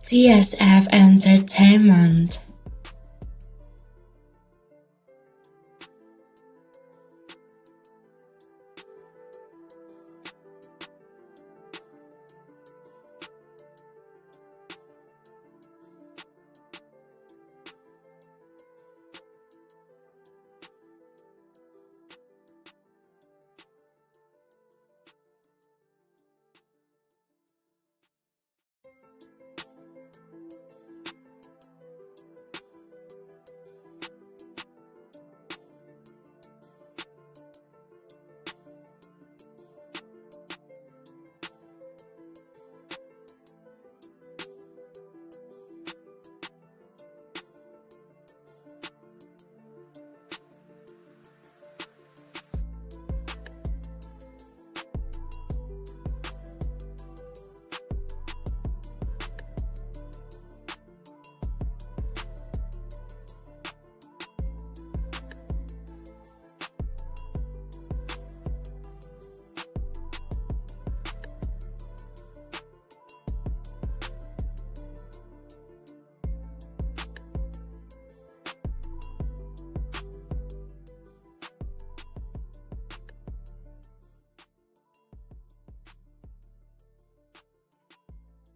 TSF Entertainment.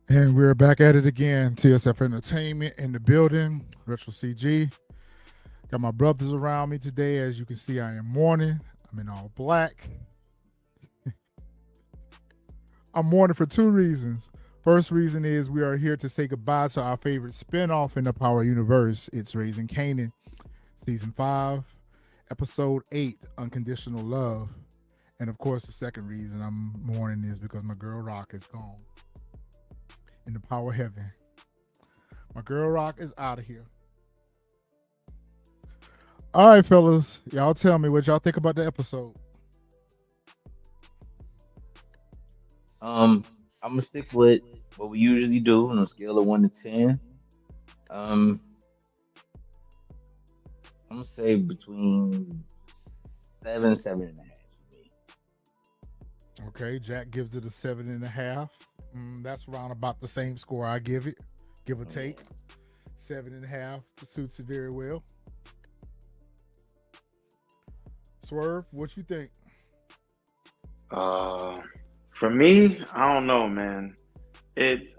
And we're back at it again. TSF Entertainment in the building. Retro CG. Got my brothers around me today. As you can see, I am mourning. I'm in all black. I'm mourning for two reasons. First reason is we are here to say goodbye to our favorite spinoff in the Power Universe. It's Raising Kanan, Season 5, Episode 8, Unconditional Love. And of course, the second reason I'm mourning is because my girl Rock is gone. In the power heaven. My girl Rock is out of here. All right, fellas. Y'all tell me what y'all think about the episode. I'm gonna stick with what we usually do on a scale of 1 to 10. I'm gonna say between 7.5 for me. Okay, Jack gives it a 7.5. That's around about the same score I give it, give or take. 7.5 suits it very well. Swerve, what you think? For me, I don't know, man.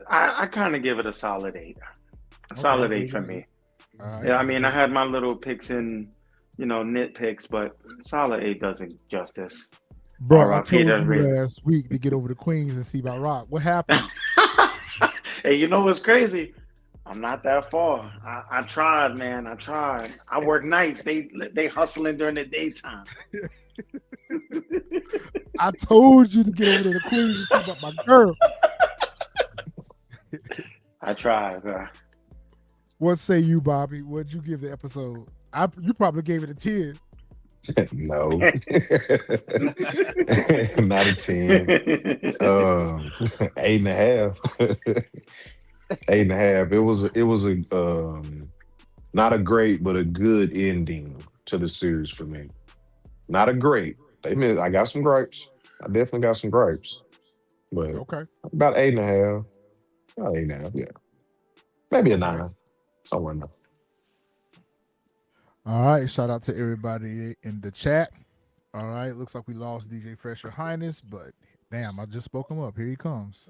I kind of give it a solid 8. A solid 8 for me. Right, yeah, I mean, I had my little picks and nitpicks, but solid 8 does it justice. Bro, I told you last week to get over to Queens and see about Rock. What happened? Hey, you know what's crazy? I'm not that far. I tried, man. I tried. I work nights. They hustling during the daytime. I told you to get over to the Queens and see about my girl. I tried, bro. What say you, Bobby? What'd you give the episode? You probably gave it a 10. No. Not a 10. 8.5. 8.5. It was a not a great, but a good ending to the series for me. Not a great. I got some gripes. I definitely got some gripes. But okay. About 8.5. About 8.5, yeah. Maybe a 9. Somewhere in there. All right, shout out to everybody in the chat. All right, looks like we lost DJ Fresh Your Highness, but damn, I just spoke him up. Here he comes.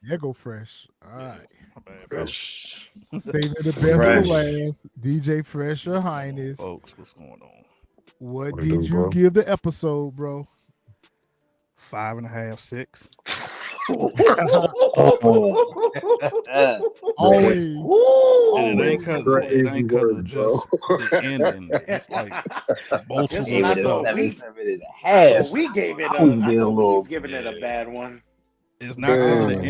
There go Fresh. All right. Fresh. Saving the best for last. DJ Fresh Your Highness. Folks, what's going on? What did you give the episode, bro? 5.5, 6. Always. And it ain't because of just the ending. It's like multiple stuff. We gave it we've given it a bad one. It's not because of the ending.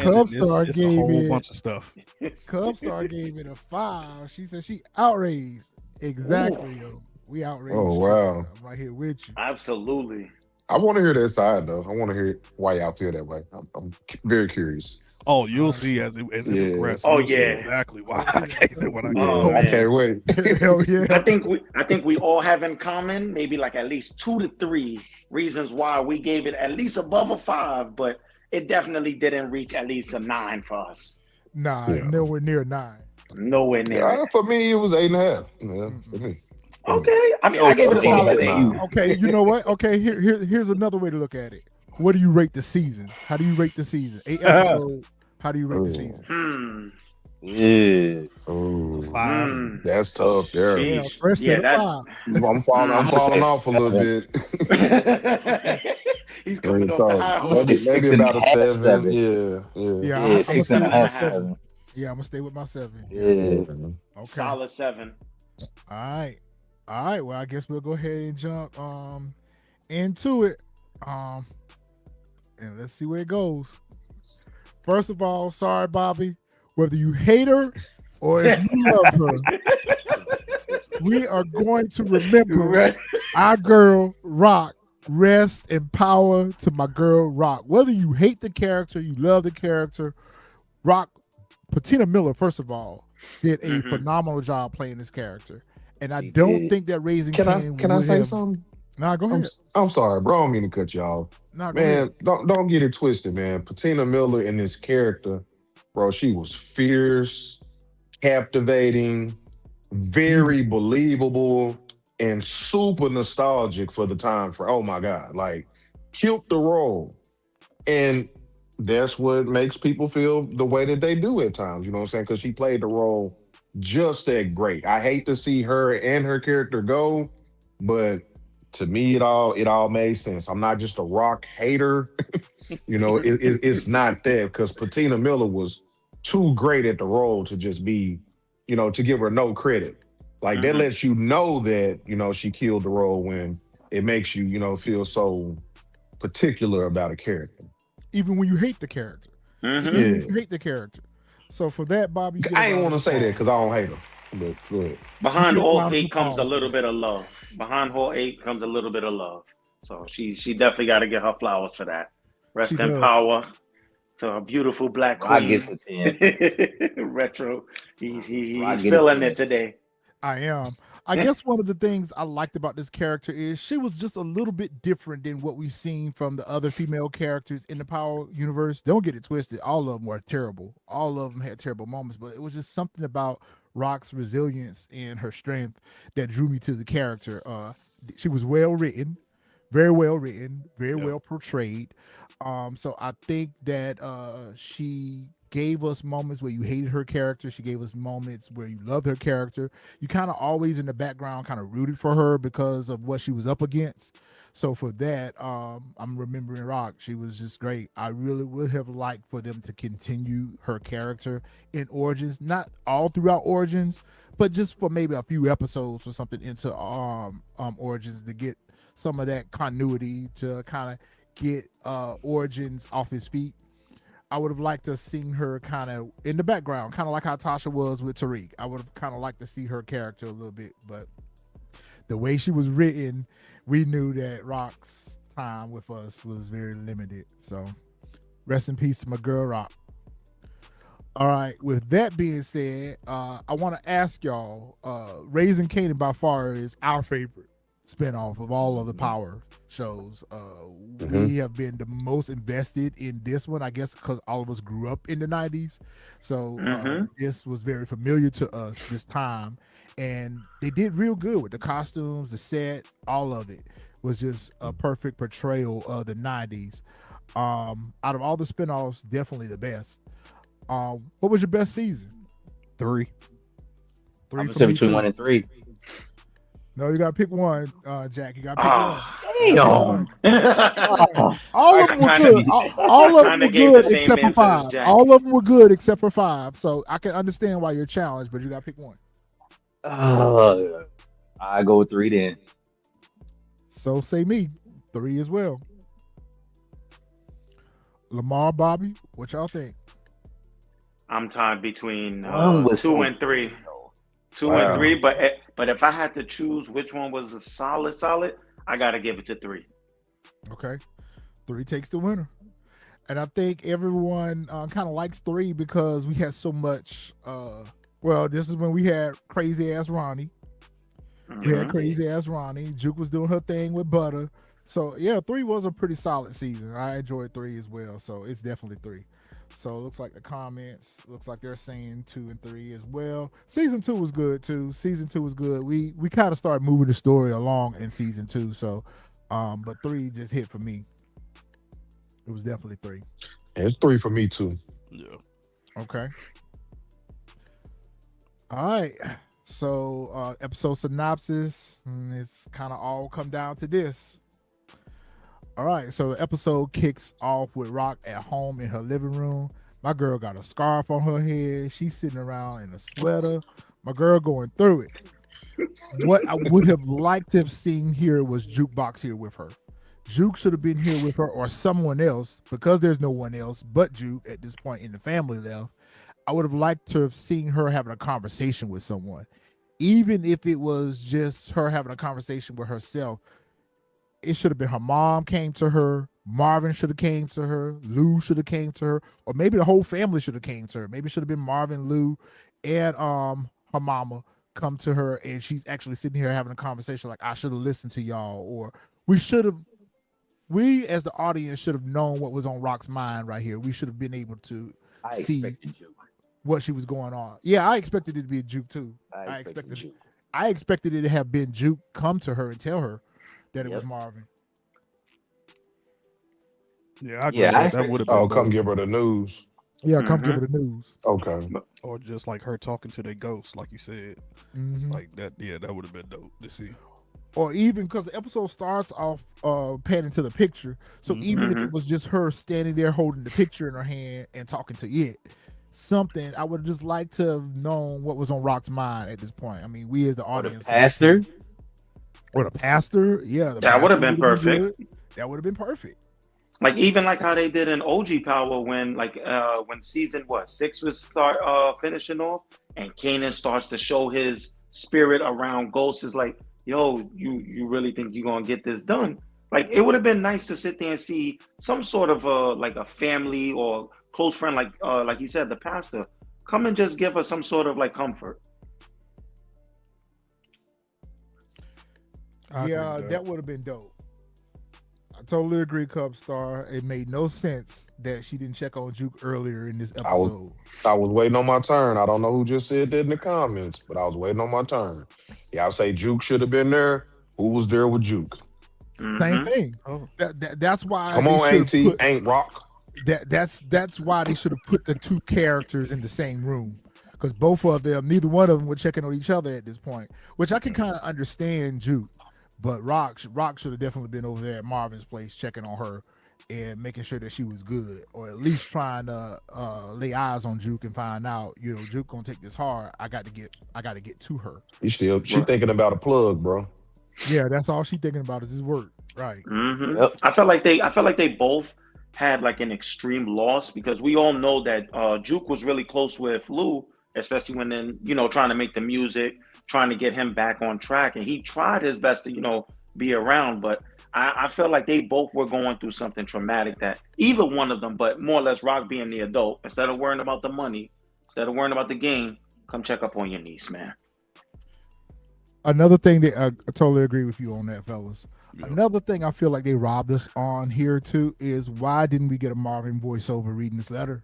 It's a whole bunch of stuff. Cubstar gave it a 5. She said she outraged. Exactly, yo. We outraged. Oh, wow. I'm right here with you. Absolutely. I want to hear that side, though. I want to hear why y'all feel that way. I'm very curious. Oh, you'll see as it progresses. Oh, you'll see exactly why I gave it what I gave. I can't wait. Hell yeah. I think we all have in common maybe like at least 2 to 3 reasons why we gave it at least above a 5, but it definitely didn't reach at least a 9 for us. Nah, Yeah. nowhere near 9. Nowhere near it. For me, it was 8.5. Yeah, for me. Okay, I mean, So I gave it a for me, solid for 8. you. Okay, you know what? Okay, here's another way to look at it. What do you rate the season? How do you rate the season? 8 episodes. How do you rate the season? Yeah. Oh, 5. that's tough there. Yeah, Sheesh. first Yeah, said a 5. I'm falling I'm gonna say off a little 7. bit. He's coming off Real the talk. high I'm gonna say horse. Maybe 6 and a about a half, 7. 7. Yeah. Yeah, Yeah, I'm gonna 6 stay and a with my half, 7. 7. Yeah, I'm gonna stay with my 7. Yeah. Okay. Solid 7. All right. Well, I guess we'll go ahead and jump into it. And let's see where it goes. First of all, sorry, Bobby. Whether you hate her or if you love her, we are going to remember Right. our girl Rock. Rest and power to my girl Rock. Whether you hate the character, you love the character, Rock. Patina Miller, first of all, did a phenomenal job playing this character, and I don't think that Raising Kanan Can I would say have. something? Nah, go ahead. I'm sorry, bro. I don't mean to cut you off. Nah, go Man, ahead. don't get it twisted, man. Patina Miller in this character, bro, she was fierce, captivating, very believable, and super nostalgic for the time. Oh my God, like killed the role, and that's what makes people feel the way that they do at times. You know what I'm saying? Because she played the role just that great. I hate to see her and her character go, but to me, it all made sense. I'm not just a Rock hater. It's not that, because Patina Miller was too great at the role to just be, to give her no credit. Like that lets you know that, she killed the role when it makes you, feel so particular about a character. Even when you hate the character. Even when you hate the character. So for that, Bobby, I ain't want to say that because I don't hate her. But go ahead. Behind all hate comes a little bit of love. Behind all hate comes a little bit of love. So she definitely got to get her flowers for that. Rest in power to a beautiful black queen. I guess a 10. Retro. He's get feeling a it today. I am. I guess one of the things I liked about this character is she was just a little bit different than what we've seen from the other female characters in the Power universe. Don't get it twisted. All of them were terrible. All of them had terrible moments, but it was just something about Rock's resilience and her strength that drew me to the character. She was well written, very well portrayed. So I think that she gave us moments where you hated her character. She gave us moments where you loved her character. You kind of always in the background kind of rooted for her because of what she was up against. So for that, I'm remembering Rock. She was just great. I really would have liked for them to continue her character in Origins, not all throughout Origins, but just for maybe a few episodes or something into Origins to get some of that continuity to kind of get Origins off his feet. I would have liked to seen her kind of in the background, kind of like how Tasha was with Tariq. I would have kind of liked to see her character a little bit, but the way she was written, we knew that Rock's time with us was very limited. So rest in peace to my girl Rock. All right, with that being said, I want to ask y'all, Raising Kanan by far is our favorite spinoff of all of the Power shows. We have been the most invested in this one, I guess, because all of us grew up in the 90s. So this was very familiar to us this time. And they did real good with the costumes, the set, all of it was just a perfect portrayal of the 90s. Out of all the spinoffs, definitely the best. What was your best season? 3. I'm gonna say between 1 and 3. No, you gotta pick one, Jack. You gotta pick one. Damn. All of them were good. All of them were good except for 5. All of them were good except for 5. So I can understand why you're challenged, but you gotta pick one. I go with 3 then. So say me, 3 as well. Lamar, Bobby, what y'all think? I'm tied between 2 2 and 3. 2 and 3, but if I had to choose which one was a solid, I gotta give it to 3. Okay, 3 takes the winner, and I think everyone kind of likes 3 because we had so much. Well, this is when we had crazy ass Ronnie. We had crazy ass Ronnie. Juke was doing her thing with Butter. So yeah, 3 was a pretty solid season. I enjoyed 3 as well. So it's definitely 3. So it looks like the comments looks like they're saying 2 and 3 as well. Season 2 was good too. Season 2 was good. We kind of started moving the story along in season 2. So, but 3 just hit for me. It was definitely 3. It's 3 for me too. Yeah. Okay. All right. So episode synopsis. It's kind of all come down to this. All right, so the episode kicks off with Rock at home in her living room. My girl got a scarf on her head. She's sitting around in a sweater. My girl going through it. What I would have liked to have seen here was Jukebox here with her. Juke should have been here with her or someone else because there's no one else but Juke at this point in the family left. I would have liked to have seen her having a conversation with someone. Even if it was just her having a conversation with herself, it should have been her mom came to her, Marvin should have came to her, Lou should have came to her, or maybe the whole family should have came to her. Maybe it should have been Marvin, Lou, and her mama come to her, and she's actually sitting here having a conversation like, I should have listened to y'all, or we as the audience should have known what was on Rock's mind right here. We should have been able to see what she was going on. Yeah, I expected it to be a Juke too. I expected it to have been Juke come to her and tell her that it was Marvin. Yeah, I agree. That would have been. Oh, come give her the news. Yeah, come give her the news. Okay. Or just like her talking to their ghost, like you said. Like that. Yeah, that would have been dope to see. Or even because the episode starts off panning to the picture, so even if it was just her standing there holding the picture in her hand and talking to it, something I would have just liked to have known what was on Rock's mind at this point. I mean, we as the audience. Or the pastor, yeah, that would have been perfect. That would have been perfect. Like even like how they did in OG Power when when season 6 was finishing off, and Kanan starts to show his spirit around ghosts. Is like, yo, you really think you're gonna get this done? Like it would have been nice to sit there and see some sort of like a family or close friend, like you said, the pastor, come and just give us some sort of like comfort. Yeah, that would have been dope. I totally agree, Cub Star. It made no sense that she didn't check on Juke earlier in this episode. I was waiting on my turn. I don't know who just said that in the comments, but I was waiting on my turn. Y'all say Juke should have been there. Who was there with Juke? Same thing. Oh. That's why. Come on, ain't Rock. That's why they should have put the two characters in the same room, because both of them, neither one of them were checking on each other at this point. Which I can kind of understand Juke. But Rock should have definitely been over there at Marvin's place checking on her and making sure that she was good, or at least trying to lay eyes on Juke and find out, Juke gonna take this hard. I got to get to her. She thinking about a plug, bro. Yeah, that's all she thinking about is his work, right? Yep. I felt like they both had like an extreme loss, because we all know that Juke was really close with Lou, especially when then trying to make the music, trying to get him back on track, and he tried his best to be around, but I felt like they both were going through something traumatic, that either one of them, but more or less Rock being the adult, instead of worrying about the money, instead of worrying about the game, come check up on your niece, man. Another thing that I totally agree with you on that, fellas. Yeah. Another thing I feel like they robbed us on here too is, why didn't we get a Marvin voiceover reading this letter?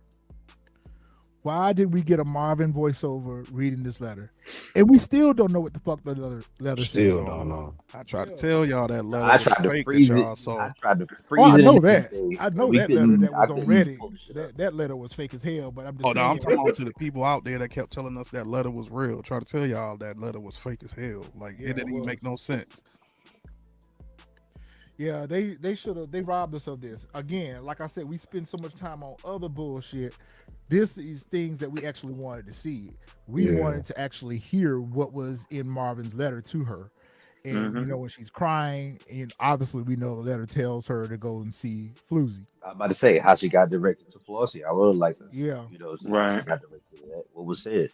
Why did we get a Marvin voiceover reading this letter? And we still don't know what the fuck the letter still said. don't know. I tried to tell y'all that letter. I tried to freeze it. I tried to freeze it. I know that. I know that letter that was on Reddit. That letter was fake as hell. But I'm just saying. I'm talking to the people out there that kept telling us that letter was real. Try to tell y'all that letter was fake as hell. Like it didn't even make no sense. Yeah, they robbed us of this. Again, like I said, we spend so much time on other bullshit. This is things that we actually wanted to see. We wanted to actually hear what was in Marvin's letter to her. And when she's crying, and obviously we know the letter tells her to go and see Floozy. I'm about to say how she got directed to Flossie. I would like to see, right. She got directed to that. What was said?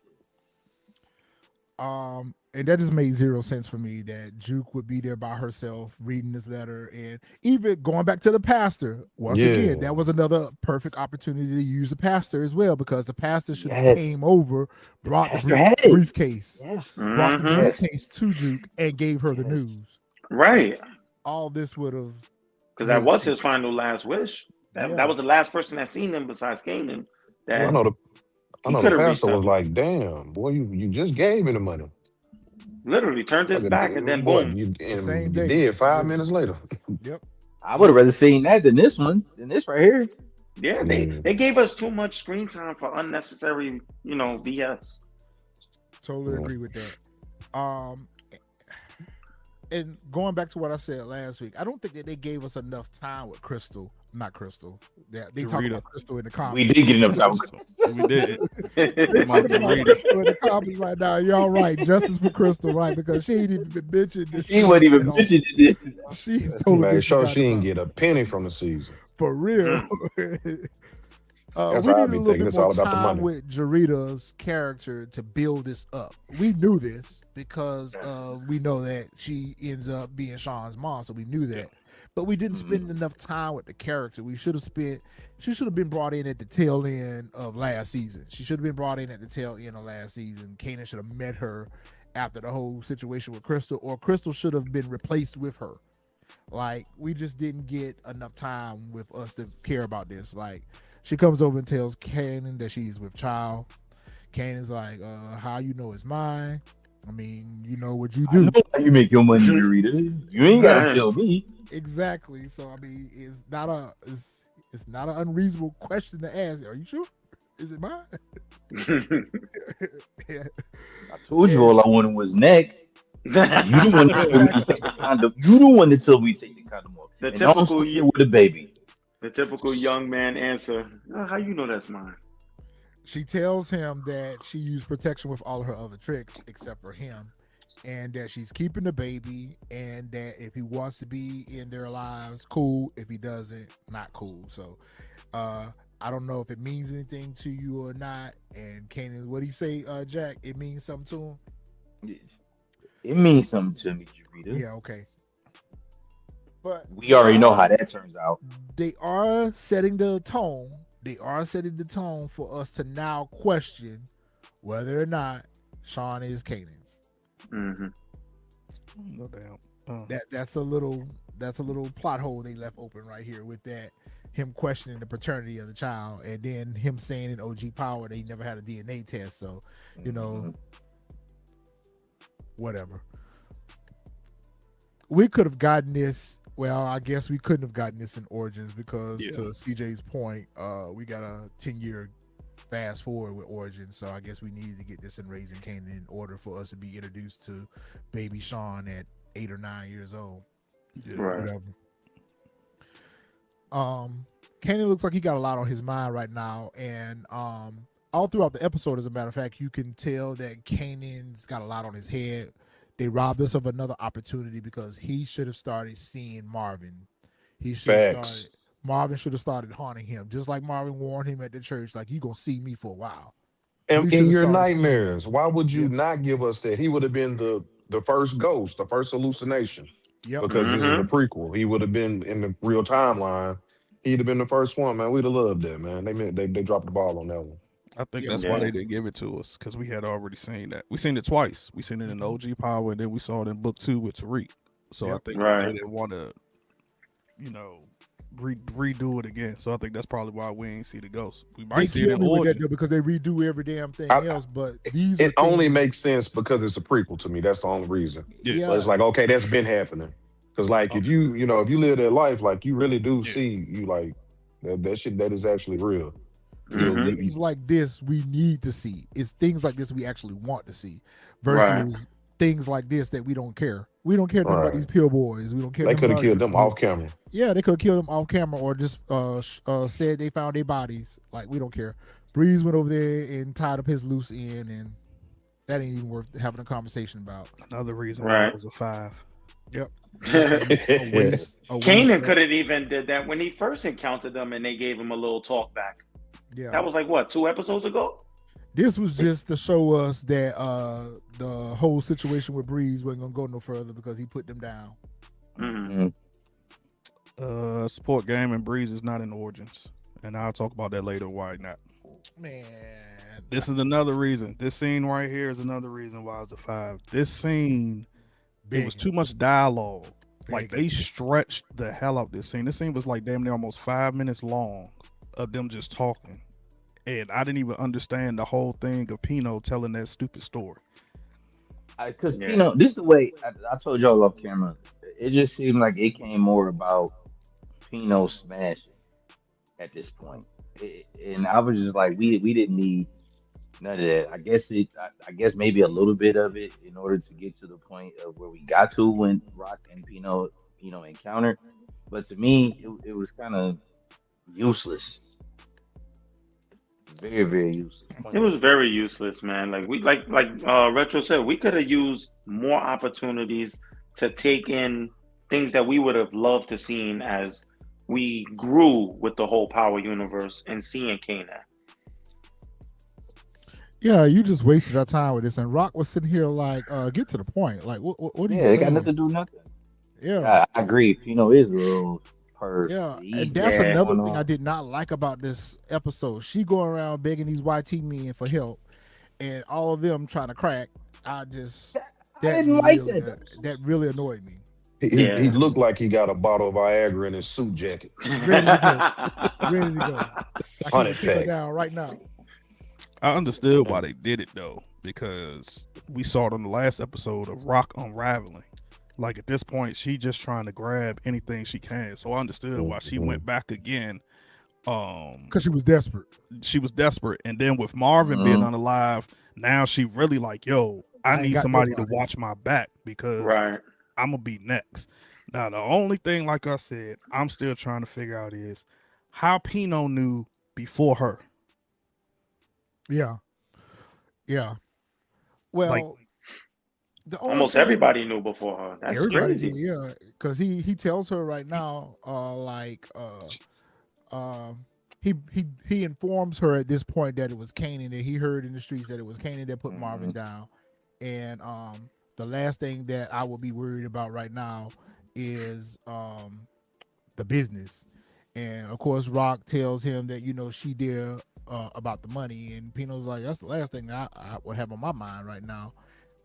And that just made zero sense for me, that Juke would be there by herself reading this letter. And even going back to the pastor, once again, that was another perfect opportunity to use the pastor as well, because the pastor should have came over, brought the briefcase, brought the briefcase to Juke and gave her the news. Right. All this would have because that Makes was sense. his final last wish. Yeah. That was the last person that seen him besides Kanan. I That know the he the could have reached pastor out was to. like, "Damn, boy, you just gave me the money. Literally turned his Like, back and then boy, boom. same you day. did 5 Literally. minutes later." Yep. I would have rather seen that than this one, than this right here. Yeah, they gave us too much screen time for unnecessary, BS. Totally Yeah. agree with that. And going back to what I said last week, I don't think that they gave us enough time with Crystal. Not Crystal. They talk Jarita. about Crystal in the We comments. did get enough time. We did. They Come on, talking about Jarita. Crystal in the comments right now. Y'all right. Justice for Crystal, right? Because she ain't even been mentioned this She wasn't even season at all. mentioned it. She's totally Man, sure disregarded she didn't about get a penny from the season. for real. That's We how I needed be a little thinking. bit It's more all about the time money. with Jarita's character to build this up. We knew this because we know that she ends up being Sean's mom, so we knew that. But we didn't spend enough time with the character. She should have been brought in at the tail end of last season. She should have been brought in at the tail end of last season. Kanan should have met her after the whole situation with Crystal, or Crystal should have been replaced with her. Like, we just didn't get enough time with us to care about this. Like, she comes over and tells Kanan that she's with child. Kanan's like, how you know it's mine? I mean, you know what you I do. know how you make your money, Dorita. You ain't gotta tell me. Exactly. So I mean, it's not an unreasonable question to ask. Are you sure? Is it mine? Yeah. I told you all I wanted was neck. You the one that told me to take the condom. You the one that told me to take the condom off. The And now I'm typical stuck here with a baby. The typical young man answer, how you know that's mine? She tells him that she used protection with all her other tricks except for him, and that she's keeping the baby, and that if he wants to be in their lives, cool. If he doesn't, not cool. So I don't know if it means anything to you or not. And Kanan, what do you say, Jack? It means something to him? It means something to me, Jarita. Yeah, okay. But We already know how that turns out. they are setting the tone. They are setting the tone for us to now question whether or not Sean is Kanan's. Mm-hmm. No doubt. That's a little plot hole they left open right here with that, him questioning the paternity of the child, and then him saying in OG Power that he never had a DNA test. So, whatever. We could have gotten this. Well, I guess we couldn't have gotten this in Origins because, to CJ's point, we got a 10-year fast forward with Origins. So I guess we needed to get this in Raising Kanan in order for us to be introduced to baby Sean at 8 or 9 years old. Yeah. Right. Whatever. Kanan looks like he got a lot on his mind right now, and all throughout the episode, as a matter of fact, you can tell that Kanan's got a lot on his head. They robbed us of another opportunity because he should have started seeing Marvin. Marvin should have started haunting him, just like Marvin warned him at the church, like, you gonna see me for a while. And in your nightmares, why would you not give us that? He would have been the first ghost, the first hallucination. Yep. Because this is a prequel. He would have been in the real timeline. He'd have been the first one, man. We'd have loved that, man. They dropped the ball on that one. I think that's why they didn't give it to us, because we had already seen that. We seen it twice. We seen it in OG Power, and then we saw it in book 2 with Tariq. So I think they didn't want to, redo it again. So I think that's probably why we ain't see the ghost. We might see it in Origins because they redo every damn thing else. But these it only makes sense because it's a prequel to me. That's the only reason. Yeah. But it's like, okay, that's been happening. Because like if you live that life, like you really do see you like that shit that is actually real. It's things like this we need to see. It's things like this we actually want to see, versus things like this that we don't care. We don't care about these pure boys. We don't care. They could have killed them off camera. Yeah, they could have killed them off camera, or just said they found their bodies. Like, we don't care. Breeze went over there and tied up his loose end, and that ain't even worth having a conversation about. Another reason why it was a 5. Yep. Kanan could have even did that when he first encountered them, and they gave him a little talk back. Yeah, that was like what, 2 episodes ago. This was just to show us that the whole situation with Breeze wasn't gonna go no further because he put them down. Support game and Breeze is not in Origins, and I'll talk about that later. Why not? Man, this is another reason. This scene right here is another reason why it's a 5. This scene, it was too much dialogue. Like they stretched the hell out this scene. This scene was like damn near almost 5 minutes long of them just talking. And I didn't even understand the whole thing of Pino telling that stupid story. Because this is the way I told y'all off camera. It just seemed like it came more about Pino smashing at this point, and I was just like, we didn't need none of that. I guess maybe a little bit of it in order to get to the point of where we got to when Rock and Pino, encountered. But to me, it was kind of useless. Very, very useless. It was very useless, man. Like Retro said, we could have used more opportunities to take in things that we would have loved to seen as we grew with the whole Power universe and seeing Kanan. Yeah, you just wasted our time with this. And Rock was sitting here like, get to the point. Like, what are you saying? It got nothing to do with nothing. Yeah, I agree. Pino is a little perv. Yeah, and that's another thing I did not like about this episode. She going around begging these YT men for help, and all of them trying to crack. I didn't like that. That really annoyed me. He looked like he got a bottle of Viagra in his suit jacket. Ready to go. I can take it down right now. I understood why they did it though, because we saw it on the last episode of Rock unraveling. Like at this point, she just trying to grab anything she can. So I understood why she went back again. Because she was desperate. She was desperate, and then with Marvin being unalive, now she really like, yo, I need somebody to watch my back because I'm gonna be next. Now the only thing, like I said, I'm still trying to figure out is how Pino knew before her. Yeah. Well. Like, almost everybody knew before her. That's crazy. Yeah, because he tells her right now, he informs her at this point that it was Kanan, that he heard in the streets that it was Kanan that put Marvin down, and the last thing that I will be worried about right now is the business, and of course Rock tells him that she did about the money, and Pino's like, that's the last thing that I would have on my mind right now.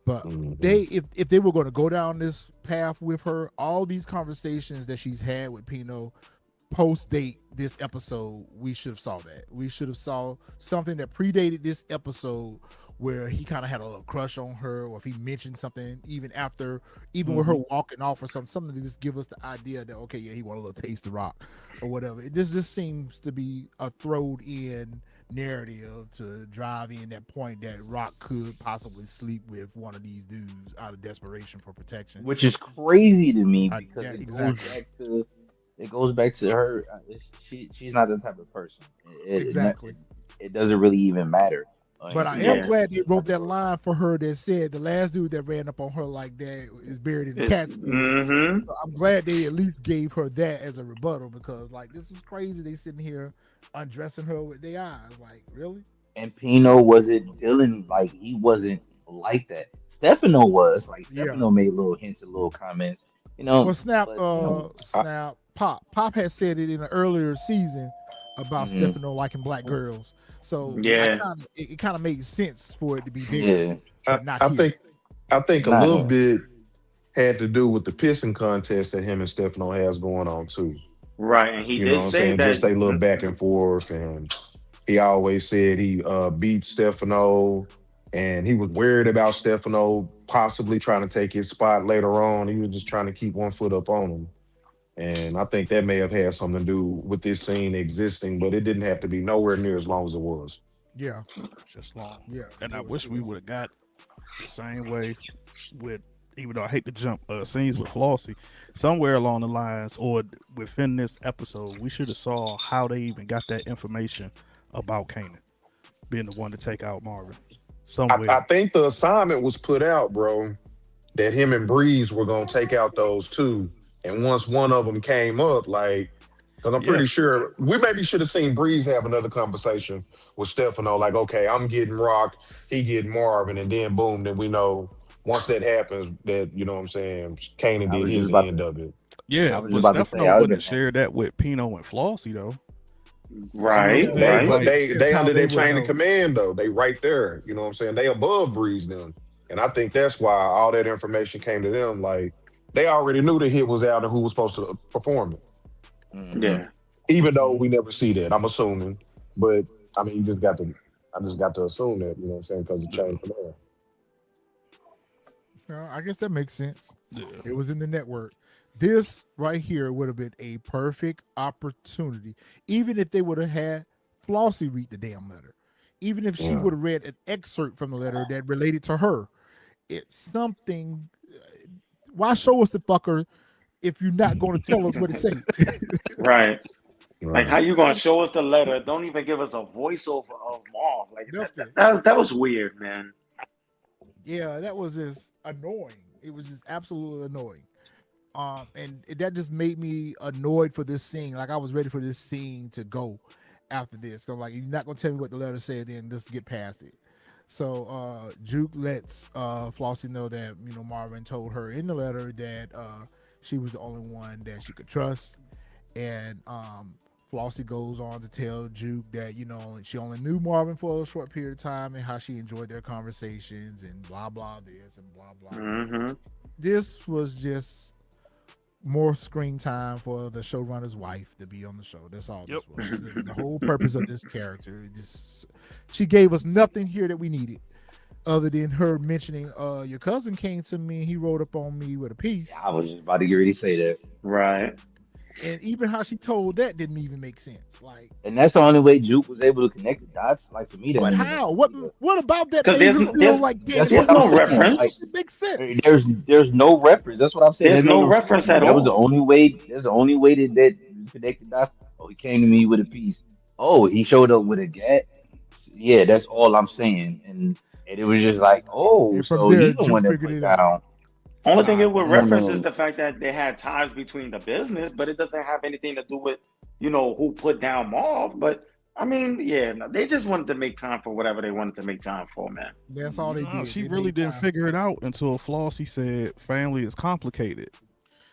But if they were going to go down this path with her, all these conversations that she's had with Pino post-date this episode, we should have saw that. We should have saw something that predated this episode where he kind of had a little crush on her, or if he mentioned something even with her walking off or something to just give us the idea that, okay, yeah, he want a little taste of Rock or whatever. It just seems to be a thrown in narrative to drive in that point that Rock could possibly sleep with one of these dudes out of desperation for protection. Which is crazy to me because it goes back to her. She's not that type of person. It doesn't really even matter. But I am glad they wrote that line for her that said the last dude that ran up on her like that is buried in the cat's So I'm glad they at least gave her that as a rebuttal, because like this is crazy. They sitting here undressing her with their eyes. Like, really? And Pino wasn't dealing like he wasn't like that. Stefano was like Stefano made little hints and little comments. Well, Snap Pop had said it in an earlier season about Stefano liking black girls. So it kind of makes sense for it to be there. I think a little bit had to do with the pissing contest that him and Stefano has going on too. Right, and he did say that. Just they look back and forth, and he always said he beat Stefano, and he was worried about Stefano possibly trying to take his spot later on. He was just trying to keep one foot up on him. And I think that may have had something to do with this scene existing, but it didn't have to be nowhere near as long as it was. Yeah. Just long. Yeah. And I wish we would have got the same way with, even though I hate to jump scenes with Flossie, somewhere along the lines or within this episode, we should have saw how they even got that information about Kanan being the one to take out Marvin. Somewhere. I think the assignment was put out, bro, that him and Breeze were going to take out those two. And once one of them came up, like, because I'm pretty sure we maybe should have seen Breeze have another conversation with Stefano, like, okay, I'm getting Rock, he getting Marvin, and then boom, then we know once that happens that, you know what I'm saying, Kanan did his end of it. Yeah, but Stefano wouldn't share that with Pino and Flossie, though. Right. They under their chain of command, though. They right there, you know what I'm saying? They above Breeze them. And I think that's why all that information came to them, like, They already knew the hit was out and who was supposed to perform it. Mhm. Yeah. Even though we never see that, I'm assuming. But I mean, I just got to assume that, you know what I'm saying, because the chain from there. I guess that makes sense. Yeah. It was in the network. This right here would have been a perfect opportunity, even if they would have had Flossie read the damn letter, even if she Yeah. would have read an excerpt from the letter that related to her. It's something. Why show us the fucker if you're not going to tell us what it says? Right. Like, how Right. you gonna show us the letter? Don't even give us a voiceover of Marv. Like Nothing. that was weird, man. Yeah, that was just annoying. It was just absolutely annoying. And that just made me annoyed for this scene. Like I was ready for this scene to go after this. So like, you're not gonna tell me what the letter said, then just get past it. So Juke lets Flossie know that Marvin told her in the letter that she was the only one that she could trust, and Flossie goes on to tell Juke that she only knew Marvin for a short period of time and how she enjoyed their conversations and blah blah this and blah blah. Mm-hmm. This was just more screen time for the showrunner's wife to be on the show. That's all this was. The whole purpose of this character. She gave us nothing here that we needed, other than her mentioning, your cousin came to me and he wrote up on me with a piece. I was just about to get ready to say that. Right. And even how she told that didn't even make sense. Like, And that's the only way Juke was able to connect the dots. Like to me, that but didn't how? make What sense. what about that? 'Cause made there's- her there's- feel like That's There's what no I'm saying. reference. it makes sense. There's no reference. That's what I'm saying. There's That made no sense. reference at That was the all. only way. That's the only way that connected dots. Oh, he came to me with a piece. Oh, he showed up with a gat. Yeah, that's all I'm saying. And it was just like, oh, And from so there, he's the Juke one that figured put it out. down. Only thing it would I don't reference is know. the fact that they had ties between the business, but it doesn't have anything to do with, who put down Marv. But I mean, yeah, no, they just wanted to make time for whatever they wanted to make time for, man. That's all they No, did. she They really made didn't time. figure it out until Flossie said family is complicated.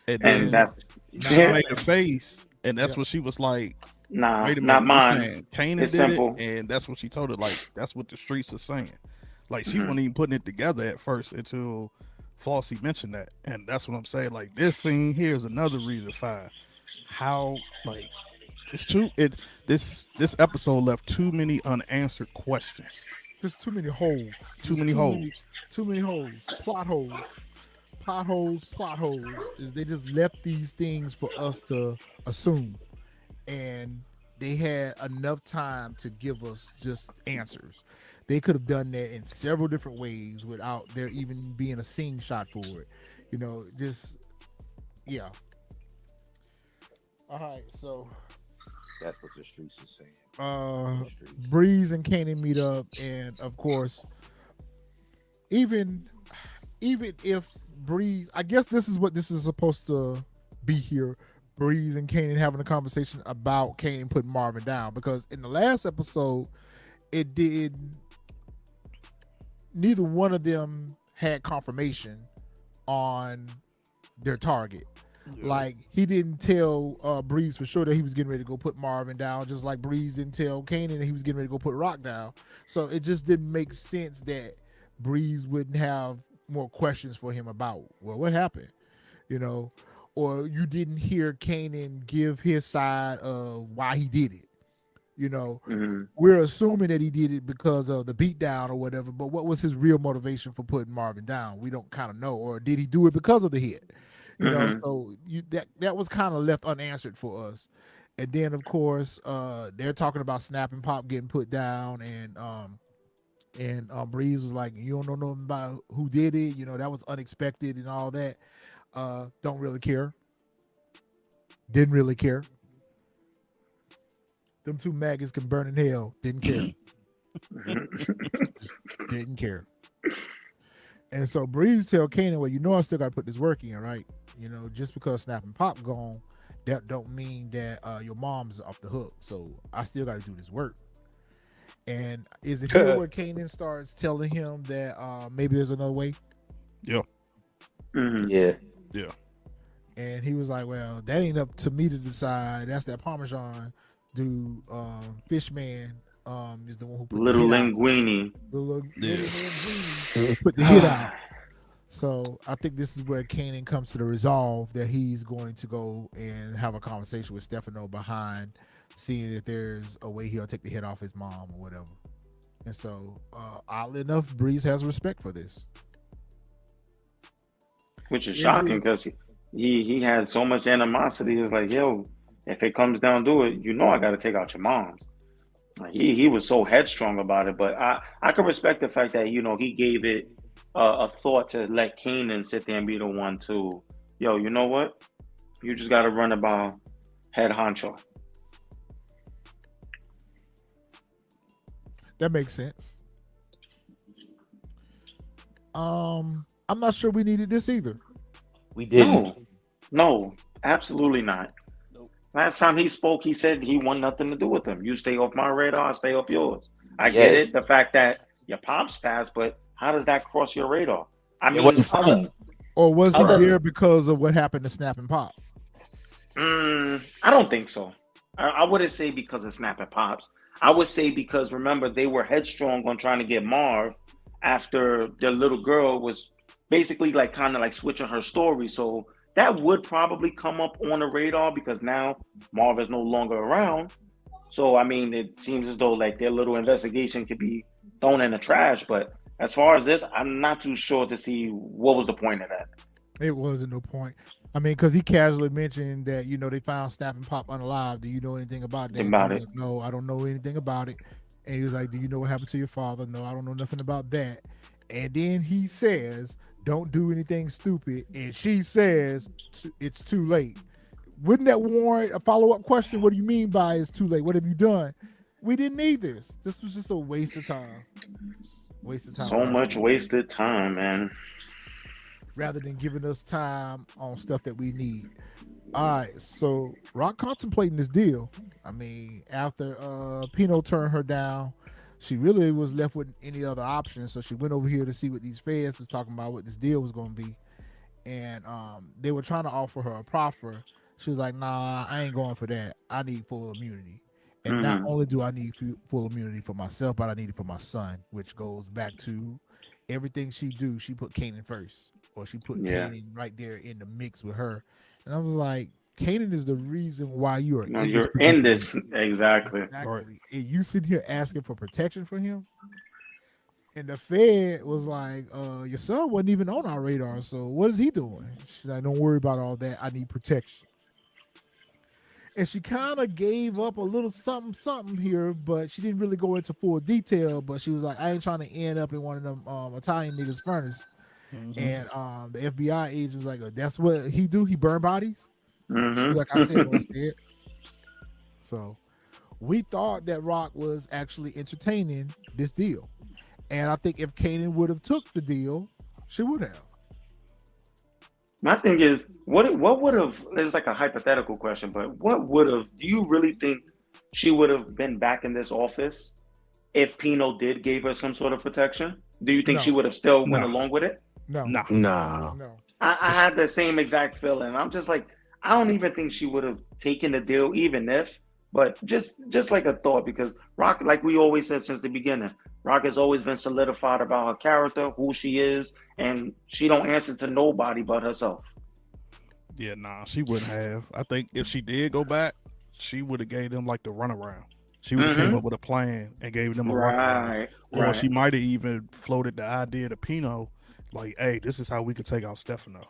And And then that's she yeah, made a face, and that's Yep. what she was like, nah, wait a not minute, you mine. saying Kanan It's did simple. it, and that's what she told her, like, that's what the streets are saying. Like, she Mhm. wasn't even putting it together at first until Flossie mentioned that. And that's what I'm saying. Like, this scene here is another reason for how, like, it's too, this episode left too many unanswered questions. There's too many holes. Too Just many holes. Too many holes. Plot holes. Plot holes. Is they just left these things for us to assume, and they had enough time to give us just answers. They could have done that in several different ways without there even being a scene shot for it. Just yeah. All right, so That's what the streets are saying. uh The streets. Breeze and Kanan meet up, and of course, even if Breeze, I guess this is what this is supposed to be here. Breeze and Kanan having a conversation about Kanan putting Marvin down, because in the last episode, it did. Neither one of them had confirmation on their target. Yeah. Like, he didn't tell Breeze for sure that he was getting ready to go put Marvin down, just like Breeze didn't tell Kanan that he was getting ready to go put Rock down. So it just didn't make sense that Breeze wouldn't have more questions for him about, well, what happened? Or you didn't hear Kanan give his side of why he did it. Mhm. We're assuming that he did it because of the beatdown or whatever, but what was his real motivation for putting Marvin down? We don't kind of know. Or did he do it because of the hit? Mhm. So that was kind of left unanswered for us. And then of course, they're talking about Snap and Pop getting put down, and Breeze was like, you don't know nothing about who did it, that was unexpected and all that. Don't really care. Didn't really care. Them two maggots can burn in hell. Didn't care. Just didn't care. And so Breeze tell Kanan, well, I still got to put this work in, right? Just because Snap and Pop gone, that don't mean that your mom's off the hook. So I still got to do this work. And is it here where Kanan starts telling him that maybe there's another way? Yeah. Mhm. Yeah. And he was like, well, that ain't up to me to decide. That's that Parmesan dude, Fishman, is the one who put Little the hit out. linguini. The little Yeah. linguini put the hit out. So I think this is where Kanan comes to the resolve that he's going to go and have a conversation with Stefano behind, seeing if there's a way he'll take the head off his mom or whatever. And so, oddly enough, Breeze has respect for this. Which is Is shocking it? because he had so much animosity. It's like, yo, if it comes down to it, you know I got to take out your moms. Like, he was so headstrong about it, but I can respect the fact that he gave it a thought to let Kanan sit there and be the one to, yo, you know what? You just got to run about head honcho. That makes sense. I'm not sure we needed this either. We didn't. No, absolutely not. Nope. Last time he spoke, he said he want nothing to do with them. You stay off my radar, I stay off yours. I get Yes. it, the fact that your pop's fast, but how does that cross your radar? I It mean, wasn't friends. Or was he Other- there because of what happened to Snap and Pop? I don't think so. I wouldn't say because of Snap and Pops. I would say because remember they were headstrong on trying to get Marv after their little girl was basically like kind of like switching her story. So that would probably come up on the radar because now Marv is no longer around. So I mean, it seems as though like their little investigation could be thrown in the trash. But as far as this, I'm not too sure to see what was the point of that. It wasn't no point. I mean, because he casually mentioned that they found Snap and Pop unalive. Do you know anything about that? About He was it. like, no, I don't know anything about it. And he was like, do you know what happened to your father? No, I don't know nothing about that. And then he says, don't do anything stupid. And she says, it's too late. Wouldn't that warrant a follow-up question? What do you mean by it's too late? What have you done? We didn't need this. This was just a waste of time. Waste of time. So much wasted time, man. Rather than giving us time on stuff that we need. All right, so Rock contemplating this deal. I mean, after Pino turned her down, she really was left with any other options. So she went over here to see what these feds was talking about, what this deal was going to be. And they were trying to offer her a proffer. She was like, nah, I ain't going for that. I need full immunity. And not only do I need full immunity for myself, but I need it for my son, which goes back to everything she do. She put Kanan first, or she put Kanan right there in the mix with her. And I was like, Kanan is the reason why you are No, in you're this in predicament. this exactly. Exactly. And you sitting here asking for protection for him. And the Fed was like, your son wasn't even on our radar. So what is he doing? She's like, don't worry about all that. I need protection. And she kind of gave up a little something here, but she didn't really go into full detail. But she was like, I ain't trying to end up in one of them Italian niggas' furnace. And the FBI agent was like, that's what he do? He burn bodies? She was like, I said what I said. So we thought that Rock was actually entertaining this deal. And I think if Kanan would have took the deal, she would have. My thing is, what would have? It's like a hypothetical question, but what would have? Do you really think she would have been back in this office if Pino did gave her some sort of protection? Do you think No. she would have still went No. along with it? No. Nah. Nah. No. I had the same exact feeling. I'm just like, I don't even think she would have taken the deal, even if. But just like a thought, because Rock, like we always said since the beginning, Rock has always been solidified about her character, who she is, and she don't answer to nobody but herself. Yeah, nah, she wouldn't have. I think if she did go back, she would have gave them like the runaround. She would have came up with a plan and gave them a runaround. Or she might have even floated the idea to Pino, like, hey, this is how we could take out Stefano.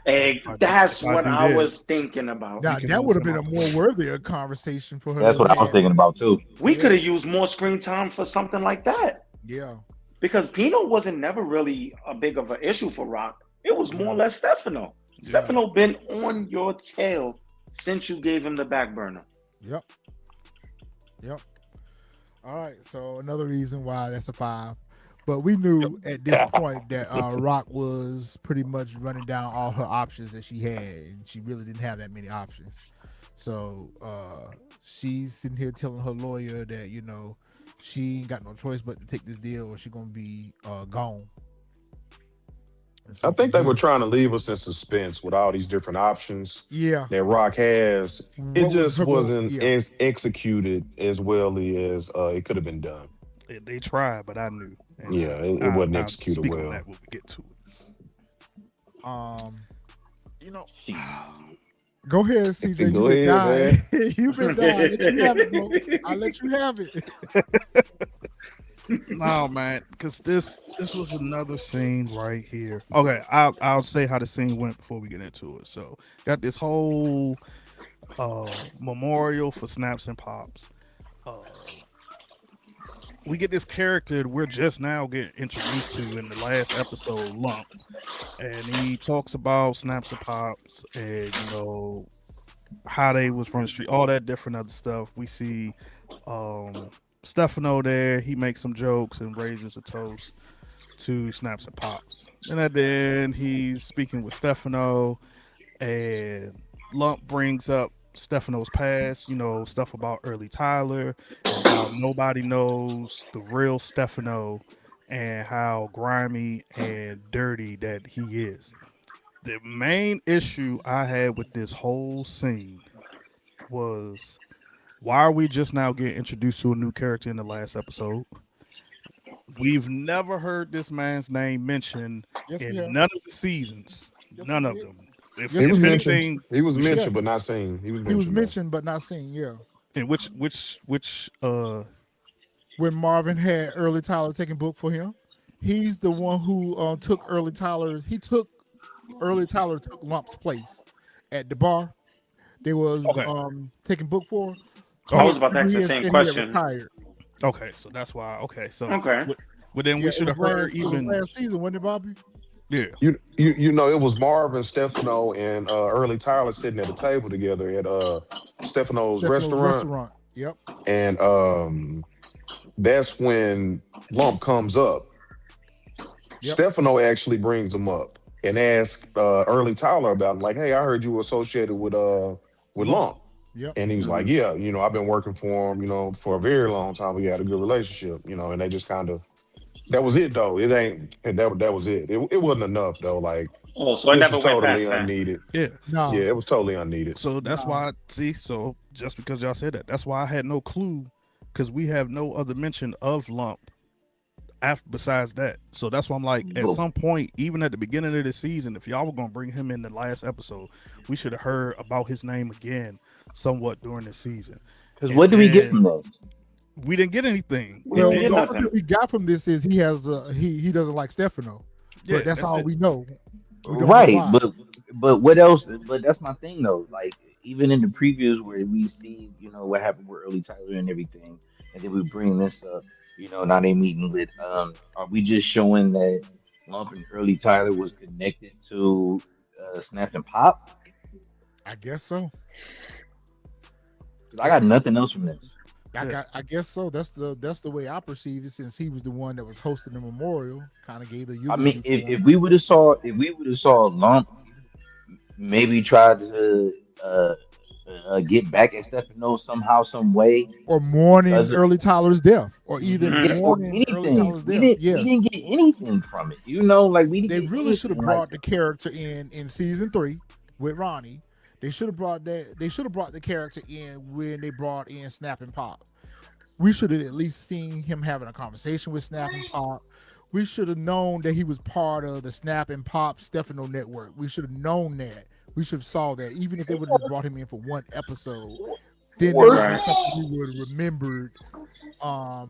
Hey, that's what I this, was thinking about. Now, that would have been a more worthier conversation for her. That's to what I was have. thinking about too. We could have used more screen time for something like that. Yeah. Because Pino wasn't never really a big of an issue for Rock. It was more or less Stefano. Yeah. Stefano been on your tail since you gave him the back burner. Yep. All right. So another reason why that's a 5. But we knew at this point that Rock was pretty much running down all her options that she had, and she really didn't have that many options. So she's sitting here telling her lawyer that she ain't got no choice but to take this deal, or she's gonna be gone. So I think they were trying to leave us in suspense with all these different options that Rock has. It just wasn't executed as well as it could have been done. They tried, but I knew. And it wasn't executed speak well. on that when we get to it. Um, You know, Shit. go ahead, CJ. You've Go been ahead, dying. man. You've been dying. Let you have it, bro. I'll let you have it. no, man, because this was another scene right here. Okay, I'll say how the scene went before we get into it. So, got this whole memorial for Snaps and Pops. Uh, we get this character we're just now getting introduced to in the last episode, Lump, and he talks about Snaps and Pops, and how they was from the street, all that different other stuff. We see Stefano there. He makes some jokes and raises a toast to Snaps and Pops. And at the end, he's speaking with Stefano, and Lump brings up Stefano's past, stuff about early Tyler and how nobody knows the real Stefano and how grimy and dirty that he is. The main issue I had with this whole scene was, why are we just now getting introduced to a new character in the last episode? We've never heard this man's name mentioned Yes, we in have. none of the seasons. Yes, None we of did. them. If Yes, He we was if did. mentioned. anything, He was we should. Yeah, mentioned, but not seen. He was he was mentioned though. mentioned but not seen. Yeah, And which when Marvin had Early Tyler taking book for him, he's the one who took Early Tyler. He took Early Tyler took Lump's place at the bar. They was okay. taking book for. I Okay. was about to ask He the had same said he had question. retired. Okay, so that's why. Okay, so Okay. but then we Yeah, should have heard it was even last season, wasn't it, Bobby? yeah. It was Marvin, Stefano, and Early Tyler sitting at a table together at Stefano's Stefano's restaurant, restaurant. Yep. and that's when Lump comes up. Yep. Stefano actually brings him up and asks Early Tyler about him, like, "Hey, I heard you were associated with Lump." Yep. And he was like, Mhm. "Yeah, I've been working for him, for a very long time. We had a good relationship, and they just kind of that was it though. It ain't that was it. It wasn't enough though. Like Oh, so it this never was went totally past that. unneeded. Yeah. No. Yeah, it was totally unneeded. So that's No. why so just because y'all said that, that's why I had no clue, because we have no other mention of Lump besides that. So that's why I'm like, at Well, some point, even at the beginning of the season, if y'all were gonna bring him in the last episode, we should have heard about his name again somewhat during the season. because And what do we get then from those? we didn't get anything. We Well, didn't get the only nothing. thing we got from this is he has he doesn't like Stefano, Yeah, but that's all it. we know. We don't know Right, why. but what else? But that's my thing though. Like even in the previews where we see, what happened with Early Tyler and everything, and then we bring this up, now they meeting with are we just showing that Lump and Early Tyler was connected to Snap and Pop? I guess so. 'Cause I got nothing else from this. I guess so. That's the way I perceive it. Since he was the one that was hosting the memorial, kind of gave the I mean, eulogy for if him. we would have saw Lump maybe try to get back at Stefano somehow, some way, Or mourning because Early Tyler's death, or even Mhm. or mourning Early anything. Tyler's We death. didn't Yes, we didn't get anything from it. Like we didn't they get really should have anything. Like brought the character in season 3 with Ronnie. They should have brought that. They should have brought the character in when they brought in Snap and Pop. We should have at least seen him having a conversation with Snap and Pop. We should have known that he was part of the Snap and Pop Stefano network. We should have known that. We should have saw that. Even if they would have brought him in for one episode, then that would have been Right. something we would have remembered um,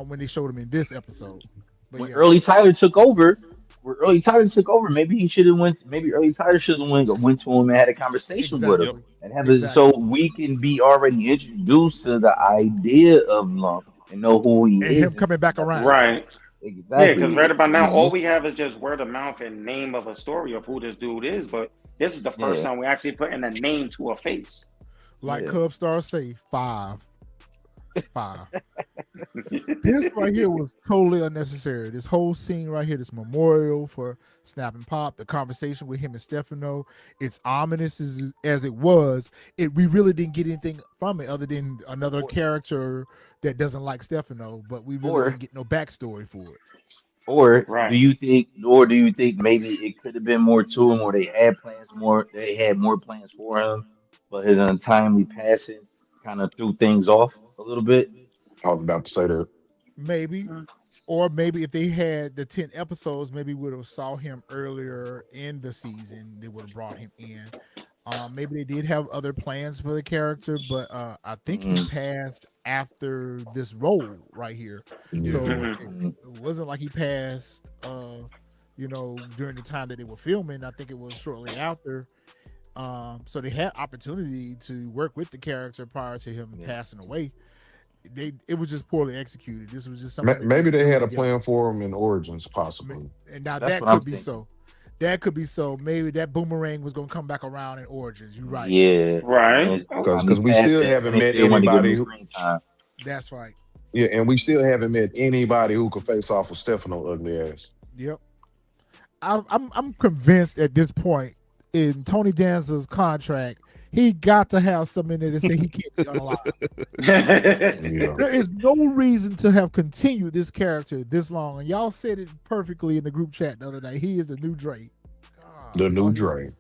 when they showed him in this episode. But when yeah, Early Tyler took over, maybe he should have went. Maybe Early Tyler should have went to him and had a conversation with him, exactly. and have it Exactly. so we can be already introduced to the idea of Lump and know who he And him is and coming back stuff like around. that. Right. Yeah, Exactly. because right about now, all Mhm. we have is just word of mouth and name of a story of who this dude is. But this is the first Yeah, time we actually put in a name to a face. Like yeah. Cub Stars say, 5. This right here was totally unnecessary. This whole scene right here, this memorial for Snap and Pop, the conversation with him and Stefano, it's ominous as it was. We really didn't get anything from it other than another Or, character that doesn't like Stefano, but we really or didn't get no backstory for it. Or Right. do you think maybe it could have been more to him, or they had more plans for him, but his untimely passing kind of threw things off a little bit? I was about to say that. Maybe. Or maybe if they had the 10 episodes, maybe we would have saw him earlier in the season. They would have brought him in. Maybe they did have other plans for the character, but I think he Mm, passed after this role right here. Yeah. So Mhm. it wasn't like he passed, during the time that they were filming. I think it was shortly after. So they had opportunity to work with the character prior to him yeah. passing away. It was just poorly executed. This was just something they Maybe just they threw had a together. plan for him in Origins, possibly. And now That's that what I'm could be thinking. so. That could be so. Maybe that boomerang was gonna come back around in Origins. You're right. Yeah. Right. And it's Oh, time he Because we passed still it, and haven't they met still want to give him anybody the who, screen time. That's right. yeah, and we still haven't met anybody who could face off with Stefano ugly ass. Yep. I'm convinced at this point in Tony Danza's contract, he got to have something in there to say he can't be unalive. Yeah. There is no reason to have continued this character this long. And y'all said it perfectly in the group chat the other day. He is the new Drake. The new all Dre.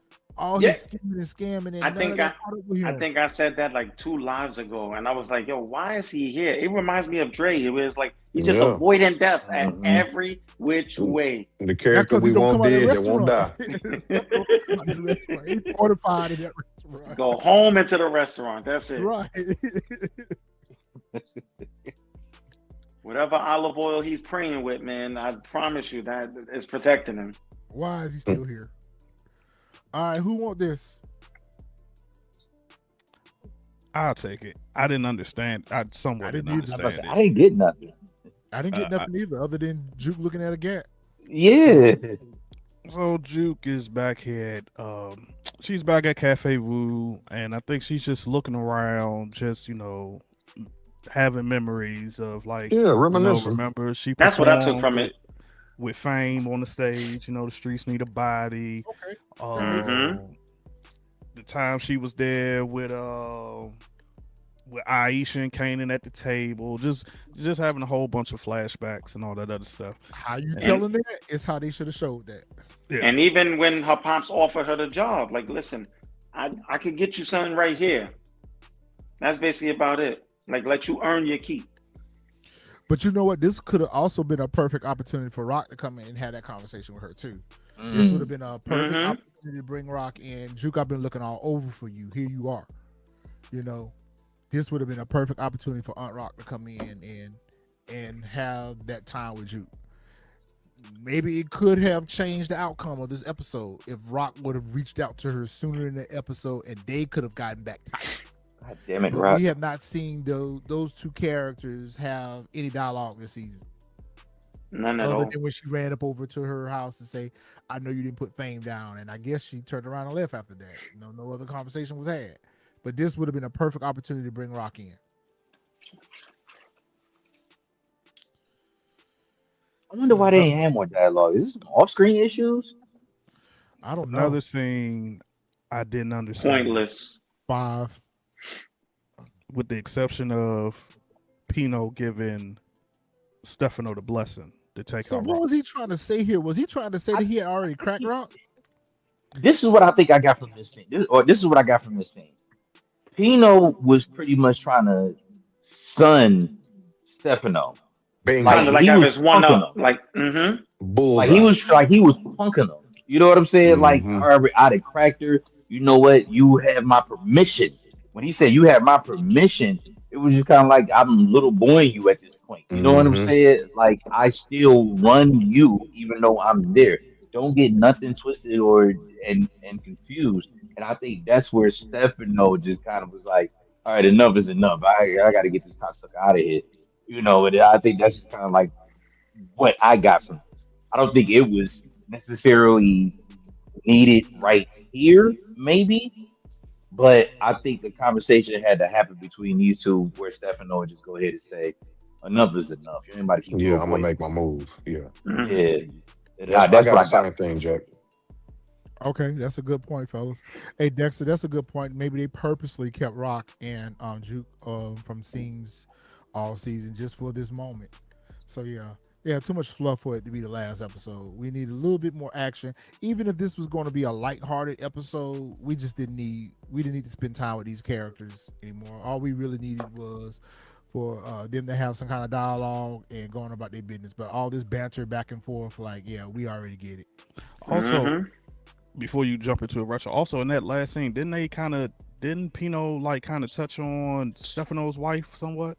His Yeah. skimming and scamming, and I none think of that caught up with I him. think I said that like 2 lives ago, and I was like, "Yo, why is he here?" It reminds me of Dre. It was like he's just Yeah. avoiding death at Mhm. every which Mm. way. The That's character because we he don't want come out of the dead that won't restaurant. die. Steph don't come out of the restaurant. He's fortified in that restaurant. Go home into the restaurant. That's it. Right. Whatever olive oil he's praying with, man, I promise you that it's protecting him. Why is he still here? All right, who want this? I'll take it. I didn't understand. I I somewhat didn't didn't either. I, was understand about to say, I it. didn't get nothing. I didn't get Uh, nothing either, other than Juke looking at a gap. Yeah. So Juke is back here at she's back at Cafe Woo, and I think she's just looking around, just having memories of like Yeah, reminiscing. remember she That's what I took performed from it. with Fame on the stage. The streets need a body. Okay. Mhm. The time she was there with Aisha and Kanan at the table, just having a whole bunch of flashbacks and all that other stuff. How you And- telling that is how they should have showed that. Yeah. And even when her pops offered her the job, like, listen, I could get you something right here. That's basically about it. Like, let you earn your keep. But you know what? This could have also been a perfect opportunity for Rock to come in and have that conversation with her too. This would have been a perfect Mhm. opportunity to bring Rock in. Juke, I've been looking all over for you. Here you are. This would have been a perfect opportunity for Aunt Rock to come in and have that time with Juke. Maybe it could have changed the outcome of this episode if Rock would have reached out to her sooner in the episode and they could have gotten back tight. God damn it, But Rock. we have not seen those two characters have any dialogue this season. None at Other all. than when she ran up over to her house to say, "I know you didn't put Fame down," and I guess she turned around and left after that. No other conversation was had. But this would have been a perfect opportunity to bring Rock in. I wonder why they ain't had more dialogue. Is this some off-screen issues? I don't Another know. scene I didn't understand, Pointless. 5. with the exception of Pino giving Stefano the blessing to take So out what Rock. was he trying to say here? Was he trying to say that he had already cracked Rock? This is what I think I got from this scene. This is what I got from this scene. Pino was pretty much trying to sun Stefano. Bingo. Kind of like he have was his one punking up. him. Like, mm-hmm. Bullseye. Like he was punking him. You know what I'm saying? Like, Mhm. however, I'd have cracked her. You know what? You have my permission. When he said you have my permission, it was just kind of like I'm little boying you at this point. You know what I'm Mhm. saying? Like I still run you, even though I'm there. Don't get nothing twisted or and confused. And I think that's where Stefano just kind of was like, all right, enough is enough. I got to get this cocksucker out of here. And I think that's just kind of like what I got from this. I don't think it was necessarily needed right here, maybe, but I think the conversation had to happen between these two where Stefano would just go ahead and say, enough is enough. Anybody keep Yeah, I'm gonna avoiding. make my move. Yeah, Mm-hmm. Yeah. I That's got what the I got. same thing, Jack. Okay, that's a good point, fellas. Hey, Dexter, that's a good point. Maybe they purposely kept Rock and Juke from scenes all season just for this moment. So yeah, too much fluff for it to be the last episode. We need a little bit more action. Even if this was going to be a lighthearted episode, we didn't need to spend time with these characters anymore. All we really needed was for them to have some kind of dialogue and going about their business. But all this banter back and forth, like, yeah, we already get it. Also, before you jump into it, Russia, also in that last scene, didn't Pino like kind of touch on Stefano's wife somewhat?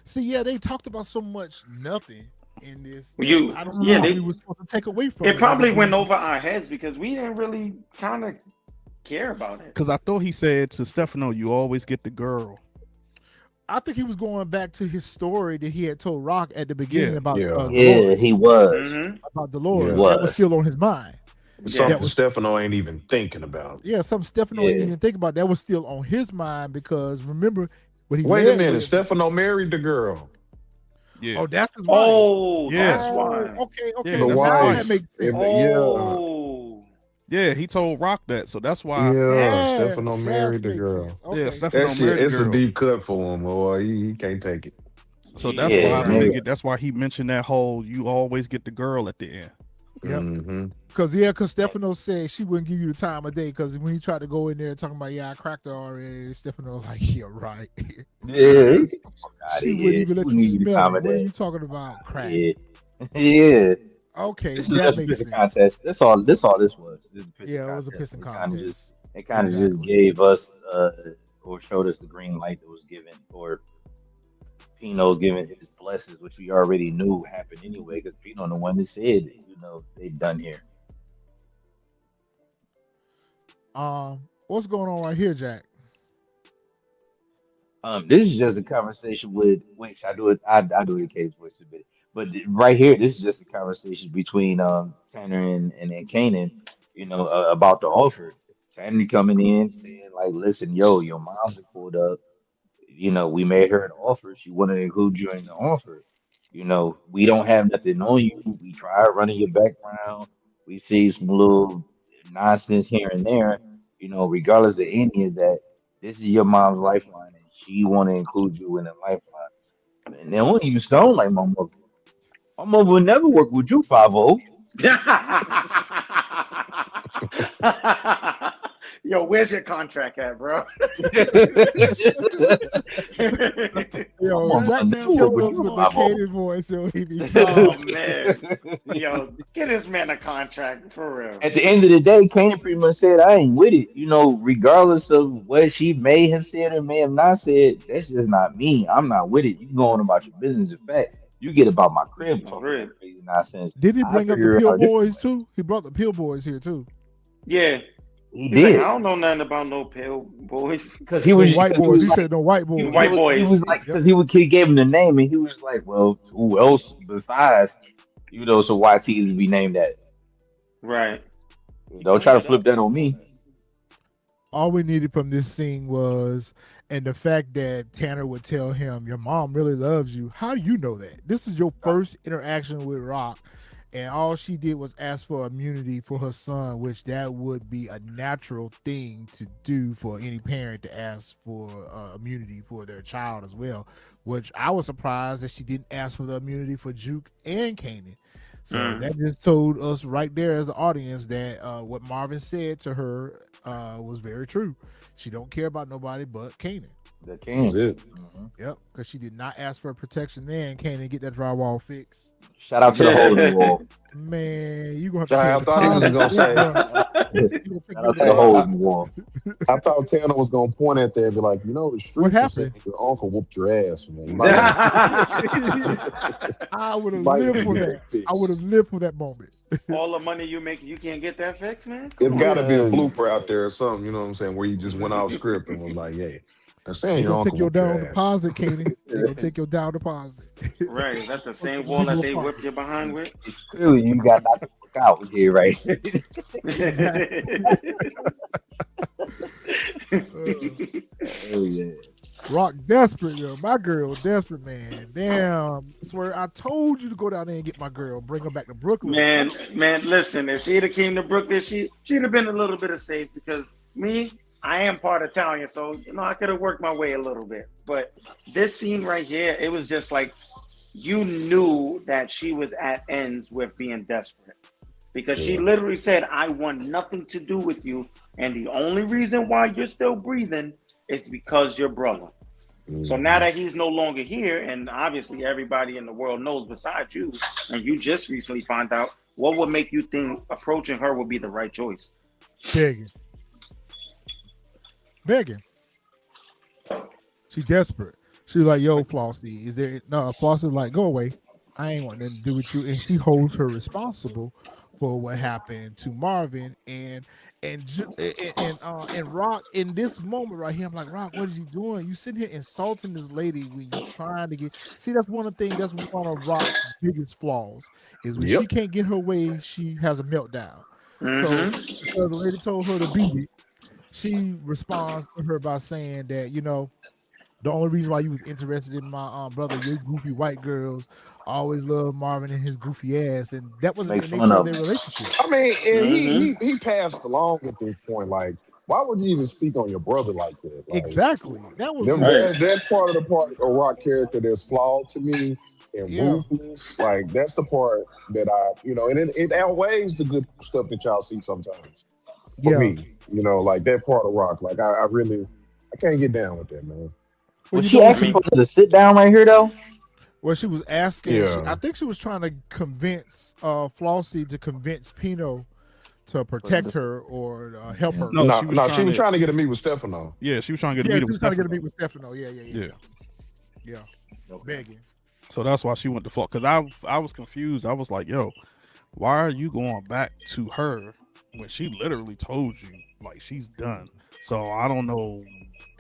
See, yeah, they talked about so much nothing in this. I don't know what we were supposed to take away from it. It probably went over our heads because we didn't really kind of care about it. Because I thought he said to Stefano, "You always get the girl." I think he was going back to his story that he had told Rock at the beginning about Dolores. He was about Dolores. He that was still on his mind. Something Stefano ain't even thinking about. Yeah, something Stefano ain't even thinking about. That was still on his mind because remember when he wait a minute, Stefano married the girl. Yeah. Oh, that's his wife. Oh, that's why. Okay. Yeah, the wife. That makes sense. Yeah, he told Rock that, so that's why. Yeah, Stefano married the girl. Okay. Yeah, Stefano married the girl. It's a deep cut for him, boy. He can't take it. So that's why I figured. That's why he mentioned that whole "you always get the girl" at the end. Yep. Because Stefano said she wouldn't give you the time of day because when he tried to go in there talking about I cracked her already, Stefano was like, yeah, right. Yeah. She wouldn't even let you smell it. What are you talking about? Crack. Yeah. Okay. This is just a pissing contest. That's all this was. Yeah, it was a pissing contest. It kind of just gave us or showed us the green light that was given, or Pino's giving his blessings, which we already knew happened anyway, because Pino the one that said, they done here. What's going on right here, Jack? This is just a conversation with which I do it occasionally voice a bit. But right here, this is just a conversation between Tanner and Kanan, about the offer. Tanner coming in saying like, listen, your mom's pulled up. We made her an offer. She wanted to include you in the offer. We don't have nothing on you. We tried running your background. We see some little nonsense here and there. Regardless of any of that, this is your mom's lifeline, and she want to include you in the lifeline. And then when you sound like my mother. My mother would never work with you, 5-0. Yo, where's your contract at, bro? Yo, Jack killed us with the Kanan voice. Oh, man. Yo, get this man a contract, for real. At the end of the day, Kanan pretty much said, I ain't with it. Regardless of what she may have said or may have not said, that's just not me. I'm not with it. You go on about your business. In fact, you get about my crib talking crazy nonsense. Did he bring up the Peel Boys too? He brought the Peel Boys here too. Yeah. He did. Like, I don't know nothing about no Pale Boys. Because he was white boys. He said no white boys. White boys. He was like, because he gave him the name, and he was like, well, who else besides, so YTs would be named that. Right. Don't try to flip that on me. All we needed from this scene was, and the fact that Tanner would tell him, your mom really loves you. How do you know that? This is your first interaction with Rock. And all she did was ask for immunity for her son, which that would be a natural thing to do for any parent to ask for immunity for their child as well, which I was surprised that she didn't ask for the immunity for Juke and Kanan. So that just told us right there as the audience that what Marvin said to her was very true. She don't care about nobody but Kanan. The Kanan. It. Yep, because she did not ask for protection then. Kanan get that drywall fixed. Shout out to the hole in the wall. Man, you gonna have to I thought he was gonna say. Shout out to the hole in the wall. I thought Tanner was gonna point at that and be like, the streets are saying your uncle whooped your ass, man. I would have lived for that. I would have lived for that moment. All the money you make, you can't get that fixed, man? There's gotta be a blooper out there or something, you know what I'm saying, where you just went off script and was like, hey. They're saying you're gonna take your down deposit, Kanan. They're gonna take your down deposit. Right. Is that the same wall that they whipped you behind with? It's true. You got knocked the fuck out here, right? Oh yeah. Rock desperate, yo. My girl desperate, man. Damn. I swear I told you to go down there and get my girl, bring her back to Brooklyn. Man, listen, if she'd have came to Brooklyn, she'd have been a little bit of safe because I am part Italian, so I could have worked my way a little bit. But this scene right here, it was just like you knew that she was at ends with being desperate. Because she literally said, I want nothing to do with you. And the only reason why you're still breathing is because your brother. So now that he's no longer here, and obviously everybody in the world knows besides you, and you just recently found out, what would make you think approaching her would be the right choice? Begging. She's desperate. She's like, yo, Flossie, is there no Flossie's like, go away. I ain't want nothing to do with you. And she holds her responsible for what happened to Marvin and Rock in this moment right here. I'm like, Rock, what is you doing? You sitting here insulting this lady when you're trying to get. See, that's one of the things. That's one of Rock's biggest flaws is when she can't get her way, she has a meltdown. So because the lady told her to beat it, she responds to her by saying that, you know, the only reason why you was interested in my brother, your goofy white girls always love Marvin and his goofy ass, and that wasn't the nature of their relationship. I mean, and he passed along at this point. Like, why would you even speak on your brother like that? Like, exactly. That was that's part of the part of Rock character that's flawed to me and ruthless. Like, that's the part that I, you know, and it outweighs the good stuff that y'all see sometimes. For me, you know, like that part of Rock. Like, I can't get down with that, man. Was she asking for her to sit down right here, though? Well, she was asking. I think she was trying to convince Flossie to convince Pino to protect her or help her. No, she was trying to get a meet with Stefano. Yeah, she was trying to get a meet with Stefano. Trying to get a meet with Stefano. Yeah. Begging. So that's why she went to Flossie. Because I was confused. I was like, yo, why are you going back to her when she literally told you like she's done? So I don't know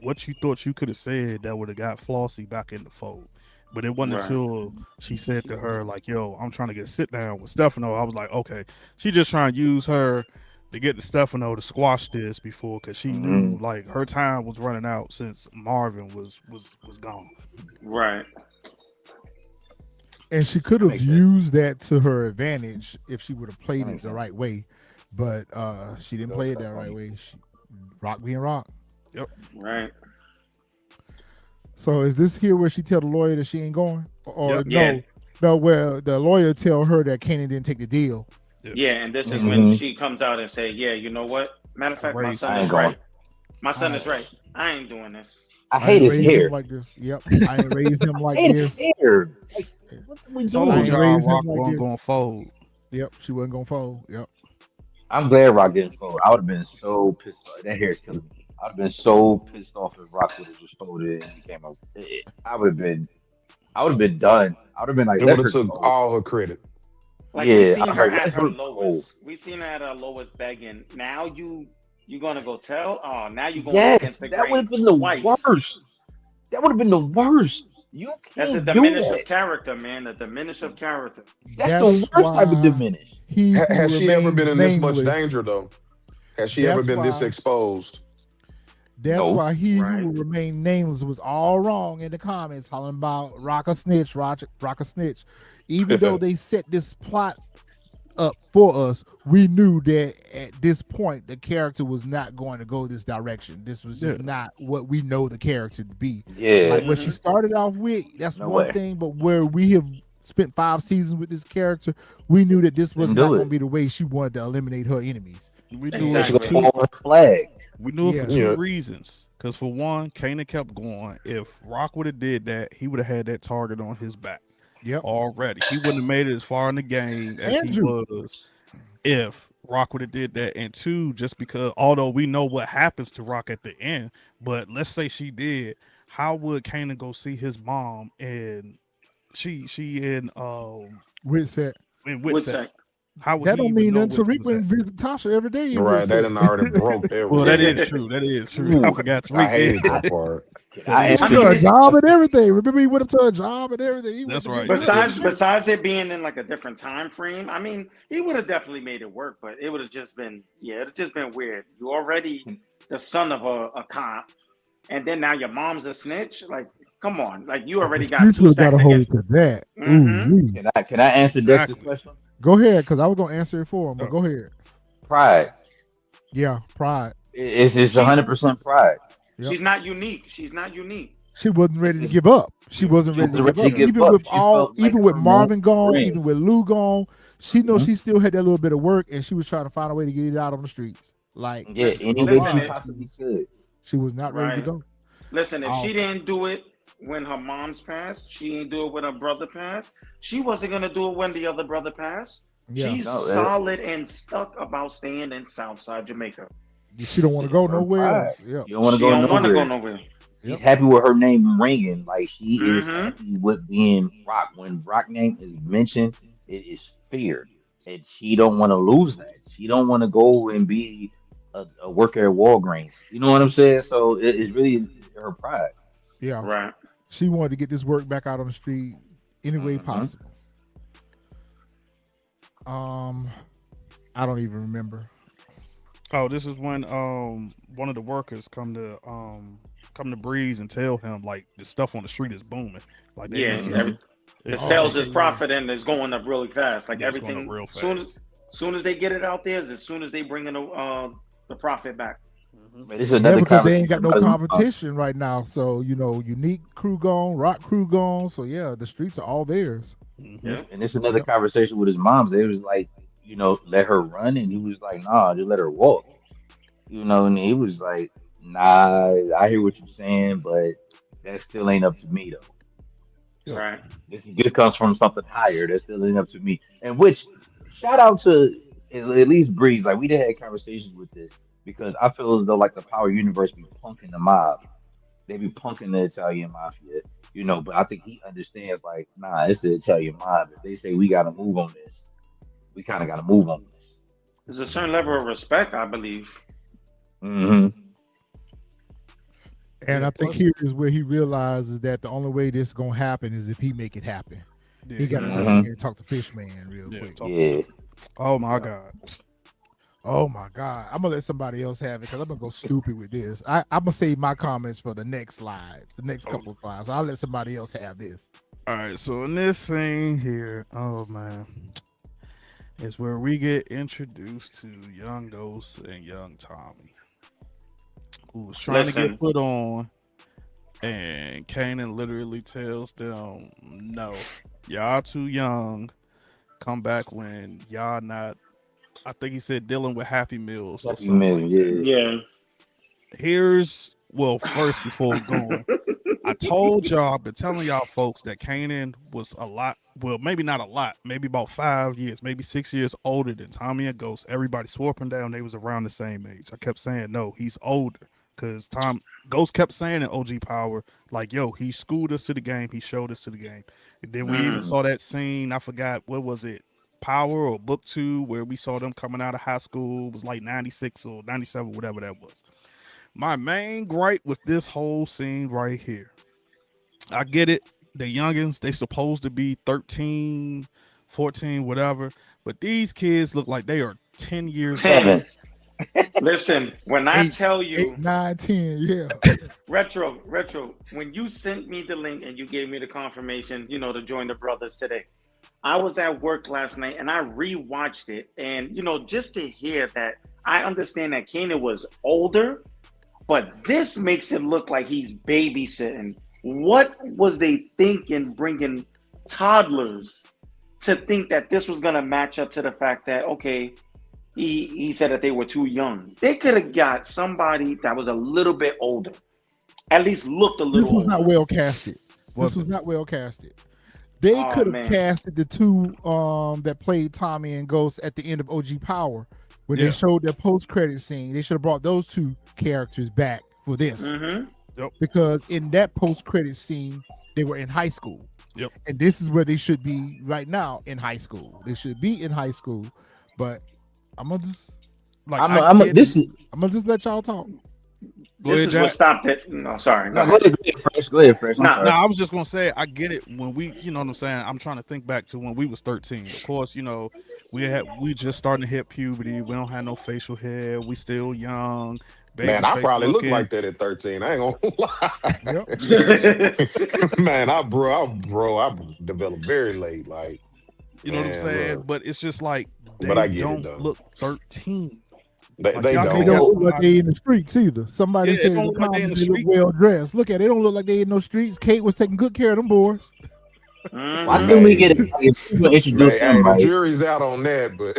what you thought you could have said that would have got Flossie back in the fold. But it wasn't until she said to her, like, yo, I'm trying to get a sit down with Stefano. I was like, okay, she just trying to use her to get the Stefano to squash this before, because she knew like her time was running out since Marvin was gone. Right. And she could have used that to her advantage if she would have played it the right way. But she didn't play it that right way. Rock being Rock. Yep. Right. So is this here where she tell the lawyer that she ain't going? Or no, where the lawyer tell her that Kanan didn't take the deal. Yeah, and this is when she comes out and say, yeah, you know what? Matter of fact, my son is right. My son is right. I ain't doing this. I hate his hair. Like this. Yep. I ain't raised him like this. His hair. Like, what are we doing? I ain't raised him Rock like wasn't this. gonna fold. Yep, she wasn't gonna fold. Yep. I'm glad Rock didn't fold. I would have been so pissed off. That hair is killing me. I'd have been so pissed off if Rock would have just folded and became a. I would have been done. I would have been like, it would have took all her credit. Like we seen her at her lowest. We seen her at her lowest begging. Now you gonna go tell? Oh, now you going against the grain. That would have been the worst. That would have been the worst. You can't That's a diminish of character, man. A diminish of character. That's the worst type of diminish. Has she ever been in this much danger, though? Has she ever been this exposed? That's why he who will remain nameless was all wrong in the comments, hollering about Rock a snitch, Rock a snitch. Even though they set this plot up for us, we knew that at this point the character was not going to go this direction. This was just not what we know the character to be. Like what she started off with, that's one thing, but where we have spent 5 seasons with this character, we knew that this was not going to be the way she wanted to eliminate her enemies. We knew it for 2 reasons. Because for one, Kanan kept going. If Rock would have did that, he would have had that target on his back. Already. He wouldn't have made it as far in the game as he was if Rock would have did that. And 2, just because although we know what happens to Rock at the end, but let's say she did, how would Kanan go see his mom and she in Witset. How would that don't mean nothing. Tariq went and visit Tasha every day. Right, that done already broke there. Well, that is true. That is true. I forgot Tariq. I hated that part. I went to a job and everything. Remember, he went up to a job and everything. That's right. Besides it being in like a different time frame, I mean, he would have definitely made it work, but it would have just been, it'd just been weird. You already the son of a cop, and then now your mom's a snitch. Like, come on, like you already got 2 got a hold to that. Can I answer Dexter's question? Go ahead, because I was gonna answer it for him, but go ahead. Pride. Yeah, pride. It's 100% pride. Yep. She's not unique. She wasn't ready to give up. She wasn't ready to give up. Even with Marvin gone, even with Lou gone, she knows she still had that little bit of work, and she was trying to find a way to get it out on the streets. Like, any way she possibly could. She was not ready to go. Listen, if she didn't do it, when her mom's passed. She ain't do it when her brother passed. She wasn't gonna do it when the other brother passed. Yeah. She's solid and stuck about staying in Southside Jamaica. She don't want to go Her nowhere pride. else. Yeah. You don't want to She go don't want to go nowhere. nowhere. She's Yep. happy with her name ringing. Like she is Mhm. happy with being Rock. When Rock name is mentioned, it is fear, and she don't want to lose that. She don't want to go and be a worker at Walgreens. You know what I'm saying? So it's really her pride. Yeah. Right. She wanted to get this work back out on the street any way Mhm. possible. I don't even remember. Oh, this is when one of the workers come to Breeze and tell him like the stuff on the street is booming. Like they Yeah. making The it's sales like- is profiting is going up really fast. Like Yeah, it's going everything, up real soon as they get it out there, is as soon as they bring in the profit back. But it's Yeah, another because they ain't got no conversation. competition right now. So, Unique crew gone, Rock crew gone. So, yeah, the streets are all theirs. Mhm. Yeah. And it's another conversation with his moms. They was like, let her run, and he was like, nah, just let her walk. And he was like, nah, I hear what you're saying, but that still ain't up to me though. Yeah. Right. This comes from something higher. That still ain't up to me. And which shout out to at least Breeze. Like we did have conversations with this because I feel as though like the Power Universe be punking the mob. They be punking the Italian mafia, but I think he understands like, nah, it's the Italian mob. If they say we gotta move on this, we kinda gotta move on this. There's a certain level of respect, I believe. Mm-hmm. And Yeah, I think plus- here is where he realizes that the only way this is going to happen is if he make it happen. Yeah, He got to Mhm. go in here and talk to Fishman real Yeah, quick. talk Yeah. Oh my God. Oh, my God. I'm going to let somebody else have it because I'm going to go stupid with this. I'm going to save my comments for the next slide, the next couple of slides. I'll let somebody else have this. All right, so in this thing here, oh man, is where we get introduced to young Ghost and young Tommy, who was trying to Listen. get put on, and Kanan literally tells them, "No, y'all too young. Come back when y'all not." I think he said dealing with Happy Meals or Happy something. Meal, Like yeah. that. First before going. I told y'all, I've been telling y'all folks that Kanan was a lot, well, maybe not a lot, maybe about 5 years, maybe 6 years older than Tommy and Ghost. Everybody swore up and down they was around the same age. I kept saying, no, he's older. Because Ghost kept saying in OG Power, like, yo, he schooled us to the game. He showed us to the game. And then we even Mhm. saw that scene, I forgot, what was it? Power or Book 2, where we saw them coming out of high school. It was like 96 or 97, whatever that was. My main gripe with this whole scene right here, I get it. The youngins, they supposed to be 13, 14, whatever. But these kids look like they are 10 years old. 7. Listen, when I tell you 8, 9, 10, yeah. retro, when you sent me the link and you gave me the confirmation, to join the brothers today, I was at work last night and I rewatched it. And, just to hear that, I understand that Kanan was older, but this makes it look like he's babysitting. What was they thinking bringing toddlers to think that this was going to match up to the fact that, okay, he said that they were too young. They could have got somebody that was a little bit older, at least looked a little This was older. not well casted. Was This was not well casted. They Oh, could have man. casted the two that played Tommy and Ghost at the end of OG Power when Yeah. they showed their post-credit scene. They should have brought those two characters back for this Mm-hmm. because in that post-credit scene they were in high school. Yep. And this is where they should be right now, in high school. They should be in high school, but I'm gonna just This is let y'all talk. Go This ahead, is Jack. what stopped it. No, sorry. no, Go go ahead. ahead, Fresh. Go ahead, Fresh. I'm Nah, sorry. No, I was just gonna say I get it when we, you know what I'm saying. I'm trying to think back to when we was 13. Of course, we just starting to hit puberty. We don't have no facial hair. We still young. Baby Man, I face probably look looking. like that at 13. I ain't gonna lie. Yep. Man, I developed very late. Like, You know what I'm man, saying? look. But it's just like they But I get it, don't though. look 13. They Like, y'all They can't don't got look like somebody- they in the streets either. Somebody Yeah, said it in don't the look like they in comments the they look street. well dressed. Look at it. They don't look like they in no streets. Kate was taking good care of them boys. Why Mhm. couldn't we get Maybe. if we were gonna introduce Hey, them the right? jury's out on that, but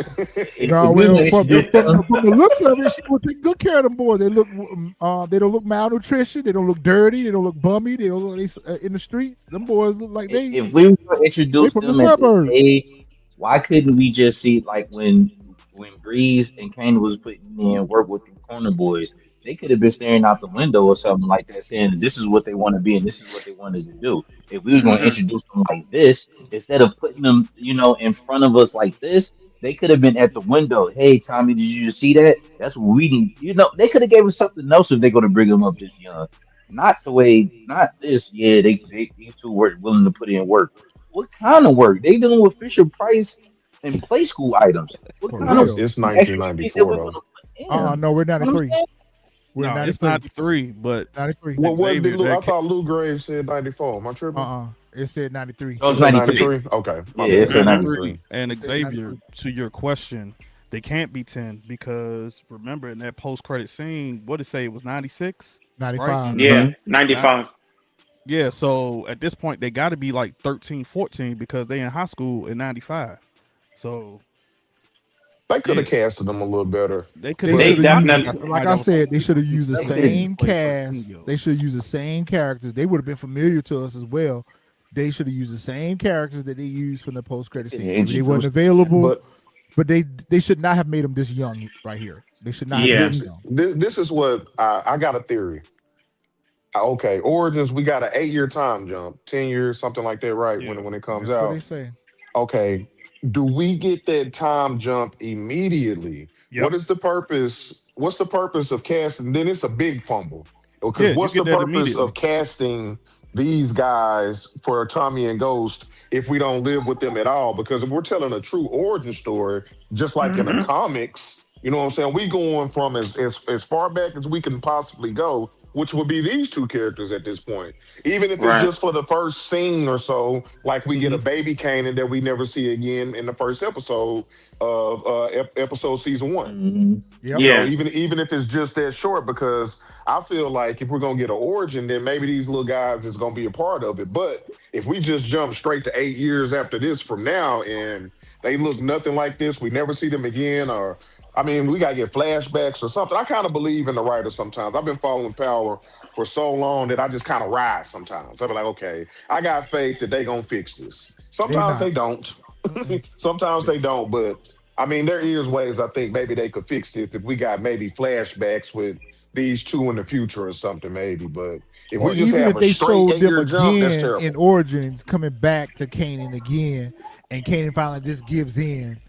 If No, we were well, gonna introduce them, from the looks of it, she will take good care of them boys. They don't look malnutrition. They don't look dirty. They don't look bummy. They don't look in the streets. Them boys look like if we were gonna they introduce from the them at this suburbs. age, why couldn't we just see like when Breeze and Kane was putting in work with the corner boys? They could have been staring out the window or something like that, saying this is what they want to be and this is what they wanted to do. If we was going to Mhm. introduce them like this, instead of putting them, in front of us like this, they could have been at the window. Hey, Tommy, did you see that? That's what we need. They could have gave us something else if they're going to bring them up this young. Not the way, not this. Yeah, these two were willing to put in work. What kind of work? They dealing with Fisher Price and play school items. What For kind of it's real. it's extra shit that 1994 we're though. gonna put in? You know No, we're what I'm 93. saying? We're No, it's 93. 93, but 93. What did Xavier, Lou? I that thought Lou Graves said 94. Am I tripping? It said 93. No, It it's said 93. 93. Okay, my Yeah, bad. it's Then. 93. 93. and It said Xavier, 93. to your question, they can't be 10 because remember in that post-credit scene, what did it say? It was 96, right? 95. Yeah, Mhm. 95. Yeah, so at this point they got to be like 13, 14 because they in high school in 95. So They could have yeah, casted them a little better, they could They They should have. have I used, think definitely. got like somebody I that was said, they like should have used the 16 They same play 13 cast. They years. should have used the same characters. They would have been familiar to us as well. They should have used the same characters that they used from the post credit could scene. have Maybe they weren't introduced. available, but but they should not have made them this young right here. They should not have been Yeah. this this young. this is what I got a theory. Okay, Origins, we got an 8-year time jump, 10 years, something like that, right? Yeah. When it comes That's what they out. say. Okay, do we get that time jump immediately? Yep. What's the purpose of casting? Then it's a big fumble. Because Yeah, you what's get the that purpose immediately. of casting these guys for Tommy and Ghost if we don't live with them at all? Because if we're telling a true origin story, just like in the Mhm. comics, you know what I'm saying? We going from as far back as we can possibly go, which would be these two characters at this point. Even if it's Right. just for the first scene or so, like we get a Hmm. baby Kanan that we never see again in the first episode of episode season one. Mhm. Yep. You know, Yeah. even if it's just that short, because I feel like if we're gonna get an origin, then maybe these little guys is gonna be a part of it. But if we just jump straight to 8 years after this from now, and they look nothing like this, we never see them again, or I mean, we gotta get flashbacks or something. I kind of believe in the writers sometimes. I've been following Power for so long that I just kind of ride sometimes. I'll be like, okay, I got faith that they gonna fix this. They Sometimes not. they don't. Mm-mm. Sometimes they don't, but I mean, there is ways I think maybe they could fix this if we got maybe flashbacks with these two in the future or something, maybe. But if Or we just even have if a they straight showed them 8-year jump, that's again in terrible. Origins coming back to Kanan again, and Kanan finally just gives in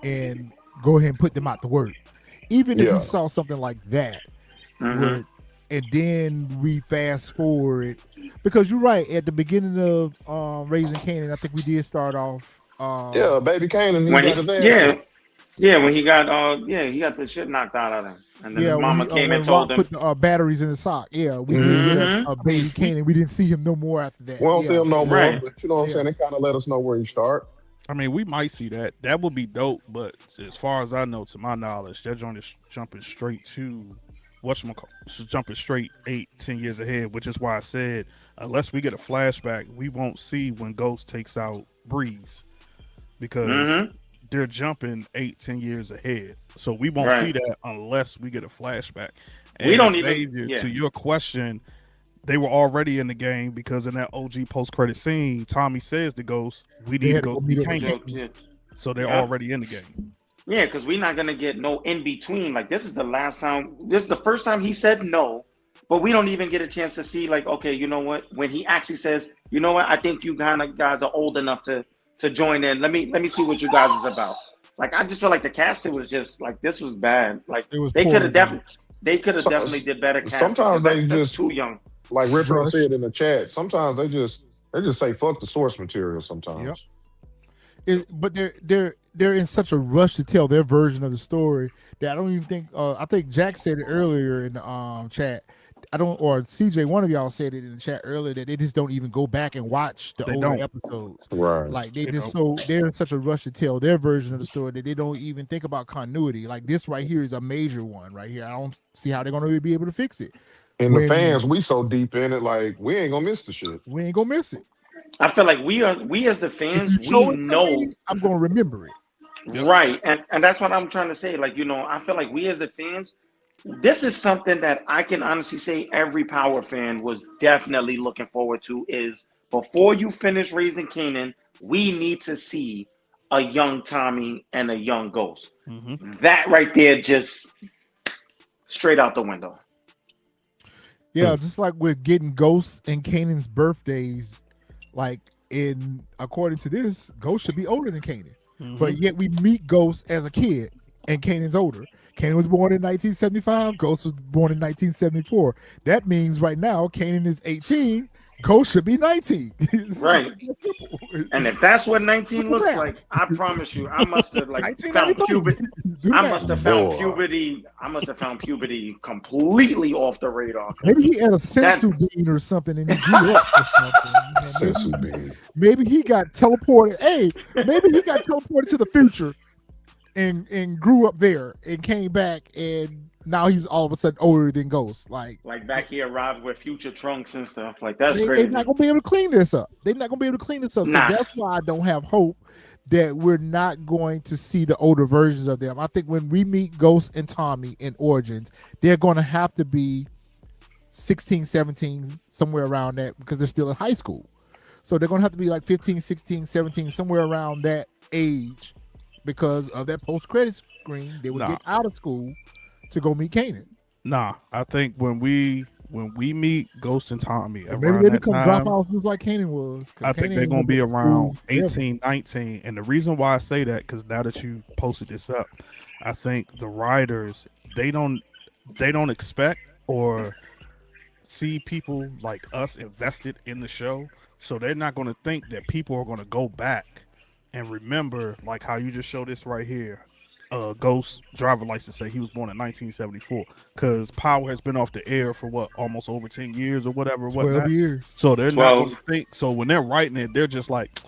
and go ahead and put them out to work. Even if we Yeah. saw something like that, Mhm. would and then we fast forward, because you're right, at the beginning of Raising Kanan, I think we did start off Yeah, baby Kanan, he When got his he, ass yeah, whooped. yeah, when he got, he got the shit knocked out of him, and then his when mama he came and when Rock told him. put the batteries in the sock. Yeah, we did get Hmm. Mhm. a baby Kanan. We didn't see him no more after that. We don't see Yeah. him no more, Right. but you know what I'm Yeah. saying? They kind of let us know where he start. I mean, we might see that. That would be dope. But as far as I know, to my knowledge, that joint is jumping straight to jumping straight 8, 10 years ahead, which is why I said unless we get a flashback, we won't see when Ghost takes out Breeze because Mhm. they're jumping 8, 10 years ahead. So we won't see Right. that unless we get a flashback. We And don't even. Xavier, Yeah. to your question, they were already in the game because in that OG post credit scene, Tommy says to Ghost, "We They need to had to go go see meet up with Kanan." Yeah. So they're Yeah. already in the game. Yeah, because we're not gonna get no in between. Like this is the last time. This is the first time he said no, but we don't even get a chance to see. Like, okay, you know what? When he actually says, you know what? I think you kind of guys are old enough to join in. Let me see what you guys is about. Like, I just feel like the casting was just like this was bad. Like It was they could poorly have done. definitely did better casting Sometimes because they that's just, too young. like Retro Rush. said in the chat, sometimes they just say fuck the source material sometimes. But they're in such a rush to tell their version of the story that I don't even think. I think Jack said it earlier in the chat. I don't, or CJ, one of y'all said it in the chat earlier that they just don't even go back and watch the They older don't. episodes. Right. Like they They just don't. they're in such a rush to tell their version of the story that they don't even think about continuity. Like this right here is a major one right here. I don't see how they're gonna be able to fix it. And the When fans, we so deep in it, like we ain't gonna miss the shit. we ain't gonna miss it. I feel like we as the If fans, you show we it to me, know. I'm gonna remember it. Yep. Right. And that's what I'm trying to say. Like, I feel like we as the fans, this is something that I can honestly say every Power fan was definitely looking forward to is before you finish Raising Kanan, we need to see a young Tommy and a young Ghost. Mm-hmm. That right there, just straight out the window. Yeah, just like with getting Ghost and Kanan's birthdays, like according to this, Ghost should be older than Kanan. Mm-hmm. But yet we meet Ghost as a kid and Kanan's older. Kanan was born in 1975. Ghost was born in 1974. That means right now Kanan is 18. Ghost should be 19. Right. And if that's what 19 looks like, I promise you, I must have found puberty. I must have found puberty completely off the radar. Maybe he had a sensu bean or something and he grew up or something. Sensu bean. Maybe he got teleported. Hey, maybe he got teleported to the future and grew up there and came back and now he's all of a sudden older than Ghost. Like back here arrived with future trunks and stuff. Like that's crazy. They're not gonna be able to clean this up. They're not gonna be able to clean this up. Nah. So that's why I don't have hope that we're not going to see the older versions of them. I think when we meet Ghost and Tommy in Origins, they're gonna have to be 16, 17, somewhere around that because they're still in high school. So they're gonna have to be like 15, 16, 17, somewhere around that age because of that post-credit screen. They would get out of school to go meet Kanan. Nah, I think when we meet Ghost and Tommy Maybe around they that become time, dropouts just like Kanan was. I think Kanan they're gonna ain't be been to around school ever. 18, 19. And the reason why I say that, because now that you posted this up, I think the writers they don't expect or see people like us invested in the show, so they're not gonna think that people are gonna go back and remember like how you just showed this right here. Ghost driver license say he was born in 1974 because Power has been off the air for almost over 10 years or whatever. 12 years. So they're 12. not going to think. So when they're writing it, they're just like,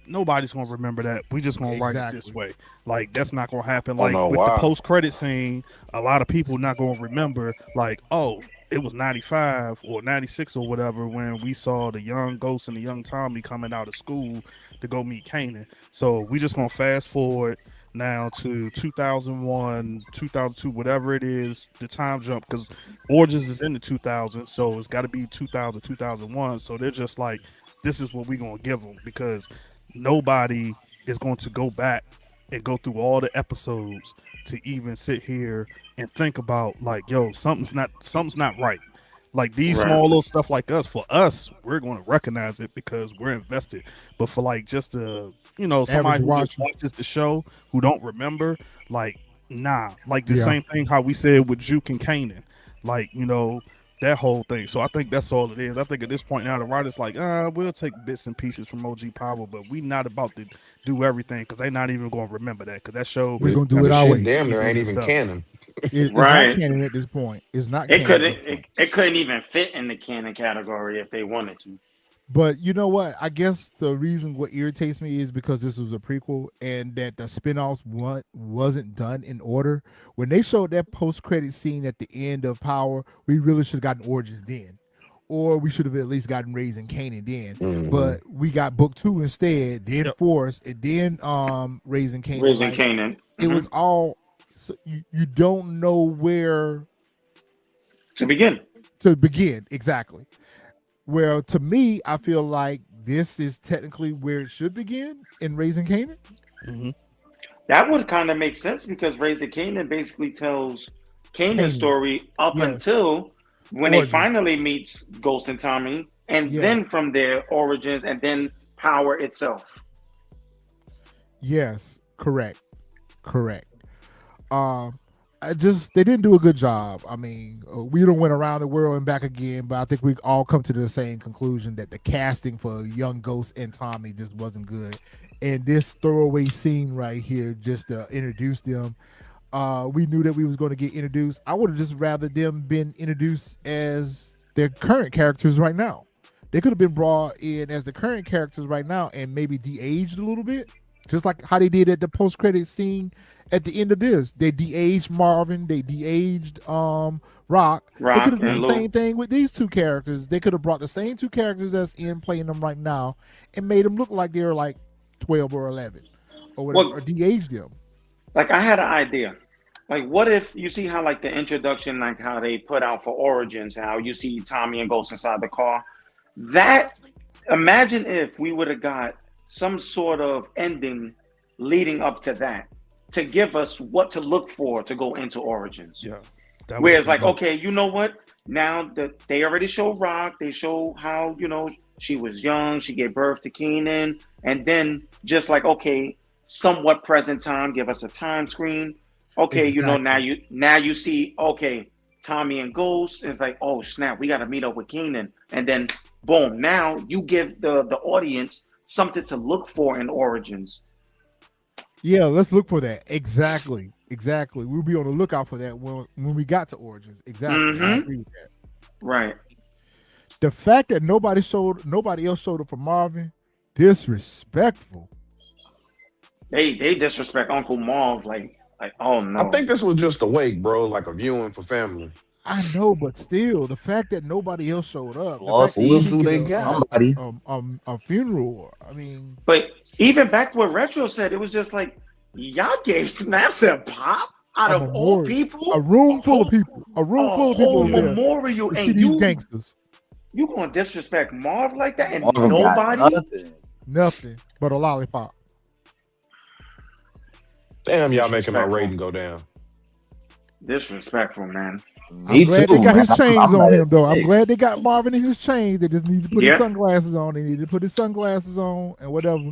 nobody's going to remember that. We just going to write it this way. Like that's not going to happen. Like with the post credit scene, a lot of people not going to remember. Like, oh, it was 95 or 96 or whatever when we saw the young Ghost and the young Tommy coming out of school to go meet Kanan. So we just going to fast forward now to 2001, 2002, whatever it is, the time jump, because Origins is in the 2000s, so it's got to be 2000, 2001. So they're just like, this is what we're going to give them because nobody is going to go back and go through all the episodes to even sit here and think about like, yo, something's not right. Like these small little stuff like us, for us, we're going to recognize it because we're invested. But for like just somebody who just watches the show who don't remember, like, nah. Like the same thing how we said with Juke and Kanan. Like, that whole thing. So I think that's all it is. I think at this point now the writer's like, we'll take bits and pieces from OG Power, but we not about to do everything because they're not even going to remember that because that show. We're going to do it our way. Damn, there ain't even canon. It's not canon at this point. It's not. It couldn't even fit in the canon category if they wanted to. But you know what? I guess the reason what irritates me is because this was a prequel and that the spinoffs wasn't done in order. When they showed that post-credit scene at the end of Power, we really should have gotten Origins then. Or we should have at least gotten Raising Kanan then. Mm-hmm. But we got Book 2 instead, then Force, and then Raising Kanan. Raising Kanan. It was all so you don't know where to begin. Exactly. Well, to me, I feel like this is technically where it should begin in Raising Kanan. Mm-hmm. That would kind of make sense because Raising Kanan basically tells Kanan's story up until when he finally meets Ghost and Tommy, and then from there, Origins, and then Power itself. Yes, correct. They didn't do a good job. I mean, we don't went around the world and back again, but I think we all come to the same conclusion that the casting for young Ghost and Tommy just wasn't good. And this throwaway scene right here, just to introduce them, we knew that we was going to get introduced. I would have just rather them been introduced as their current characters right now. They could have been brought in as the current characters right now and maybe de-aged a little bit Just like how they did at the post-credit scene at the end of this. They de-aged Marvin, they de-aged Rock. They could have done and the Lou. same thing with these two characters. They could have brought the same two characters that's in playing them right now and made them look like they're like 12 or 11 or whatever, Well, or de-aged them. like I had an idea. Like, what if you see how like the introduction, like how they put out for Origins, how you see Tommy and Ghost inside the car. That imagine if we would have got some sort of ending leading up to that to give us what to look for to go into Origins. Yeah. Where it's like, okay, you know what? Now that they already show Rock, they show how, you know, she was young, she gave birth to Kanan, and then just like, okay, somewhat present time, give us a time screen. Okay, Exactly. you know, now you see, okay, Tommy and Ghost. It's like, oh snap, we got to meet up with Kanan, and then boom, now you give the audience something to look for in Origins. Yeah, let's look for that. Exactly. We'll be on the lookout for that when we got to Origins. Exactly. I agree with that. Right. The fact that nobody else showed up for Marvin, disrespectful. They disrespect Uncle Marv like oh no. I think this was just a wake, bro, like a viewing for family. I know, but still, the fact that nobody else showed up, Lost the fact else that do you they didn't get got? Somebody. a funeral. I mean, But even back to what Retro said, it was just like y'all gave Snaps and Pop out A of all memorial. people, a room full of people, a was whole there memorial, to see and these you gangsters. gonna disrespect Marv like that, and Marvin got nobody. nothing. Nothing but a lollipop. Damn, y'all making my Disrespectful. rating go down. Disrespectful, man. Me I'm glad too, they got man. his chains I'm on like, him, though. I'm hey, glad they got Marvin in his chains. They just need to put Yeah. his sunglasses on. They need to put his sunglasses on and whatever.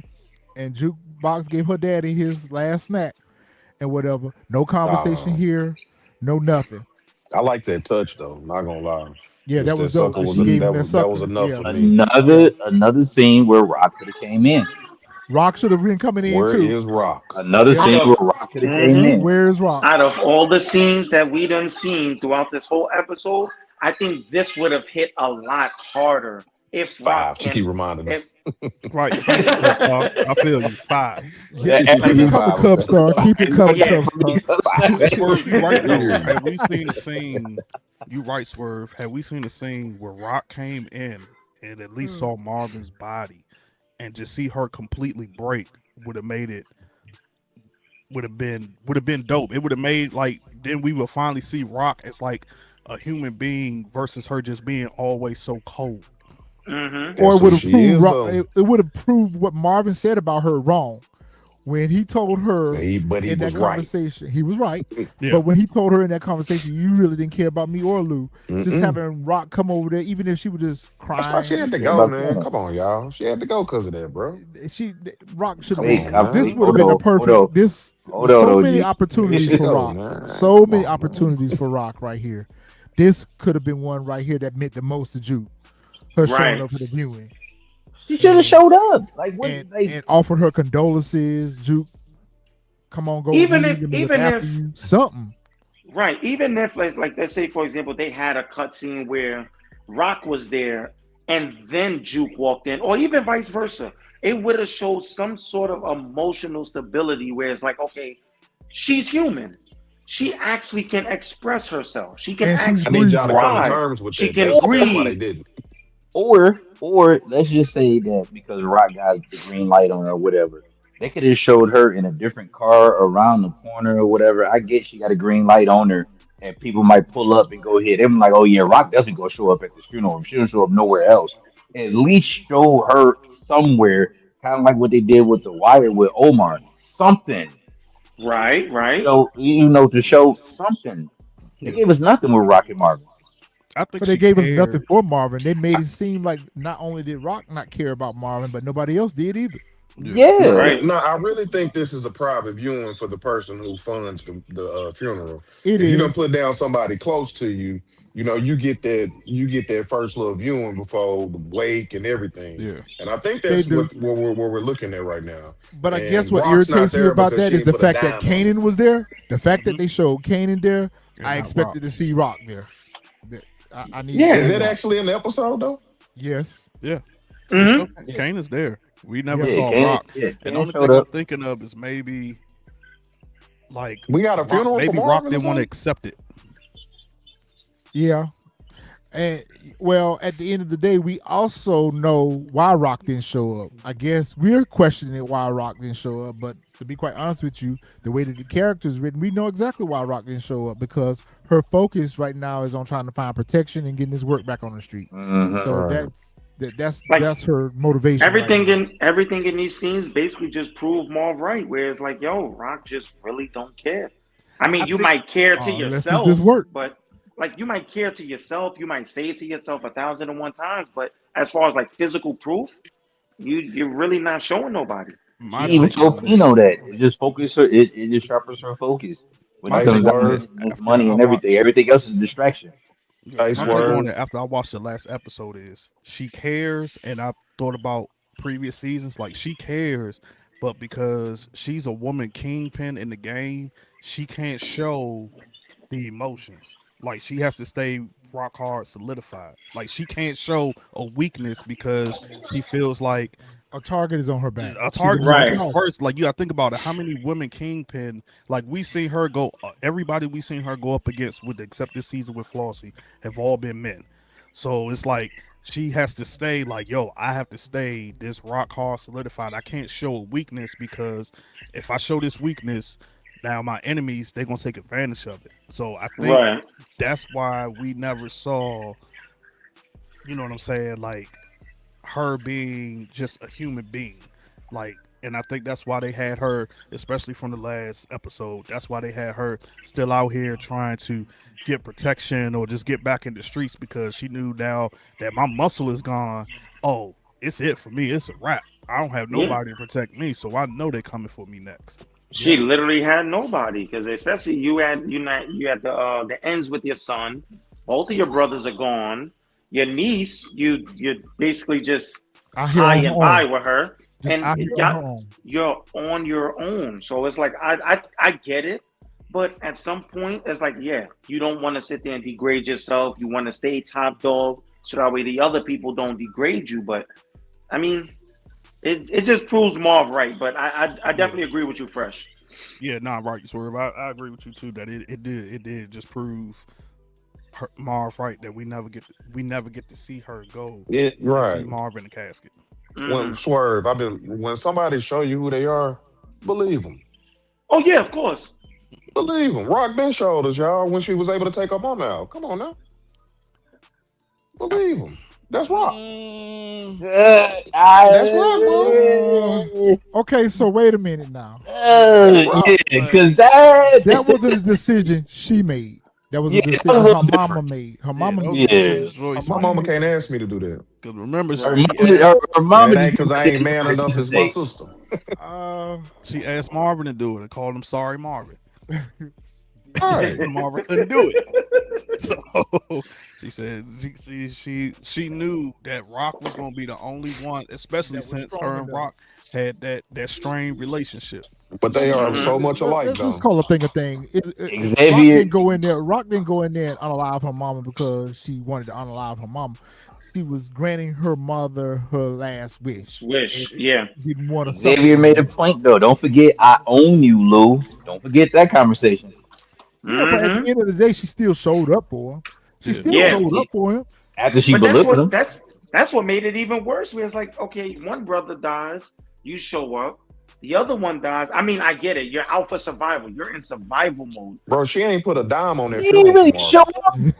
And Jukebox gave her daddy his last snack and whatever. No conversation Oh. here. No nothing. I like that touch though. Not gonna lie. Yeah, that was That dope. sucker was She gave him that was sucker. enough Yeah. for me. another scene where Rock could have came in. Rock should have been coming in Where too. is Rock? Another Yeah. scene where Rock could have came in. Where is Rock? Out of all the scenes that we done seen throughout this whole episode, I think this would have hit a lot harder if Five. Rock She keep reminding us. Right. I feel you. 5. Yeah, Yeah, keep it coming, Cub Star. Keep it coming, Yeah. Cub Star. Swerve, you right though. Weird. Have we seen a scene? You right, Swerve. Have we seen a scene where Rock came in and at least saw Marvin's body, and just see her completely break would have made it. Would have been dope. It would have made like then we would finally see Rock as like a human being versus her just being always so cold. Mm-hmm. Or it That's would what have she proved is, Rock, though. it would have proved what Marvin said about her wrong when he told her But he in that was right. conversation. He was right, Yeah. but when he told her in that conversation, you really didn't care about me or Lou. Just Mm-mm. having Rock come over there, even if she was just crying. That's why she had to Yeah, go, but- man. Come on, y'all. She had to go because of that, bro. Rock should Come have. on, man. This would have been a perfect. Hold on. This Hold so on, many OG. opportunities Here for she go, Rock. man. So Come many on, man. opportunities for Rock right here. This could have been one right here that meant the most to Juke. Her showing Right. up for the viewing. She should have showed up. Like what? And offered her condolences. Juke, come on, go. Even leave if- and look even after if- you. Something. Right. Even if like let's say for example they had a cutscene where Rock was there and then Juke walked in, or even vice versa, it would have showed some sort of emotional stability where it's like, okay, she's human. She actually can express herself. She can And she's I actually need y'all to come to cry. terms with She that. can That's why breathe. they didn't. Or let's just say that because Rock got the green light on her or whatever, they could have showed her in a different car around the corner or whatever. I get she got a green light on her, and people might pull up and go hit him like, oh yeah, Rock definitely gonna show up at this funeral. She don't show up nowhere else. At least show her somewhere, kind of like what they did with the Wire with Omar. Something. Right, right. So to show something. They gave us nothing with Rock and Marvin. I think But they she gave us cared. nothing for Marvin. They made it seem like not only did Rock not care about Marvin, but nobody else did either. Yeah. Right. No, I really think this is a private viewing for the person who funds the funeral. It If you is. don't put down somebody close to you, you know, you get that first little viewing before the wake and everything. Yeah. And I think They that's do. what we're looking at right now. But I And guess what Rock's not irritates me there about because that she is the put a fact that dime on it. Kanan was there. The fact that they showed Kanan there, And I not expected Rock. to see Rock there. I need. Yeah. Is it actually in the episode though? Yes. Yeah. Mhm. Yeah. Kanan's there. We never Yeah. saw Kanan, Rock. yeah, And the Kanan only showed thing I'm up. thinking of is maybe like We got a Rock, funeral for maybe Rock Marvin or didn't want to something? accept it. Yeah. And well, at the end of the day, we also know why Rock didn't show up. I guess we're questioning why Rock didn't show up, but to be quite honest with you, the way that the character is written, we know exactly why Rock didn't show up, because her focus right now is on trying to find protection and getting his work back on the street. Mhm. So Right. that's her motivation. Everything right now. everything in these scenes basically just prove Marv right, where it's like, yo, Rock just really don't care. I mean, I you think- might care to Unless it's yourself, this work. but like you might care to yourself, you might say it to yourself 1,001 times, but as far as like physical proof, you're really not showing nobody. She My even take on told this, Pino that it just focus her. It just sharpens her focus when my it Hey, comes take down on to it Swerve. business, after money, I and everything. watched. Everything else is a distraction. Hey, My take on Swerve. it after I watched the last episode is she cares, and I thought about previous seasons. Like she cares, but because she's a woman kingpin in the game, she can't show the emotions. Like she has to stay rock hard, solidified. Like she can't show a weakness because she feels like A target is on her back. a She's target the is on main her target. first. Like you gotta think about it. How many women kingpin, like we seen her go, everybody we seen her go up against, with except this season with Flossie, have all been men. So it's like she has to stay like, yo, I have to stay this rock hard solidified. I can't show a weakness, because if I show this weakness, now my enemies, they're gonna take advantage of it. So I think Right. that's why we never saw, you know what I'm saying, like her being just a human being. Like, and I think that's why they had her, especially from the last episode, that's why they had her still out here trying to get protection or just get back in the streets, because she knew now that my muscle is gone. Oh, it's it for me. It's a wrap. I don't have Yeah. nobody to protect me, so I know they're coming for me next. She literally had nobody, because especially you had the ends with your son. Both of your brothers are gone. Your niece, you basically just Out here high on her and by own. with her, Just and out here on her own. you're on your own. So it's like I get it, but at some point it's like, yeah, you don't want to sit there and degrade yourself. You want to stay top dog, so that way the other people don't degrade you. But I mean, it just proves Marv right. But I definitely agree with you, Fresh. Yeah, nah, right, Swerve. I agree with you too that it did just prove Marv right, that we never get to see her go. Yeah, See right. Marv in the casket. When Swerve, when somebody show you who they are, believe them. Oh yeah, of course. Believe them. Rock been showed us, y'all, when she was able to take her mom out. Come on now. Believe them. That's Rock. That's Rock, bro. Okay, so wait a minute now. Yeah, because that wasn't a decision she made. That was a decision that was her different. mama made. Her mama those made. decisions really My mama can't ask me to do that. Because remember, Her she mama That ain't didn't because I say ain't man what enough she as my said. sister. she asked Marvin to do it and called him sorry Marvin. Right. Marvin couldn't do it. So she said she knew that Rock was gonna be the only one, especially since her and Rock had that strained relationship. But they are so much alike, Let's just though. call a thing a thing. Xavier- Rock didn't go in there. Rock didn't go in there and unalive her mama because she wanted to unalive her mama. She was granting her mother her last wish. Yeah. Didn't want to. Xavier made a point though. Don't forget, I own you, Lou. Don't forget that conversation. Yeah, but at the end of the day, she still showed up for him. She still showed up for him. After she But belittled him. that's what made it even worse. Where it's like, okay, one brother dies, you show up. The other one dies. I mean, I get it. You're out for survival. You're in survival mode. Bro, she ain't put a dime on that She didn't funeral really tomorrow.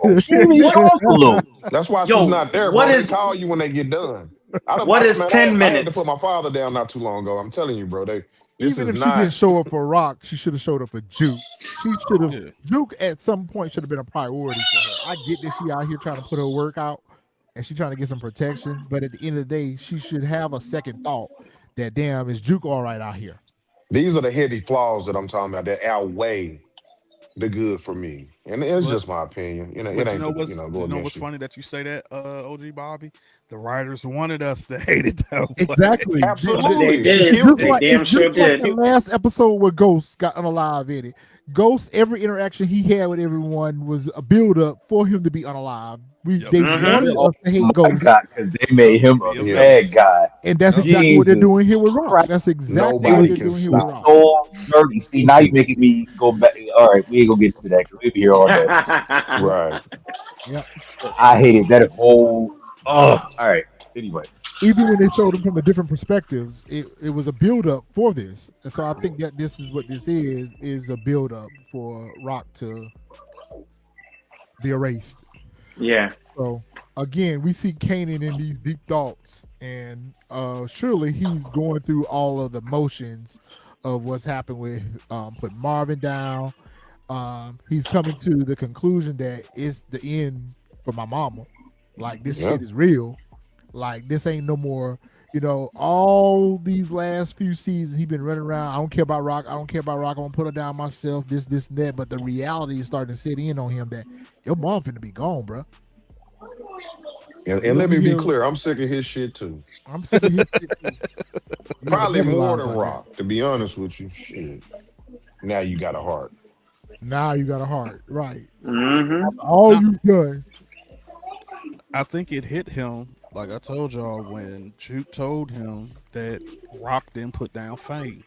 show up. She didn't really show up for Lou. That's why Yo, she's not there, what bro. is- They call you when they get done. What is 10 I had to minutes? put my father down not too long ago. I'm telling you, bro. This Even is if she not. didn't show up for Rock, she should have showed up for Juke. She should have. Yeah. Juke at some point should have been a priority for her. I get that she out here trying to put her work out and she trying to get some protection, but at the end of the day, she should have a second thought that damn, is Juke all right out here? These are the heavy flaws that I'm talking about that outweigh the good for me, and it's just my opinion. You know, it But ain't you know go what's against you. funny that you say that, OG Bobby? The writers wanted us to hate it that way. Exactly. Absolutely, They did. She killed They it. damn sure Juke like did. the last episode where Ghost got unalive in it. Ghost, every interaction he had with everyone was a build up for him to be unalive. They wanted Oh us to hate my Ghost, God, because they made him Be a a Yeah. villain. bad guy. and that's Yep. exactly what they're Jesus doing here with Rock. Christ. That's exactly It what was Nobody they're can doing here with stop Rock. him. so dirty. See, now you're making me go back. All right, we ain't gonna get into that because we'll be here all day. Yep, Right. yep. I hated that whole. Oh, all right. Anyway, Even when they showed him from the different perspectives, it was a build up for this. And so I think that this is what this is a build up for Rock to be erased. Yeah. So again, we see Kanan in these deep thoughts, and surely he's going through all of the motions of what's happened with putting Marvin down. He's coming to the conclusion that it's the end for my mama. Like this Yeah. shit is real. Like this ain't no more. All these last few seasons he been running around. I don't care about Rock. I don't care about Rock. I'm gonna put her down myself. This, and that. But the reality is starting to sit in on him that your mom finna be gone, bro. And let me be clear, I'm sick of his shit too. I'm sick of his shit too. You Probably never more lied than about Rock, to be honest with you. Shit. Now you got a heart. that. Now you got a heart, right? Mm-hmm. All Now, you've done. I think it hit him, like I told y'all, when Juke told him that Rock didn't put down Fame.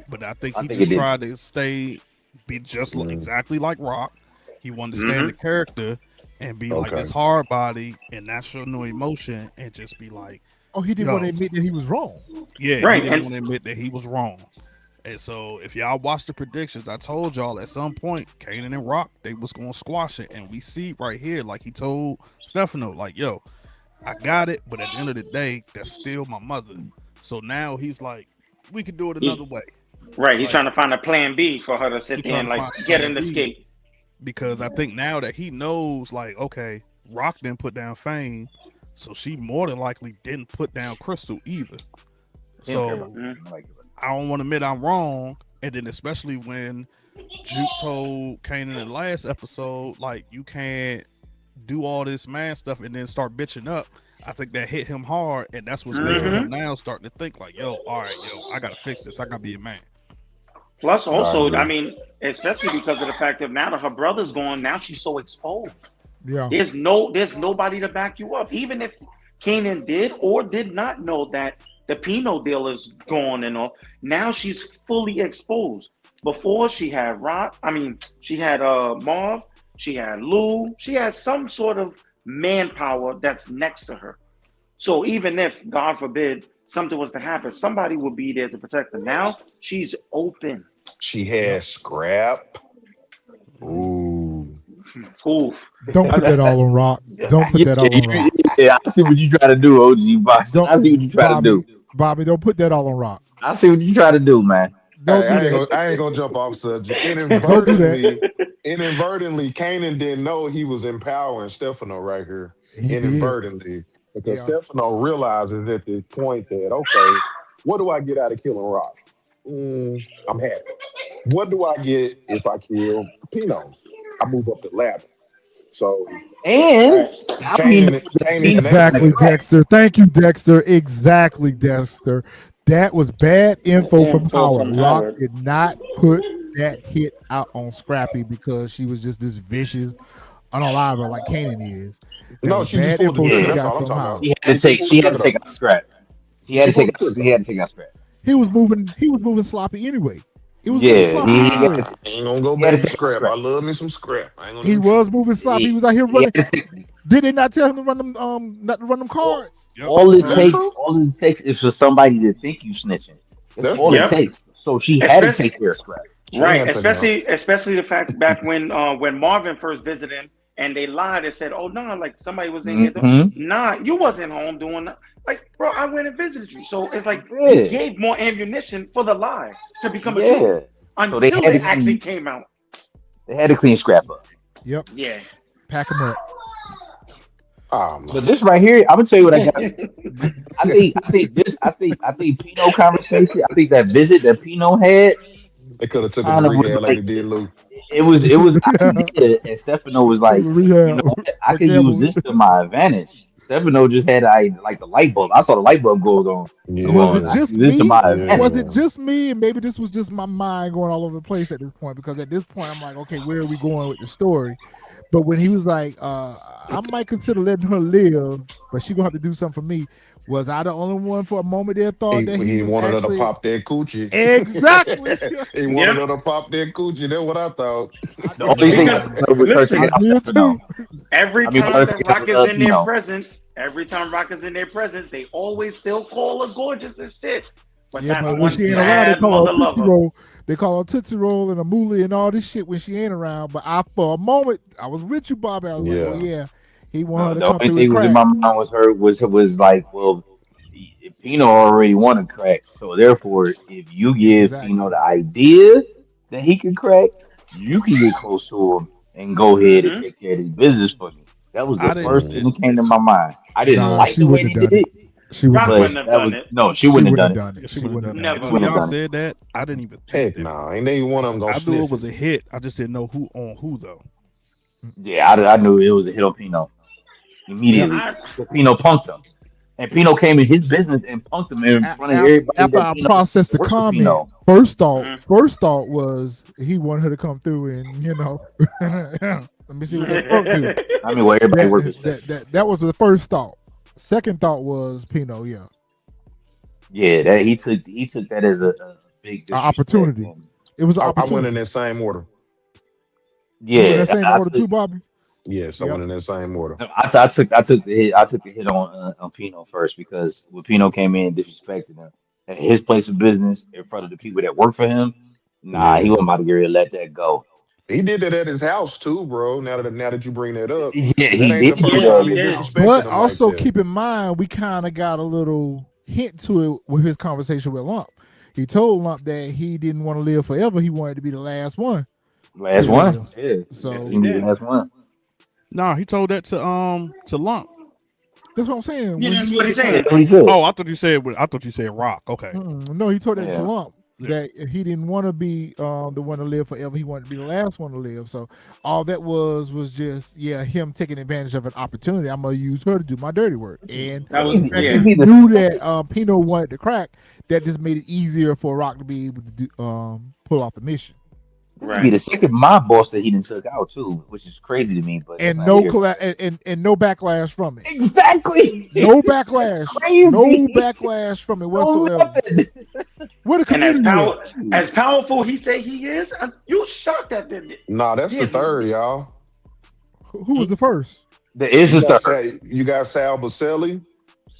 But I think I he think it just did. tried to be just exactly like Rock. He wanted to stay in the character and be like Okay. this hard body and not show no emotion and just be like, Oh, he didn't yo, want to admit that he was wrong. yeah, he Right. didn't And want to admit that he was wrong. And so if y'all watch the predictions, I told y'all at some point, Kanan and Rock, they was gonna squash it. And we see right here, like he told Stefano, like, yo, I got it, but at the end of the day, that's still my mother. So now he's like, we could do it he's another way. right. He's Like trying to find a plan B for her to he sit there trying and to like find a get plan an B escape. because I think now that he knows, like, okay, Rock didn't put down Fame, so she more than likely didn't put down Crystal either. He don't care about So that. I like it. I don't want to admit I'm wrong. And then especially when Juke told Kanan in the last episode, like, you can't do all this man stuff and then start bitching up. I think that hit him hard, and that's what's making him now starting to think like, yo, all right, yo, I gotta fix this. I gotta be a man. Plus, also, agree. I mean, especially because of the fact that now that her brother's gone, now she's so exposed. Yeah. There's nobody to back you up. Even if Kanan did or did not know that the Pinot deal is gone and all, now she's fully exposed. Before she had Rock, I mean, she had Marv, she had Lou, she had some sort of manpower that's next to her. So even if, God forbid, something was to happen, somebody would be there to protect her. Now she's open. She had Scrap. Ooh. Oof. Don't put that all on Rock. Don't put that all on Rock. Yeah, I see what you try to do, OG Box. I see what you try to do. Bobby, don't put that all on Rock. I see what you try to do, man. Don't Hey, do that. I ain't gonna jump off subject. Don't do that. Inadvertently, Kanan didn't know he was empowering Stefano right here. He did. Inadvertently. Because Yeah. Stefano realizes at this point that, okay, what do I get out of killing Rock? I'm happy. What do I get if I kill Pinot? I move up the ladder. So And I mean, Kanan Exactly, Dexter. Thank you, Dexter. Exactly, Dexter. That was bad info from Howard. Rock Howard. did not put that hit out on Scrappy because she was just this vicious, unalive like Kanan is. That No, was she just bad pulled the info trigger. she That's got all I'm from talking Howard. about. she had to take out Scrap. He had to take out Scrap. He was moving sloppy anyway. It was moving Yeah, sloppy. he I ain't gonna go he had back to to take Scrap. Scrap. I love me some Scrap. I ain't gonna He do was shit. moving sloppy. He was out here He running. had to take- Did they not tell him to run them not to run them cards? Yep. all it That's takes, true. all it takes is for somebody to think you snitching. That's That's all true. it takes. So she had to Especially- take care of Scrap. Right, Yeah, especially the fact back when Marvin first visited him and they lied and said, "Oh no, like somebody was in here." Mhm. Nah, you wasn't home doing that. Like, bro, I went and visited you. So it's like Yeah. you gave more ammunition for the lie to become a truth Yeah. until they had it to actually clean- came out. They had to clean Scrap up. Yep. Yeah. Pack him up. But this right here, I'm gonna tell you what I got. I think Pino conversation. I think that visit that Pino had. They could have took Kind him of to was rehab like- like they did Lou. It was. I think and Stefano was like, you know what? I could use this to my advantage. Stefano just had like the light bulb. I saw the light bulb go on. Yeah. Come Was on, it I just see this me? somebody. Yeah. Was it just me? And maybe this was just my mind going all over the place at this point, because at this point I'm like, okay, where are we going with the story? But when he was like, I might consider letting her live, but she gonna have to do something for me. Was I the only one for a moment there thought that He he was wanted her actually to pop that coochie. exactly? He wanted her to pop that coochie. That's what I thought. The only thing Because, Stefano was her listen, taking I out did Stefano. too. every I mean, time her that taking Rock is out in their Pino. presence, they always still call her gorgeous and shit. But Yeah, that's but when one she ain't around, they bad call mother her a Tootsie lover. Roll. They call her Tootsie Roll and a Moolie and all this shit when she ain't around. But for a moment, I was with you, Bobby. I was like, oh yeah, he want her to The come only through thing with was in crack. my mind was like, well, Pino already won a crack, so therefore, if you give Pino Exactly. the idea that he can crack, you can get close to him and go ahead and Mm-hmm. take care of this business for me. That was the I didn't. first thing that came to my So mind. I didn't Nah, like she the way wouldn't they have did done it. it, She wouldn't Rock have but done wouldn't have that done was it. no, she it. She wouldn't have wouldn't done have it. done yeah, it. she She wouldn't have wouldn't done have that. Never. done Until Wouldn't have y'all done it. said that, I didn't even think Heck that. nah. Ain't they one of them gonna I knew sniff it was it. a hit. I just didn't know who on who though. Yeah, I knew it was a hit on Pino it. immediately. I, The Pino punked him, and Pino came in his business and punked him in front of everybody After that I Pino processed the worked with comment, Pino. first Mhm. thought was he wanted her to come through and let me see what that fuck do. I mean, well, everybody worked with Stefano. That was the first thought. Second thought was Pino, yeah, Yeah, that he took that as a big an disrespect. opportunity. And It was an I went in opportunity. that same order. You were in yeah, that same order too, Bobby. Yes, I Yep. went in that same order. I took the hit. I took the hit on Pino first because when Pino came in and disrespected him at his place of business in front of the people that work for him, nah, he Yeah. wasn't about to get ready to let that go. He did that at his house too, bro. Now that you bring that up, Yeah, that he ain't did the do first Yeah, that time he he at his did. house. disrespected But him like also that. keep in mind, we kind of got a little hint to it with his conversation with Lump. He told Lump that he didn't want to live forever. He wanted to be the last one to Last one, live. yeah, So Yes, he was the did. last one. No, he told that to Lump. that's what I'm saying. Yeah, When that's you what look he's at Yeah, saying. that's what he said. Oh, I thought you said Rock. Okay. no, he told that to Yeah. Lump Yeah. that he didn't want to be the one to live forever. He wanted to be the last one to live. So all that was just him taking advantage of an opportunity. I'm gonna use her to do my dirty work. And That was the fact yeah. that he knew that Pino wanted to crack, that just made it easier for Rock to be able to do, pull off the mission. This would be the second mob boss that he done took out too, which is crazy to me. But that's And not no here. and no backlash from it. Exactly. No backlash. Crazy. No backlash from it whatsoever. What a And comedian. as powerful he say he is, you shocked at that. Nah, that's the Yeah. third, y'all. Who was the first? There is a third. You got Sal Baselli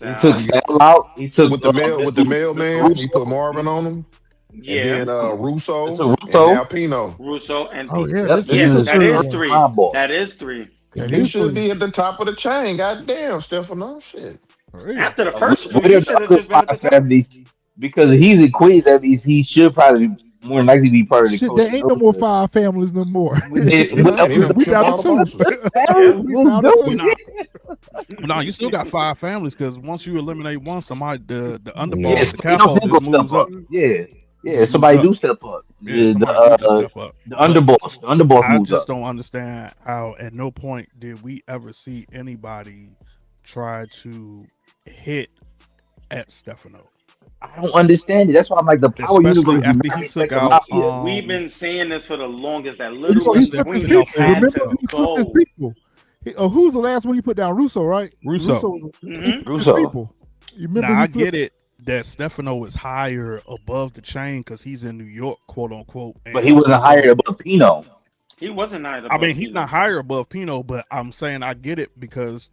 He took Sal out. He took with the mailman. He Russo. put Marvin on him. Yeah. And then Russo, It's a and Russo. now Pino. Russo and Oh yeah, Yep, this this is is the his that is third first one. three. mob boss. That is three. That He is should three. be at the top of the chain. God damn, Stefano. Shit. For real. After the first two, What he are the should have other just been at the five top. families? Because he's in Queens, that means he should probably more than likely be part of the Shit, Coast there ain't no more 5 families no more. What Man, else he is done we killed down all to the 2. bosses. We down to We 2. not. No, you still got 5 families because once you eliminate one, somebody the underboss, Yes, the you know, capo go just step moves up. up. Yeah, somebody do step up. Yeah, somebody do just step up. The But underboss I moves just up. don't understand how at no point did we ever see anybody try to hit at Stefano. I don't understand it. That's why I'm like the power Especially universe. do after not he respect took the out mafia. We've been saying this for the longest. That You literally know, he Russo flipped his Queen took out people. had Remember, to he flipped his go. people. Who's the last one he put down? Russo, right? Russo. He Mhm. flipped his Russo. people. You remember Now he I flipped. get it that Stefano is higher above the chain because he's in New York, quote unquote. But he wasn't hired above Pino. He wasn't hired I above mean, he's Pino. not higher above Pino, but I'm saying I get it because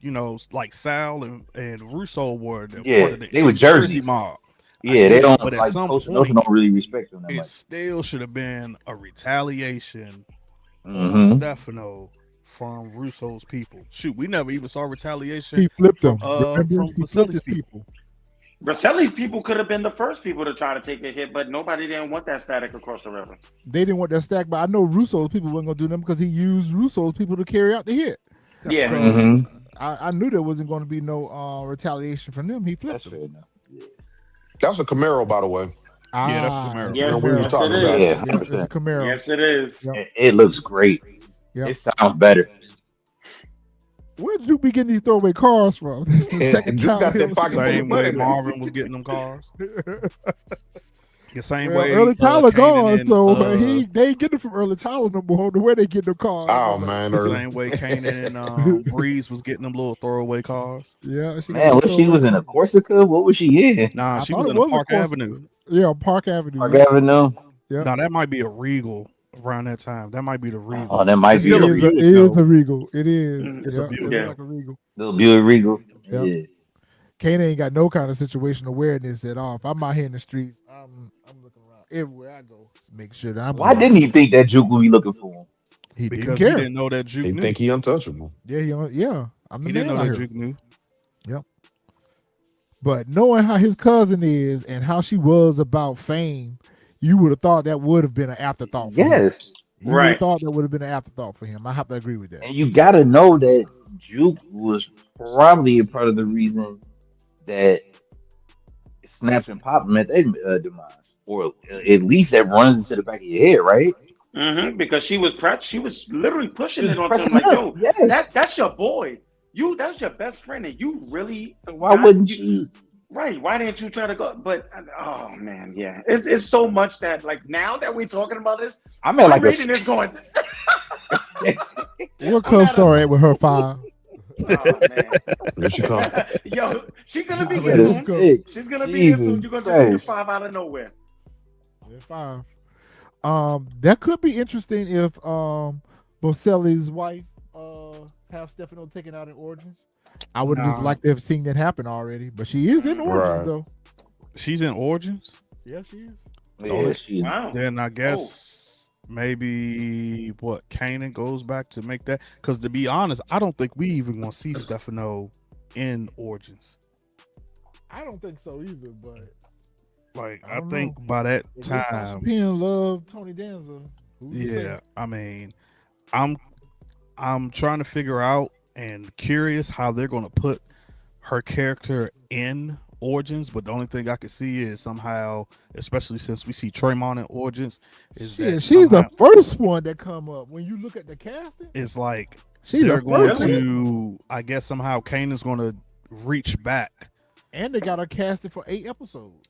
like Sal and Russo were part of the they were Jersey. mob. Yeah, they don't But at like some Coach point, don't really respect them that it much. still should have been a retaliation on Mhm. Stefano from Russo's people. Shoot, we never even saw retaliation He flipped from them. Remember, from he flipped his Vasili's people. people. Braceli's people could have been the first people to try to take the hit, but nobody didn't want that static across the river. They didn't want that stack, but I know Russo's people weren't gonna do them because he used Russo's people to carry out the hit. Yeah. So Mhm. I knew there wasn't going to be no retaliation from them. He flipped That's them. fair enough. That's a Camaro, by the way. Yeah, that's Camaro. It's Yes, we was yes, talking it about is. it. Yeah, it's a Camaro. Yes, it is. Yep. It looks great. Yep. It sounds better. Where did you be getting these throwaway cars from? This is the second Duke time got we that ever pocket seen full of Same way money, man. Marvin was getting them cars. The same Well, way Early Tyler Kanan gone, and so they ain't getting it from Early Tyler no more. The way they get the cars. Oh man, the early. same way Kanan and Breeze was getting them little throwaway cars. Yeah, she got Man, the what she throwaway was in a car. Corsica? What was she in? Nah, I she thought was it in a was a Park Corsica. Avenue. Yeah, Park Avenue. Park Yeah. Avenue. Yeah. Now that might be a Regal around that time. That might be the Regal. Oh, that might It's be still a It Buick, is though. a Regal. It is. Mhm. It's a Yeah, Buick. it looks Yeah. like a Regal. Little Buick Regal. Yep. Yeah. Kane ain't got no kind of situational awareness at all. If I'm out here in the streets, I'm looking around everywhere I go to make sure that I'm. Why didn't he think that Juke would be looking for him? He didn't Because care. he didn't know that Juke They knew. think he untouchable. Yeah. I'm the He man didn't know out that here. Juke knew. But knowing how his cousin is and how she was about fame, you would have thought that would have been an afterthought for him. Yes. You would have Right. thought that would have been an afterthought for him. I have to agree with that. And you got to know that Juke was probably a part of the reason that Snaps and Pop met their demise, or at least that runs into the back of your head, right? Because she was literally pushing She it was onto him pressing like, up, yo, yes. that's your boy. That's your best friend, and you really Why wouldn't she? Right. Why didn't you try to go? But oh man, yeah. It's so much that like now that we're talking about this, I mean, like reading this going. What club story at with her 5? Oh man. Here she come. Yo, she's gonna be Yeah, here let's soon. go. She's gonna be here soon. Jesus You're gonna just see Christ. the 5 out of nowhere. 5. That could be interesting if Bocelli's wife have Stefano taken out in Origins. I would have just Nah. liked to have seen that happen already, but she is in Origins Right. though. She's in Origins. Yeah, she is. Yeah, she. Wow. Then I guess maybe what Kanan goes back to make that. Because to be honest, I don't think we even gonna see Stefano in Origins. I don't think so either, but Like I I don't think know. by that if time, Pen love Tony Danza. Who's to say? yeah. I mean, I'm trying to figure out and curious how they're gonna put her character in Origins, but the only thing I can see is somehow, especially since we see Tremont in Origins, is Shit, that she's the somehow first one that come up when you look at the casting. it's like She's they're the going first one. to, I guess somehow Kanan's going to reach back. And they got her casted for 8 episodes.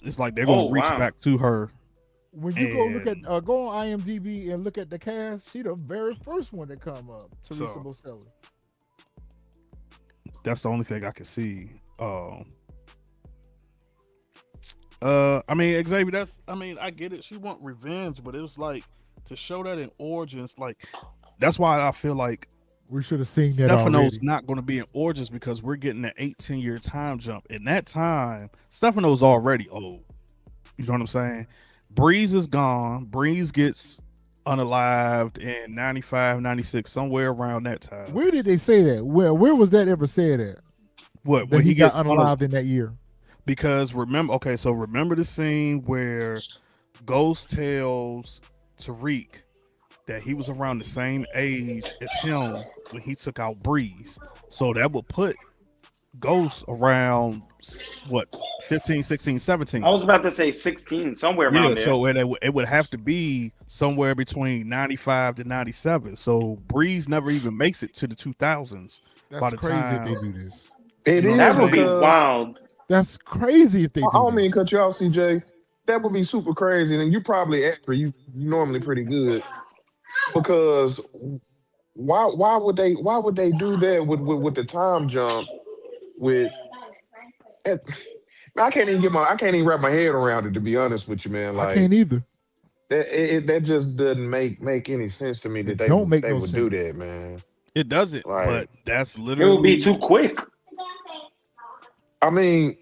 It's like they're going to Oh, reach wow. back to her. When you go look And- at go on IMDb and look at the cast, she the very first one that come up. Teresa So- Bocelli. That's the only thing I can see. I mean, Xavier, I get it. She want revenge, but it was like to show that in Origins, like that's why I feel like We should have seen that Stefano's already. not going to be in Origins because we're getting an 18-year time jump. In that time, Stefano's already old. You know what I'm saying? Breeze is gone. Breeze gets unalived in 95, 96, somewhere around that time. Where did they say that? Where was that ever said at? What That when he got gets unalived in that year. Because remember the scene where Ghost tells Tariq that he was around the same age as him when he took out Breeze. So that would put Ghost around what 15, 16, 17. I was about to say 16, somewhere around there. So it would have to be somewhere between 95 to 97. So Breeze never even makes it to the 2000s. By That's the crazy time- if they do this. It is that would be because wild. That's crazy if they do I don't mean this. to cut you off, CJ. That would be super crazy, and you probably actor. You normally pretty good because why would they do that with the time jump with? I can't even wrap my head around it, to be honest with you, man. I Like can't either. that just doesn't make any sense to me that they don't make they no would do sense. that, man. It doesn't, Right. but that's It literally would be too quick. I mean,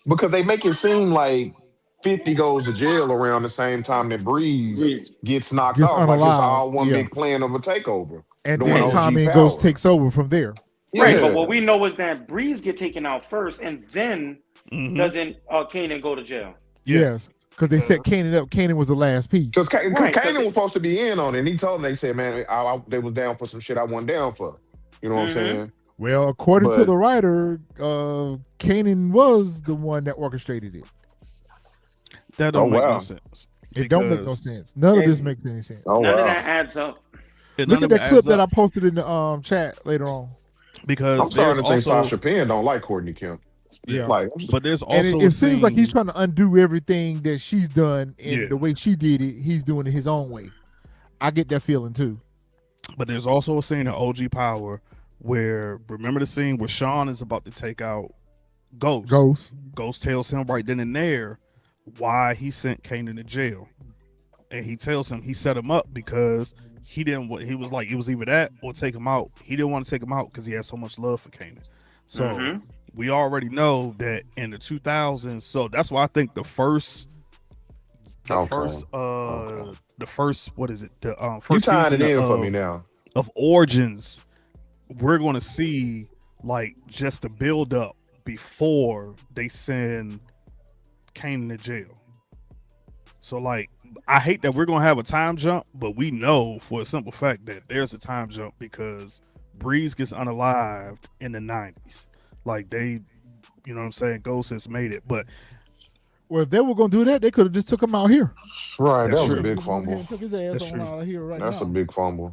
because they make it seem like 50 goes to jail around the same time that Breeze gets knocked Gets off. Like it's unalived, all one yeah. big plan of a takeover. And Doing then OG Tommy and power. Ghost takes over from there. Right, Yeah. but what we know is that Breeze get taken out first, and then Mhm. doesn't Kanan go to jail? Yeah. Yes. Because they set Kanan up. Kanan was the last piece. Because Right, 'cause Kanan they- was supposed to be in on it. And he told them, they said, man, they was down for some shit I wasn't down for. You know what I'm Mhm. saying? Well, according to But- the writer, Kanan was the one that orchestrated it. That don't Oh, make no wow. sense. It don't make no Because- sense. None of this And- makes any sense. Oh, None of wow. that adds up. And Look none at of it that clip adds that I up posted in the chat later on. because I'm there's starting to think also Sasha Penn don't like Courtney Kemp. Yeah. Like, but there's And also it seems like he's scene- trying to undo everything that she's done, and Yeah. the way she did it, he's doing it his own way. I get that feeling too. But there's also a scene in OG Power where, remember the scene where Sean is about to take out Ghost. Ghost tells him right then and there why he sent Kanan to jail. And he tells him he set him up because he was like, it was either that or take him out. He didn't want to take him out because he had so much love for Kanan. So we already know that in the 2000s, so that's why I think the first what is it? The You first tying it season in for me now. of Origins, we're going to see like just the build up before they send Kanan to jail. So like, I hate that we're going to have a time jump, but we know for a simple fact that there's a time jump because Breeze gets unalived in the 90s. Like they, you know what I'm saying? Ghost has made it, but Well, if they were gonna do that, they could have just took him out here. Right, that was true. a big Go ahead fumble. and took his ass That's on true. out of here right That's now. a big fumble.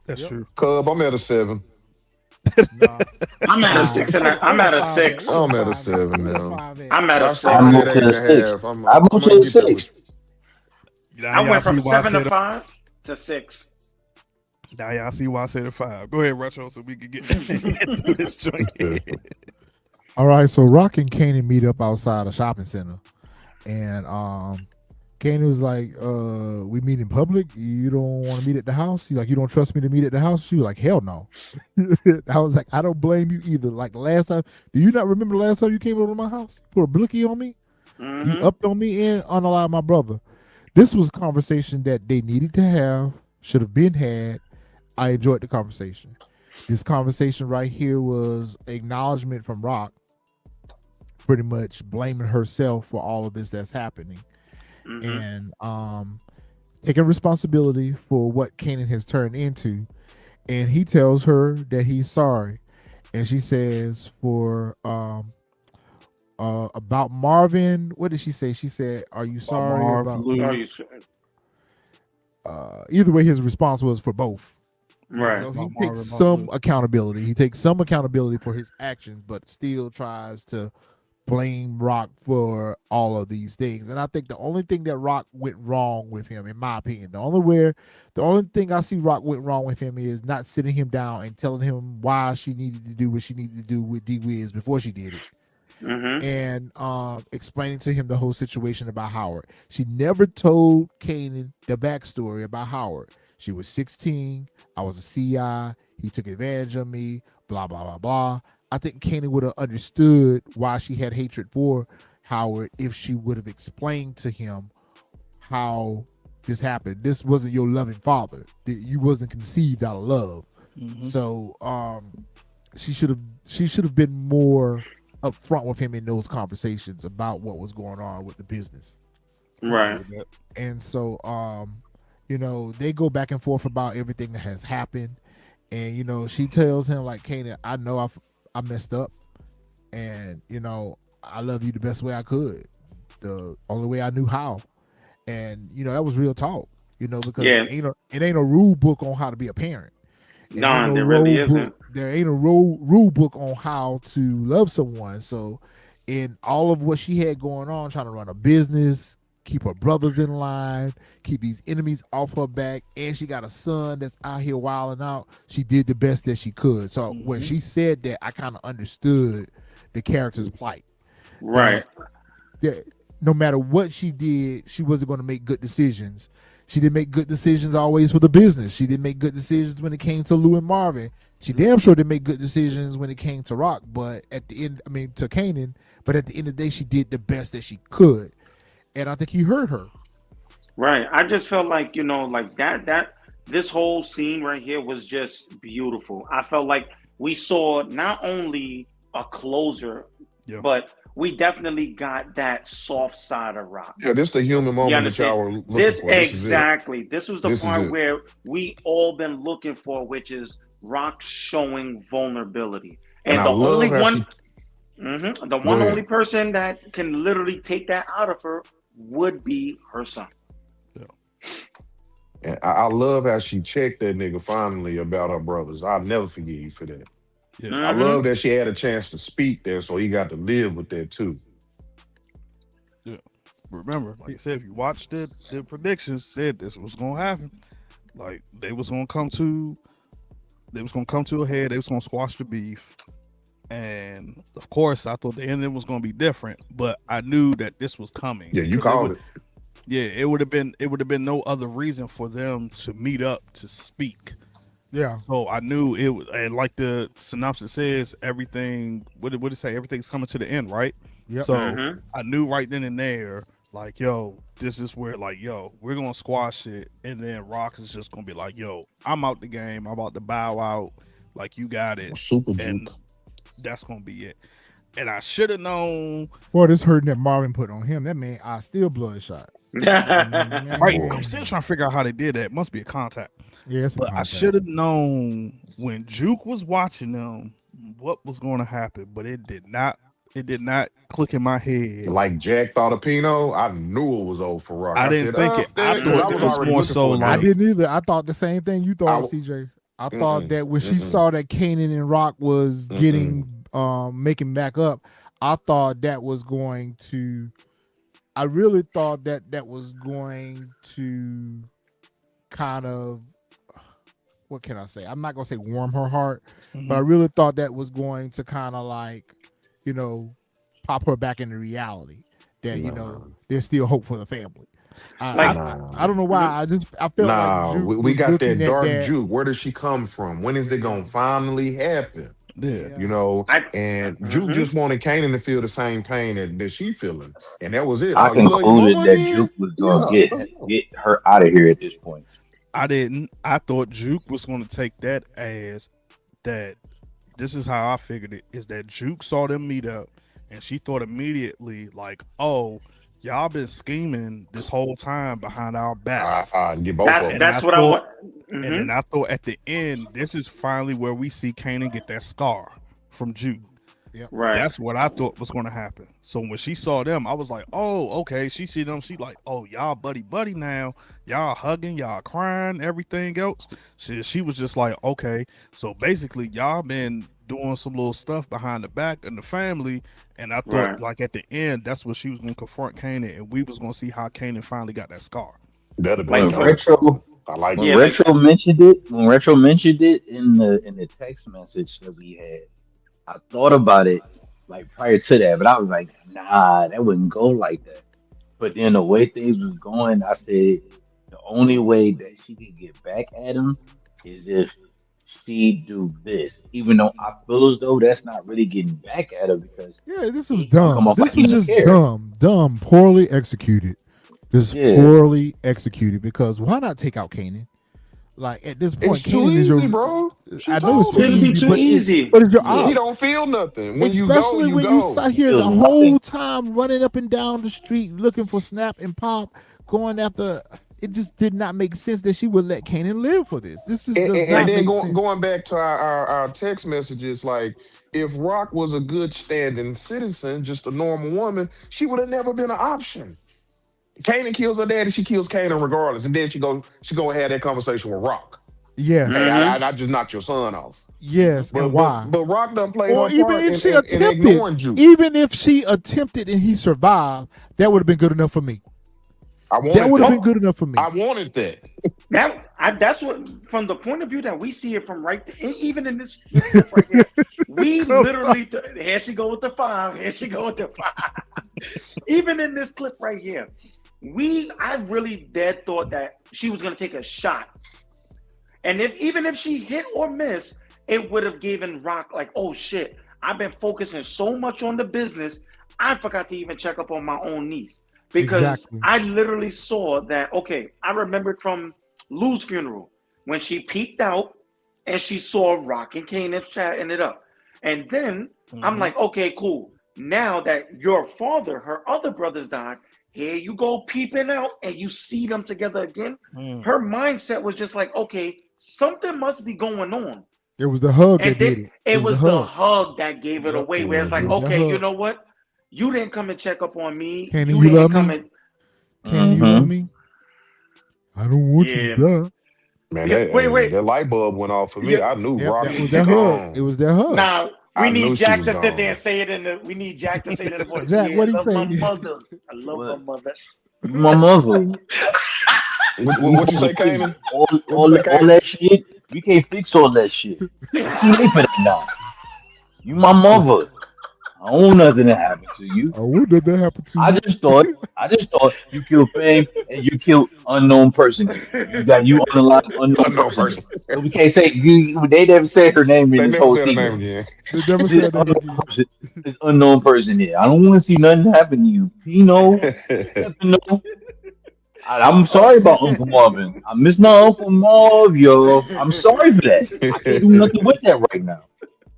that's true. Cub, I'm at a 7. Nah. I'm at a 6 and I'm at a 6. I'm at a 7 now. I'm at a I 6. started I'm at up to 6. 8.5. I'm I'm up gonna to get there 6. with Now I y'all went from see why I 7 said to 5 to 6. Now y'all see why I said a 5. Go ahead, Retro, so we can get through this joint. All right, so Rock and Kanan meet up outside a shopping center, and Kanan was like, "We meet in public. You don't want to meet at the house." He's like, "You don't trust me to meet at the house?" She was like, "Hell no." I was like, "I don't blame you either." Like the last time, do you not remember the last time you came over to my house? You put a blicky on me. You upped on me and unalived my brother. This was a conversation that they needed to have, should have been had. I enjoyed the conversation. This conversation right here was acknowledgement from Rock, pretty much blaming herself for all of this that's happening, and taking responsibility for what Kanan has turned into. And he tells her that he's sorry, and she says for about Marvin, what did she say? She said, "Are you sorry Marv, about?" Lou. Either way, his response was for both. Right. So he Marvin, takes Marv, some Lou. accountability. He takes some accountability for his actions, but still tries to blame Rock for all of these things. And I think the only thing that Rock went wrong with him, in my opinion, the only thing I see Rock went wrong with him is not sitting him down and telling him why she needed to do what she needed to do with D-Wiz before she did it. And explaining to him the whole situation about Howard. She never told Kanan the backstory about Howard. She was 16. I was a CI. He took advantage of me. Blah, blah, blah, blah. I think Kanan would have understood why she had hatred for Howard if she would have explained to him how this happened. This wasn't your loving father. You wasn't conceived out of love. So she should have been more upfront with him in those conversations about what was going on with the business. Right. And so they go back and forth about everything that has happened. And she tells him, like, Kanan, I know I messed up, and I love you the best way I could, the only way I knew how. And that was real talk, because it ain't a rule book on how to be a parent. No, there really isn't. There ain't a rule book on how to love someone. So in all of what she had going on, trying to run a business, keep her brothers in line, keep these enemies off her back, and she got a son that's out here wilding out, she did the best that she could. So when she said that, I kind of understood the character's plight. Right. That no matter what she did, she wasn't going to make good decisions. She didn't make good decisions always for the business. She didn't make good decisions when it came to Lou and Marvin. She damn sure didn't make good decisions when it came to Rock, but at the end, to Kanan, but at the end of the day, she did the best that she could. And I think he heard her. Right. I just felt like, like that this whole scene right here was just beautiful. I felt like we saw not only a closer, but we definitely got that soft side of Rock. Yeah, this is the human moment that y'all were looking for. Exactly. This was the part where we all been looking for, which is Rock showing vulnerability. And the only one, the one only person that can literally take that out of her would be her son. And I love how she checked that nigga finally about her brothers. I'll never forgive you for that. Yeah. I love that she had a chance to speak there, so he got to live with that too. Yeah. Remember, like I said, if you watched it, the predictions said this was gonna happen. Like they was gonna come to a head. They was gonna squash the beef, and of course, I thought the ending was gonna be different. But I knew that this was coming. Yeah, you because called it. Yeah, it would have been no other reason for them to meet up to speak. Yeah. So I knew it was, and like the synopsis says, everything. What did it say? Everything's coming to the end, right? Yep. So I knew right then and there, like, yo, this is where, like, yo, we're gonna squash it, and then Rox is just gonna be like, yo, I'm out the game. I'm about to bow out. Like, you got it. Super And juke. that's gonna be it. And I should have known. Boy, this hurting that Marvin put on him. That man, I still bloodshot. Right. I'm still trying to figure out how they did that. It must be a contact. Yeah, it's a But I contact. should have known when Juke was watching them what was going to happen, but it did not. It did not click in my head. Like Jack thought of Pino, I knew it was old for Rock. I didn't think it. I damn, thought it was already more looking so for I like- didn't either. I thought the same thing you thought, CJ. I thought that when she saw that Kanan and Rock was getting making back up, I thought that was going to. I really thought that was going to kind of, what can I say? I'm not gonna say warm her heart, but I really thought that was going to kind of like, you know, pop her back into reality. That you know, there's still hope for the family. I don't know why. I felt like Juke we was got that looking at dark that. Juke. Where does she come from? When is it gonna finally happen? Yeah. You know, and Juke just wanted Kanan to feel the same pain that she feeling, and that was it. I Oh, you love your concluded mama that again? Juke was gonna Yeah. get her out of here at this point. I didn't. I thought Juke was going to take that as that. This is how I figured it: is that Juke saw them meet up, and she thought immediately, like, "Oh, y'all been scheming this whole time behind our backs." Get both of them. That's what I want. And then I thought at the end, this is finally where we see Kanan get that scar from Juke. Yep. Right. That's what I thought was going to happen. So when she saw them, I was like, oh, okay. She see them. She like, oh, y'all buddy now. Y'all hugging, y'all crying, everything else. She was just like, okay. So basically, y'all been doing some little stuff behind the back in the family. And I thought, like, at the end, that's what she was going to confront Kanan. And we was going to see how Kanan finally got that scar. That'd be When dope. Retro, I like when it. Retro mentioned it, in the text message that we had, I thought about it like prior to that, but I was like, nah, that wouldn't go like that. But then the way things was going, I said the only way that she could get back at him is if she do this. Even though I feel as though that's not really getting back at her because This was he come dumb. off This like he was don't just care. dumb, poorly executed. Poorly executed because why not take out Kanan? Like at this point, It's too Kanan is easy, your. bro. I know it's too It'll be easy, too but easy. But it's your He op. don't feel nothing. When Especially you when go, you sat here the Feels whole nothing. time running up and down the street looking for Snap and Pop, going after. It just did not make sense that she would let Kanan live for this. This is And does not then make sense. going back to our text messages, like if Rock was a good standing citizen, just a normal woman, she would have never been an option. Kanan kills her daddy, she kills Kanan regardless, and then she gonna have that conversation with Rock. Yes, Hey, I just knocked your son off. yes, But and why? But Rock done played Or her even part if she in ignoring attempted, you. even if she attempted and he survived, that would have been good enough for me. I wanted That would have that. been good enough for me. I wanted that. That's what, from the point of view that we see it from even in this clip right here, we literally here she go with the 5. Here she go with the 5. Even in this clip right here, I really dead thought that she was gonna take a shot, and even if she hit or missed, it would have given Rock like, oh shit, I've been focusing so much on the business, I forgot to even check up on my own niece. Because Exactly. I literally saw that, okay, I remembered from Lou's funeral when she peeked out and she saw Rock and Kanan chatting it up. And then I'm like, okay, cool. Now that your father, her other brothers died, here you go peeping out and you see them together again. Her mindset was just like, okay, something must be going on. It was the hug And that did then it. it was the the hug that gave it away, where it's like, It was the okay, you hug. know what? You didn't come and check up on me. Kanan, You you didn't love come me? and Kanan, you love me? don't want you Yeah. to die. Man, Yeah, wait. that light bulb went off for me. Yeah. I knew Yep, Rock that was was that hug. gone. It was that hug. Now I we knew need she Jack was to sit there gone. and say it in the. We need Jack to say it in the voice. Jack, Yeah, what'd I he love my say? mother. I love What? my mother. My mother. What you say, fix Kanan? all, What you all, say, that, all Kanan? that shit. We can't fix all that shit. It's too late for that now. You my mother. I don't want nothing to happen to you. Oh, what did that happen to I you? just thought you killed Fame and you killed unknown person here. You on the line unknown Unknown person person. here. So we can't say they never said her name in They this never whole said her name sequence. again. They never This said that unknown again. person, this unknown person here. I don't want to see nothing happen to you. Pino, Stefano. I'm sorry about Uncle Marvin. I miss my Uncle Marv, yo. I'm sorry for that. I can't do nothing with that right now.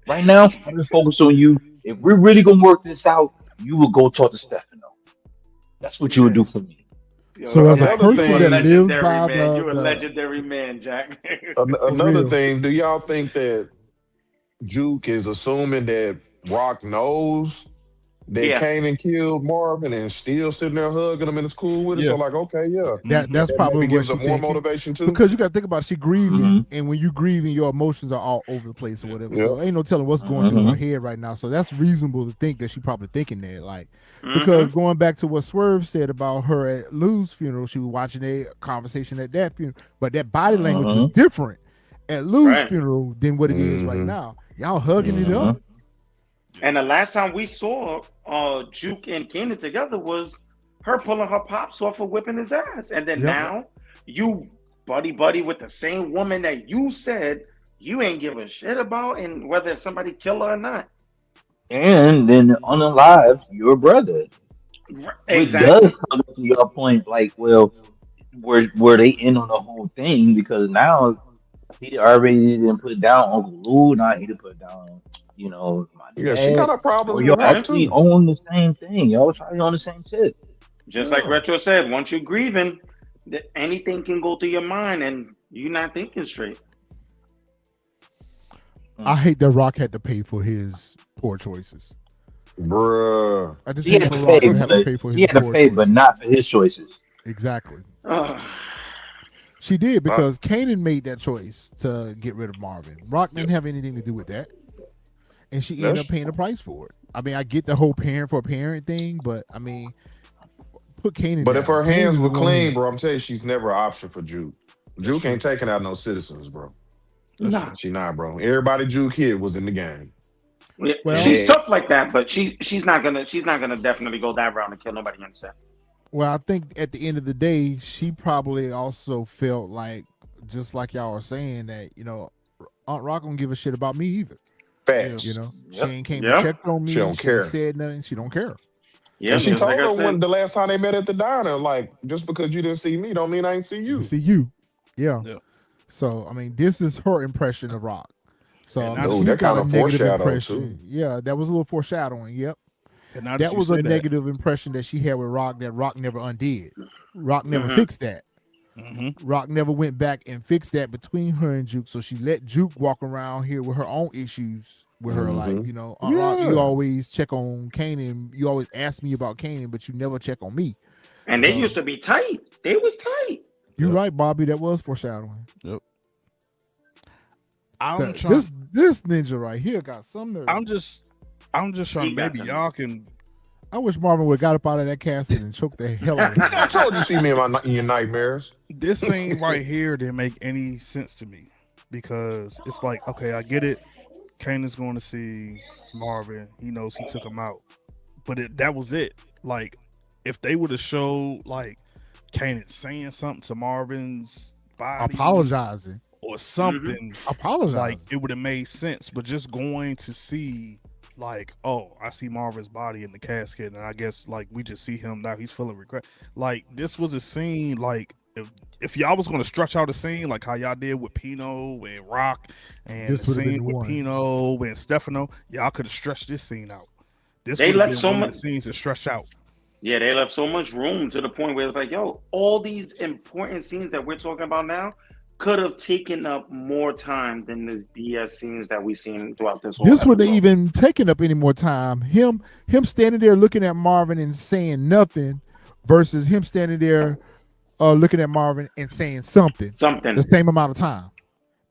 Right now, I'm just focused on you. If we're really gonna work this out, you will go talk to Stefano. That's what you would do for me. So as a Jack, Another person you a that thing- lives legendary by man. You a the legendary man, Jack. Another real. thing, do y'all think that Juke is assuming that Rock knows that Yeah. Kanan killed Marvin and still sitting there hugging him and it's cool with it? Yeah. So like, okay, yeah. that's That probably maybe what gives she her more thinking. motivation too. Because you got to think about it, she grieving, Mhm. and when you grieving, your emotions are all over the place or whatever. Yep. So ain't no telling what's going through her Mhm. head right now. So that's reasonable to think that she probably thinking that, like, Mhm. because going back to what Swerve said about her at Lou's funeral, she was watching a conversation at that funeral, but that body language was different at Lou's Right. funeral than what it is right Mhm. now. Y'all hugging it up. And the last time we saw Juke and Kanan together was her pulling her pops off of whipping his ass. And then Yep. now you buddy with the same woman that you said you ain't give a shit about, and whether if somebody kill her or not. And then unalive your brother. Which Exactly. does come to your point, like, well, were they in on the whole thing? Because now he already didn't put down Uncle Lou, now he done put down, my Yeah, she got dad. her problems Or with y'all Rock actually too. own the same thing. Y'all trying on the same shit. Just Yeah. like Retro said, once you're grieving, anything can go through your mind and you're not thinking straight. I hate that Rock had to pay for his poor choices. Bruh. I just He hate had for to Rock pay, to have to but pay for he his had to poor pay, but choices. not for his choices. Exactly. Ugh. She did because Kanan made that choice to get rid of Marvin. Rock didn't have anything to do with that. And she ended up paying the price for it. I mean, I get the whole parent for parent thing, but I mean, put Kanan But down. if her Kanan hands is were the one clean, who- bro, I'm telling you, she's never an option for Juke. Juke ain't taking out no citizens, bro. Nah. She not, bro. Everybody Juke hit was in the game. Well- She's tough like that, but she's not gonna definitely go that route and kill nobody on set. Well, I think at the end of the day, she probably also felt like, just like y'all are saying, that, Aunt Rock don't give a shit about me either. Facts. She ain't came Yep. and checked on me. She don't care. ain't said nothing. She don't care. Yeah, And she just told like I her said. when the last time they met at the diner, like, just because you didn't see me don't mean I ain't see you. See you. Yeah. Yeah. So, I mean, this is her impression of Rock. So, And I mean, now she's that got a kinda negative foreshadowed, impression. too. Yeah, that was a little foreshadowing. Yep. And now That you was say a negative impression that she had with Rock that Rock never undid. Rock never fixed that. Rock never went back and fixed that between her and Juke. So she let Juke walk around here with her own issues with her. Like, Aunt Rock, you always check on Kanan. You always ask me about Kanan, but you never check on me. And they used to be tight. They was tight. You're right, Bobby. That was foreshadowing. Yep. This ninja right here got some nerve. I'm just trying. Maybe y'all can. I wish Marvin would have got up out of that casket and choked the hell out of him. I told you see me in your nightmares. This scene right here didn't make any sense to me because it's like, okay, I get it. Kanan's going to see Marvin. He knows he took him out, but that was it. Like, if they would have showed like Kanan saying something to Marvin's body, apologizing or something, apologizing, like it would have made sense. But just going to see, like, oh, I see Marvin's body in the casket, and I guess like we just see him now. He's feeling regret. Like, this was a scene. Like, if y'all was going to stretch out a scene like how y'all did with Pino and Rock, and This the would've been scene the with one. Pino and Stefano, y'all could have stretched this scene out. This They would have left been so one much- of the scenes to stretch out. Yeah, they left so much room to the point where it's like, yo, all these important scenes that we're talking about now could have taken up more time than this BS scenes that we've seen throughout this whole This wouldn't have episode. even taken up any more time. Him standing there looking at Marvin and saying nothing versus him standing there looking at Marvin and saying something Something. the same amount of time.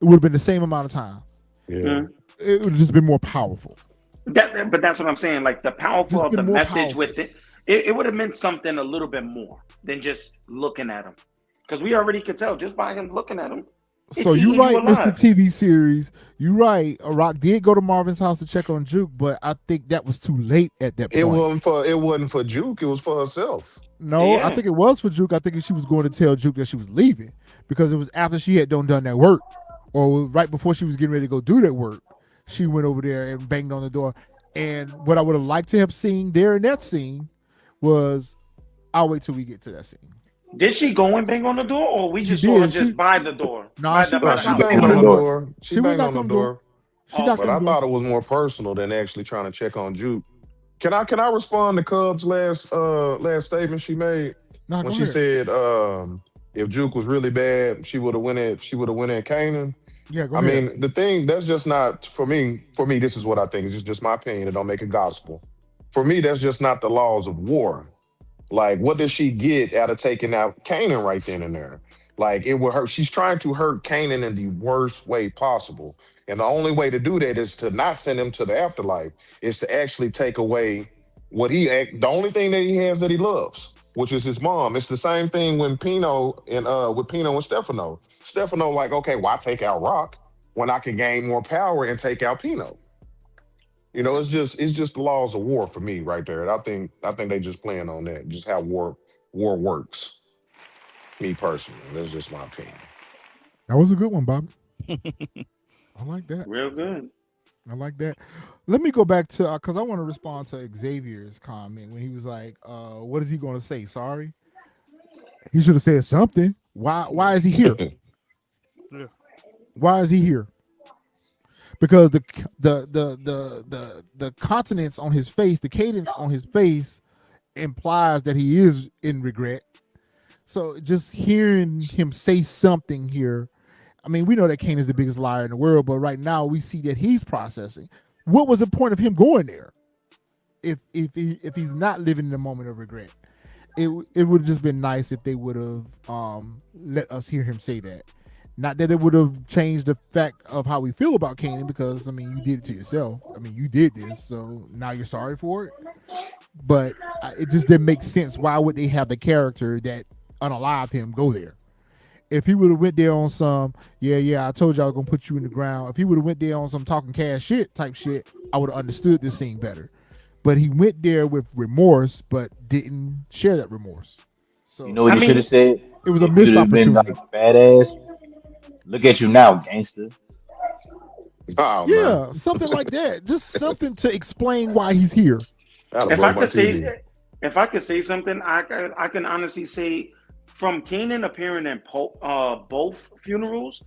It would have been the same amount of time. Yeah. Mhm. It would have just been more powerful. But that's what I'm saying. Like the powerful Just of the been more message powerful. with it would have meant something a little bit more than just looking at him. Because we already could tell just by him looking at him. So It's you're eating right, you Mr. alive. TV series. You're right. Rock did go to Marvin's house to check on Juke, but I think that was too late at that It point. wasn't for Juke. It was for herself. No, I Yeah. think it was for Juke. I think she was going to tell Juke that she was leaving because it was after she had done that work, or right before she was getting ready to go do that work. She went over there and banged on the door. And what I would have liked to have seen there in that scene was, I'll wait till we get to that scene. Did she go and bang on the door, or we She just saw her did. just She- by the door? Nah, By she the, went- by She the house. banged on on the the door. door. She She went banged knocked on the door. She Oh, knocked But on I the door. thought it was more personal than actually trying to check on Juke. Can I respond to Cubs' last statement she made Nah, when go she ahead. said if Juke was really bad, she would have went at Kanan. Yeah, go I ahead. mean, the thing that's just not for me. For me, this is what I think. It's just my opinion. It don't make it gospel. For me, that's just not the laws of war. Like, what does she get out of taking out Kanan right then and there? Like, it will hurt. She's trying to hurt Kanan in the worst way possible. And the only way to do that is to not send him to the afterlife, is to actually take away the only thing that he has that he loves, which is his mom. It's the same thing when with Pino and Stefano. Stefano, like, okay, why take out Rock when I can gain more power and take out Pino? You know, it's just the laws of war for me right there. And I think they just playing on that, just how war works. Me personally, that's just my opinion. That was a good one, Bobby. I like that. Real good. I like that. Let me go back to because I want to respond to Xavier's comment when he was like, "What is he going to say? Sorry." He should have said something. Why is he here? Yeah. Why is he here? Because the continence on his face, the cadence on his face, implies that he is in regret. So just hearing him say something here, I mean, we know that Kane is the biggest liar in the world, but right now we see that he's processing. What was the point of him going there if he's not living in the moment of regret? It would have just been nice if they would have let us hear him say that. Not that it would have changed the fact of how we feel about Kanan, because I mean, you did it to yourself. I mean, you did this, so now you're sorry for it. But it just didn't make sense. Why would they have the character that unalived him go there? If he would have went there on some, I told you I was gonna put you in the ground. If he would have went there on some talking cash shit type shit, I would have understood this scene better. But he went there with remorse, but didn't share that remorse. So You know what I he mean- should have said? it was a He missed should have been opportunity. like badass. Look at you now, gangster. Oh, man. Yeah, something like that. Just something to explain why he's here. That'll If blow I my could TV. say, if I could say something, I can honestly say, from Kanan appearing in both funerals,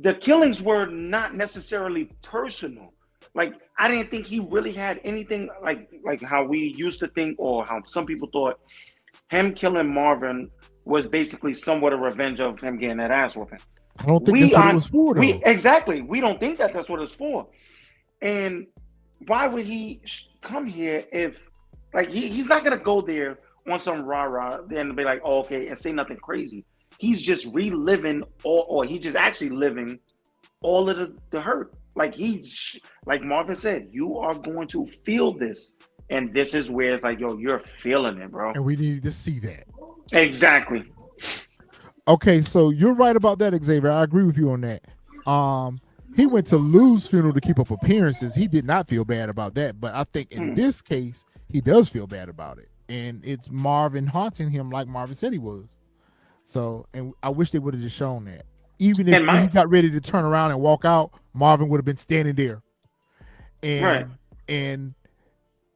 the killings were not necessarily personal. Like, I didn't think he really had anything like how we used to think, or how some people thought him killing Marvin was basically somewhat a revenge of him getting that ass whooping. I don't think that's what it was for, though. Exactly. We don't think that that's what it's for. And why would he come here if, like, he's not gonna go there on some rah-rah and be like, oh, okay, and say nothing crazy. He's just reliving or he's just actually living all of the hurt. Like, like Marvin said, you are going to feel this, and this is where it's like, yo, you're feeling it, bro. And we needed to see that. Exactly. Okay, so you're right about that, Xavier. I agree with you on that. He went to Lou's funeral to keep up appearances. He did not feel bad about that, but I think in this case, he does feel bad about it. And it's Marvin haunting him like Marvin said he was. So, and I wish they would have just shown that. Even if when he got ready to turn around and walk out, Marvin would have been standing there. And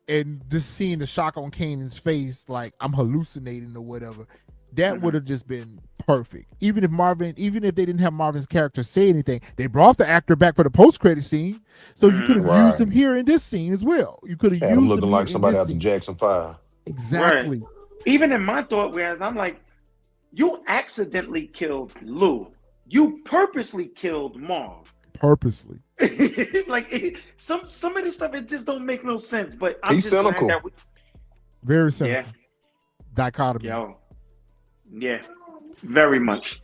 and just seeing the shock on Kanan's face, like I'm hallucinating or whatever, that would have just been perfect. Even if they didn't have Marvin's character say anything, they brought the actor back for the post-credit scene, so you could have used him here in this scene as well. You could have Had used him looking him like here somebody in out this the scene. Jackson 5. Exactly. Right. Even in my thought, whereas I'm like, you accidentally killed Lou. You purposely killed Marv. Purposely. Like, some of this stuff, it just don't make no sense. But I'm He's just glad cynical. that Very simple. yeah, Dichotomy. yo, yeah. Very much.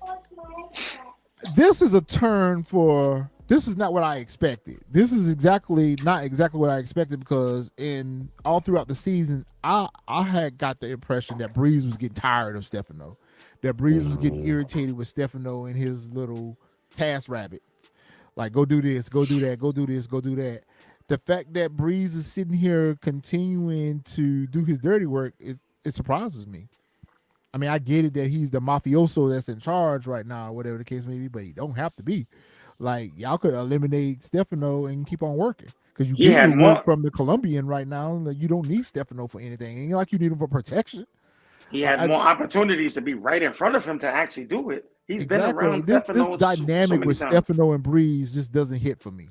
This is a turn for. This is not what I expected. This is not exactly what I expected because in all throughout the season, I had got the impression that Breeze was getting tired of Stefano, that Breeze was getting irritated with Stefano and his little task rabbits, like go do this, go do that, go do this, go do that. The fact that Breeze is sitting here continuing to do his dirty work, it surprises me. I mean, I get it that he's the mafioso that's in charge right now, whatever the case may be, but he don't have to be. Like, y'all could eliminate Stefano and keep on working because you He get had your more. work from the Colombian right now. And you don't need Stefano for anything. Ain't like you need him for protection. He had more opportunities to be right in front of him to actually do it. He's been Exactly. around This Stefano so dynamic many with times. Stefano and Breeze just doesn't hit for me.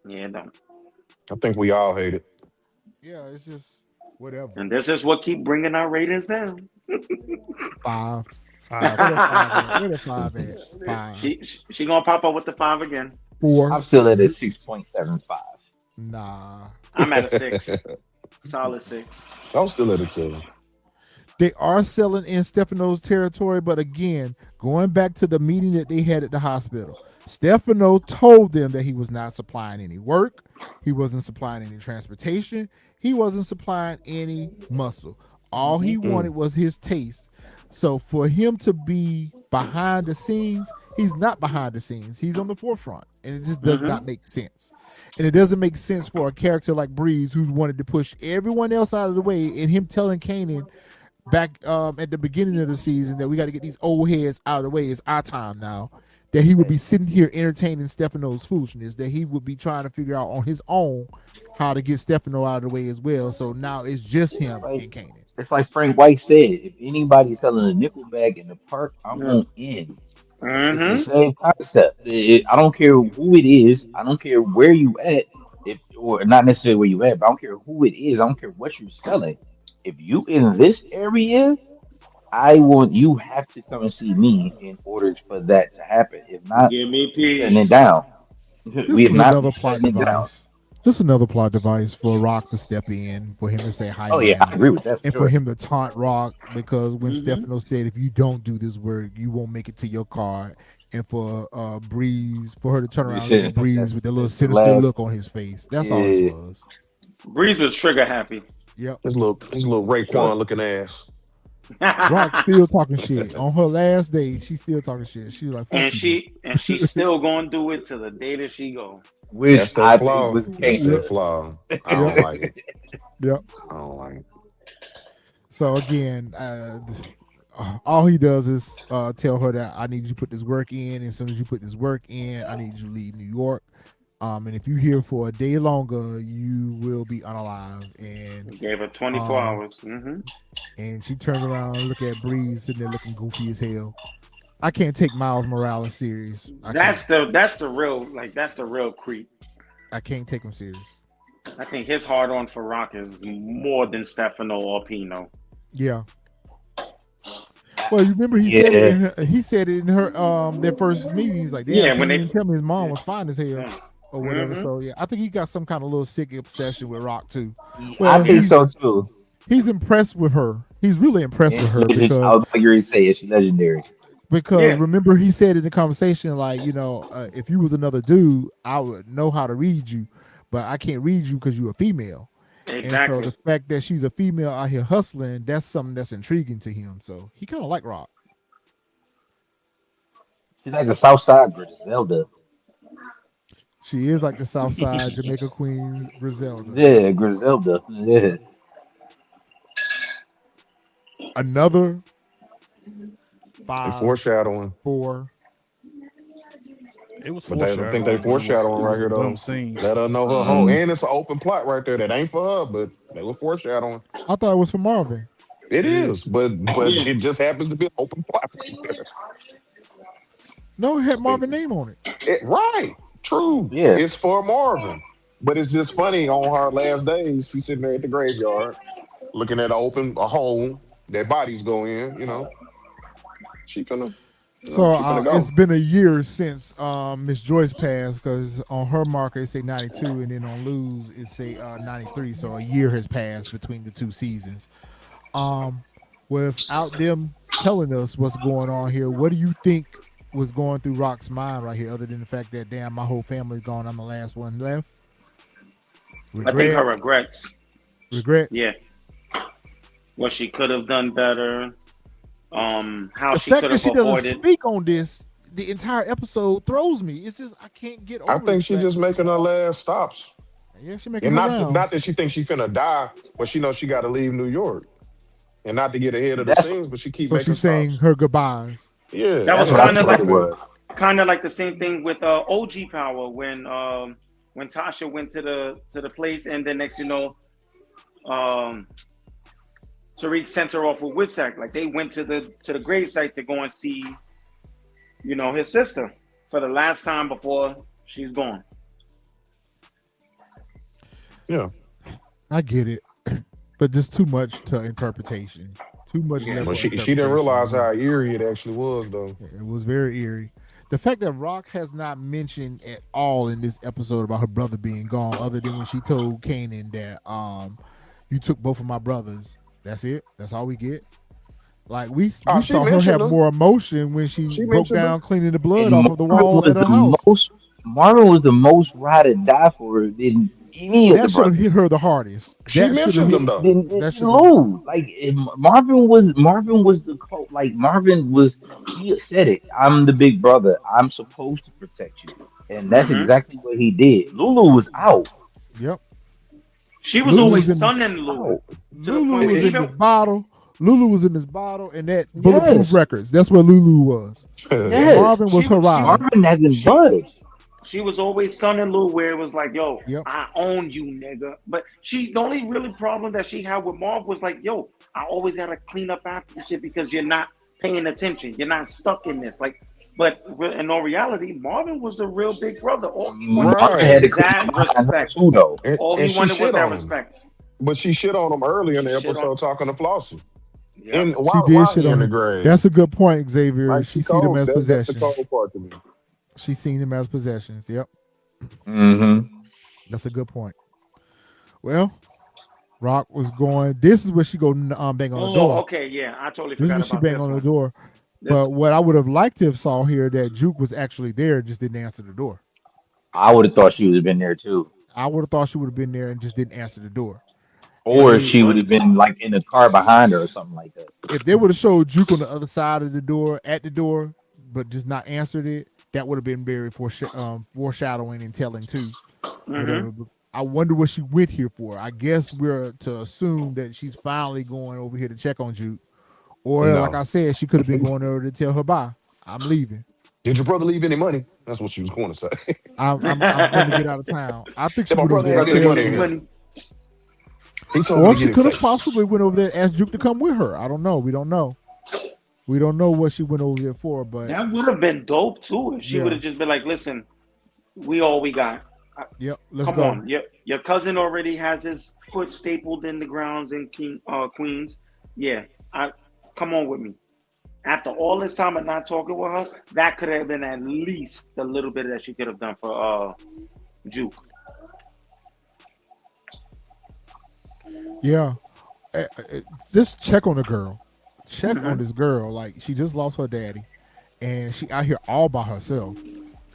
Yeah, no. I think we all hate it. Yeah, it's just whatever. And this is what keep bringing our ratings down. 5. Five. Where the 5 at? 5. She gonna pop up with the 5 again. 4. I'm still at a 6.75. Nah. I'm at a 6. Solid 6. I'm still at a 7. They are selling in Stefano's territory, but again, going back to the meeting that they had at the hospital, Stefano told them that he was not supplying any work, he wasn't supplying any transportation, he wasn't supplying any muscle. All he wanted was his taste. So for him to be behind the scenes, he's not behind the scenes. He's on the forefront, and it just does not make sense. And it doesn't make sense for a character like Breeze, who's wanted to push everyone else out of the way, and him telling Kanan back at the beginning of the season that we got to get these old heads out of the way. It's our time now. That he would be sitting here entertaining Stefano's foolishness. That he would be trying to figure out on his own how to get Stefano out of the way as well. So now it's just him and Kanan. It's like Frank White said, if anybody's selling a nickel bag in the park, I'm on in. It's the same concept. I don't care who it is. I don't care where you at. Or not necessarily where you at, but I don't care who it is. I don't care what you're selling. If you in this area, you have to come and see me in order for that to happen. If not, Give me shutting it peace. down. This We have is not another been plot shutting it down. device. Just another plot device for Rock to step in, for him to say hi, Oh yeah, I agree with that. and For for sure. him to taunt Rock because when Stefano said, "If you don't do this work, you won't make it to your car," and for Breeze, for her to turn around and look at Breeze with that little That's the sinister last- look on his face. That's all this Yeah. was. Breeze was trigger happy. Yep. His little Raekwon looking ass. Rock still talking shit on her last day. She's still talking shit. She was like, "Fuck you." she's still gonna do it to the day that she go. Which That's that I flaw. think was That's Kanan. that flaw. I don't like it. Yep. I don't like it. So again, all he does is tell her that I need you to put this work in. As soon as you put this work in, I need you to leave New York. And if you're here for a day longer, you will be unalive. And Gave her 24 hours. And she turns around and look at Breeze sitting there looking goofy as hell. I can't take Miles Morales serious. That's the real creep. I can't take him serious. I think his hard on for Rock is more than Stefano or Pino. Yeah. Well, you remember he said it in her their first meeting. He's like, damn, when they didn't tell me his mom was fine as hell or whatever. So yeah, I think he got some kind of little sick obsession with Rock too. Well, I think so too. He's impressed with her. He's really impressed with her because I was about to say she's legendary. Because remember he said in the conversation, like, if you was another dude, I would know how to read you, but I can't read you because you're a female. Exactly. And so the fact that she's a female out here hustling, that's something that's intriguing to him. So he kind of like Rock. She's like the South Side Griselda. She is like the South Side Jamaica Queen Griselda. Yeah, Griselda. Yeah. Another 5, foreshadowing. 4. It was But I think they foreshadowing right here though. Let her know her whole, and it's an open plot right there that ain't for her, but they were foreshadowing. I thought it was for Marvin. It is, but it just happens to be an open plot right there. No, it had Marvin's name on it. Right, true. Yeah, it's for Marvin, but it's just funny. On her last days, she's sitting there at the graveyard, looking at a hole that bodies go in. She finna. So it's been a year since Miss Joyce passed, because on her marker it say 92, and then on Lou's it say 93. So a year has passed between the two seasons. without them telling us what's going on here, what do you think was going through Rock's mind right here, other than the fact that damn, my whole family's gone, I'm the last one left? I think her regrets. Yeah. What she could have done better. How the she fact could that have she avoided. doesn't speak on this the entire episode throws me. It's just I can't get over. I think the she's fact. just making her last stops. Yeah, she making And her not rounds. not that she thinks she finna die, but she knows she got to leave New York. And not to get ahead of the That's- scenes, but she keeps So making she's saying stops. her goodbyes. Yeah, That was That's what I kind of thought like it was. the same thing with OG Power when Tasha went to the place, and then next you know, Tariq sent her off with Witsack. Like they went to the gravesite to go and see, you know, his sister for the last time before she's gone. yeah. I get it, but just too much to interpretation. Too much. Yeah. level Well, of she didn't interpretation. realize how eerie it actually was, though. It was very eerie. The fact that Rock has not mentioned at all in this episode about her brother being gone, other than when she told Kanan that you took both of my brothers. That's it. That's all we get. Like we She saw her mentioned have them. more emotion when she broke mentioned down them. cleaning the blood And off of the Marvin wall was at her the house. Marvin was the most ride or die for her than any of That the should have brothers. hit her the hardest. She That should mentioned have them, hit. though. That should've- Lou, like Marvin was he said it. I'm the big brother. I'm supposed to protect you, and that's Mhm. exactly what he did. Lulu was out. Yep. She was Lulu always was in- sunning Lou. Out. To the Lulu point was where in even this bottle. Lulu was in this bottle, and that Bulletproof Yes. Records. That's where Lulu was. Yes. Marvin was She- her rival. Marvin hasn't budged. she was always sunning Lou, where it was like, yo, Yep. I own you, nigga. But the only really problem that she had with Marv was like, yo, I always had to clean up after the shit because you're not paying attention. You're not stuck in this. Like, but in all reality, Marvin was the real big brother. All he wanted Marvin was had to clean that up behind her respect. too, though. All And he she wanted was shit that on him. respect. But she shit on him early in the She shit episode on- talking to Flossie. Yep. And She while did shit he in on the him. grave. That's a good point, Xavier. Like, She she seen them cold. as That's the possessions. cold part to me. She seen them as possessions. Yep. Mm-hmm. That's a good point. Well, Rock was going. This is where she go bang on the door. Oh, okay, yeah. I totally This is forgot where she about bang this on the one. door. This- But what I would have liked to have saw here that Juke was actually there, just didn't answer the door. I would have thought she would have been there too, I would have thought she would have been there and just didn't answer the door. or And she would have been like in the car behind her or something like that. if they would have showed Juke on the other side of the door, at the door, but just not answered it, that would have been very foreshadowing and telling too. Mhm. Whatever. But I wonder what she went here for. I guess we're to assume that she's finally going over here to check on Juke. Or No. like I said, she could have been going over to tell her bye. I'm leaving. Did your brother leave any money? That's what she was going to say. I'm going to get out of town. I think she Yeah, my went over brother there ain't to got tell any Juke. money. He told Or me to she get could have excited. possibly went over there and asked Juke to come with her. I don't know. We don't know. We don't know what she went over there for, but That would have been dope too if she Yeah. would have just been like, "Listen, we all we got. yep, let's Come go. on, your cousin already has his foot stapled in the grounds in Queens. Yeah, come on with me." After all this time of not talking with her, that could have been at least a little bit that she could have done for Juke. Yeah. Just check on the girl. Check Mhm. on this girl. Like, she just lost her daddy, and she out here all by herself.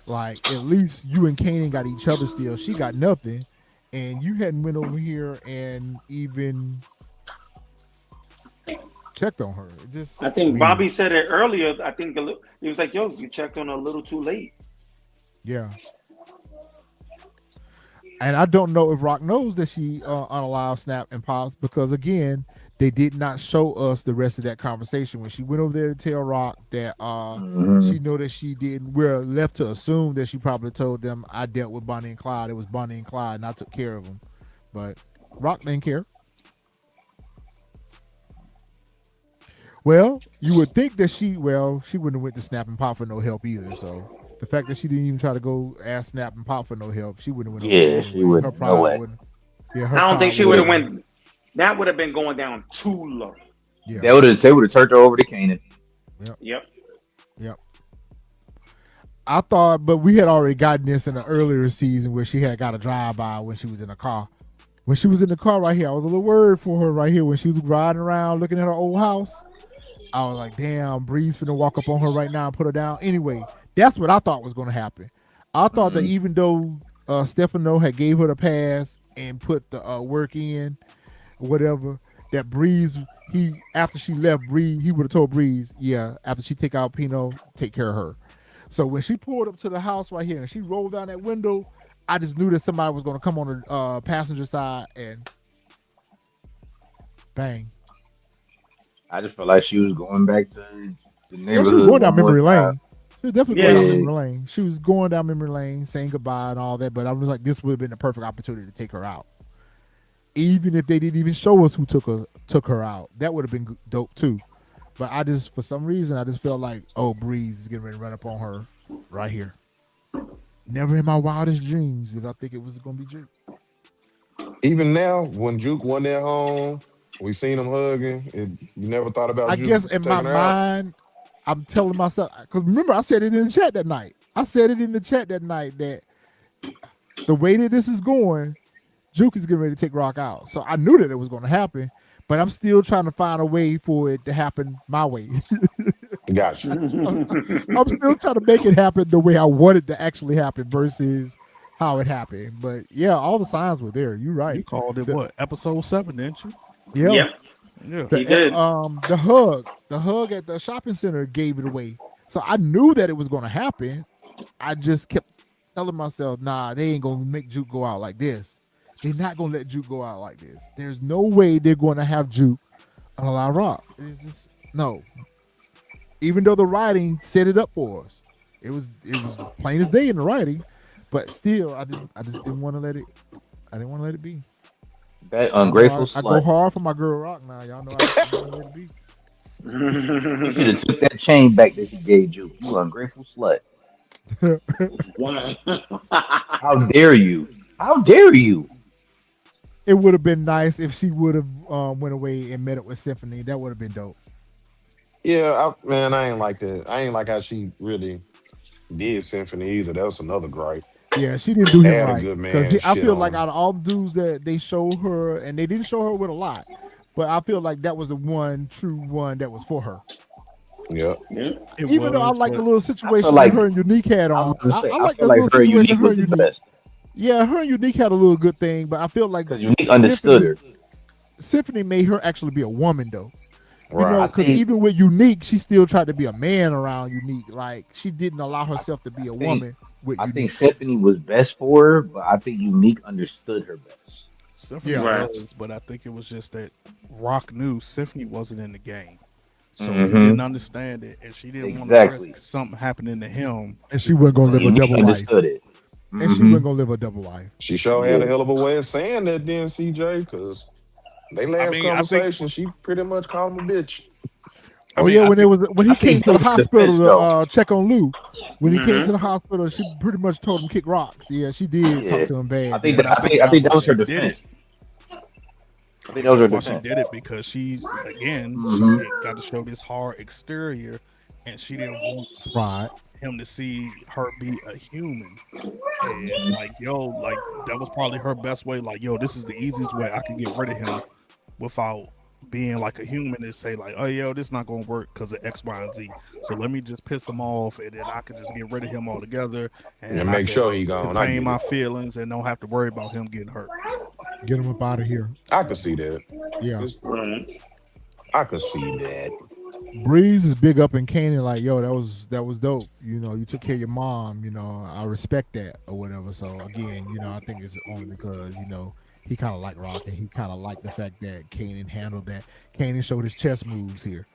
Like, at least you and Kanan got each other still. She got nothing, and you hadn't went over here and even checked on her. It just I think weird. Bobby said it earlier. I think he was like, "Yo, you checked on her a little too late." Yeah. And I don't know if Rock knows that she unalived Snap and Pops, because again, they did not show us the rest of that conversation. When she went over there to tell Rock that she know that she didn't, we're left to assume that she probably told them, I dealt with Bonnie and Clyde. It was Bonnie and Clyde and I took care of them. But Rock didn't care. Well, you would think that she wouldn't have went to Snap and Pop for no help either. So the fact that she didn't even try to go ask Snap and Pop for no help, she wouldn't have went. Yeah, she wouldn't. Her No pride way. wouldn't. Yeah, her I don't think pride she would have wouldn't. went. That would have been going down too low. Yeah. They would have turned her over to Kanan. Yep. I thought, but we had already gotten this in the earlier season where she had got a drive by when she was in a car. When she was in the car right here, I was a little worried for her right here when she was riding around looking at her old house. I was like, damn, Breeze finna walk up on her right now and put her down. Anyway, that's what I thought was gonna happen. I thought that even though Stefano had gave her the pass and put the work in, or whatever, that Breeze, after she left, Breeze, he would have told Breeze, yeah, after she take out Pino, take care of her. So when she pulled up to the house right here and she rolled down that window, I just knew that somebody was gonna come on the passenger side and bang. I just felt like she was going back to the Yeah, she was neighborhood going down one more memory time. lane. She was definitely Yeah. going down memory lane. She was going down memory lane, saying goodbye and all that. But I was like, this would have been the perfect opportunity to take her out. Even if they didn't even show us who took her out, that would have been dope too. But I just, for some reason, I just felt like, oh, Breeze is getting ready to run up on her right here. Never in my wildest dreams did I think it was going to be Juke. Even now, when Juke won their home, we seen them hugging. You never thought about I Juke guess in my taking her out? mind, I'm telling myself, because remember, I said it in the chat that night. I said it in the chat that night that the way that this is going, Juke is getting ready to take Rock out. So I knew that it was going to happen, but I'm still trying to find a way for it to happen my way. Gotcha. I'm still trying to make it happen the way I want it to actually happen versus how it happened. But yeah, all the signs were there. You're right. You called it what? Episode 7, didn't you? Yeah. Yeah. He did. The hug at the shopping center gave it away. So I knew that it was going to happen. I just kept telling myself, nah, they ain't going to make Juke go out like this. They're not going to let Juke go out like this. There's no way they're going to have Juke allow Rock. It's just, no. Even though the writing set it up for us, it was plain as day in the writing, but still, I just didn't want to let it. I didn't want to let it be. That ungrateful I slut. go hard for my girl Rock now. Y'all know I don't want to let it be. You should have took that chain back that he gave you. You ungrateful slut. How dare you? How dare you? It would have been nice if she would have went away and met up with Symphony. That would have been dope. Yeah, man, I ain't like that. I ain't like how she really did Symphony either. That was another gripe. Yeah, she didn't do him Had a right good because man. I Shit feel on like him. out of all the dudes that they showed her, and they didn't show her with a lot, but I feel like that was the one true one that was for her. Yeah. Even though I like the little situation like- that her and Unique had I on, was gonna say, I I like feel the like little her and situation Unique her was and the Unique. best. Yeah, her and Unique had a little good thing, but I feel like Because Unique understood her. Symphony made her actually be a woman though. You Right. know, I because think- even with Unique, she still tried to be a man around Unique. Like she didn't allow herself to be a woman with I Unique. think Symphony was best for her, but I think Unique understood her best. Symphony Yeah. was, but I think it was just that Rock knew Symphony wasn't in the game. So Mhm. he didn't understand it, and she didn't want Exactly. to risk something happening to him. And she wasn't gonna live a Unique double life. understood it. And she Mhm. wasn't gonna live a double life. She sure had Yeah. a hell of a way of saying that then, CJ, because they last mean, I think- conversation, she pretty much called him a bitch. Oh yeah, when he I came think to the those are hospital defense, to though. check on Lou, when he came Mhm. to the hospital, she pretty much told him kick rocks. Yeah, she did Yeah. talk to him bad. I think there. that, I think that was her She did it. defense. I think that was her That's why defense. she did it, because she Mhm. she got to show this hard exterior, and she didn't want Right. him to see her be a human. And like, that was probably her best way. Like, this is the easiest way I can get rid of him without being like a human, and say like, oh, this not gonna work because of X, Y, and Z. So let me just piss him off, and then I can just get rid of him altogether, and And I make can sure he gone. I contain get my it. feelings and don't have to worry about him getting hurt. Get him up out of here. I could see that. Yeah. Right. I could see that. Breeze is big up in Kanan, like, yo, that was dope. You know, you took care of your mom, you know, I respect that or whatever. So again, you know, I think it's only because, you know, he kind of liked Rock and he kind of liked the fact that Kanan handled that. Kanan showed his chess moves here.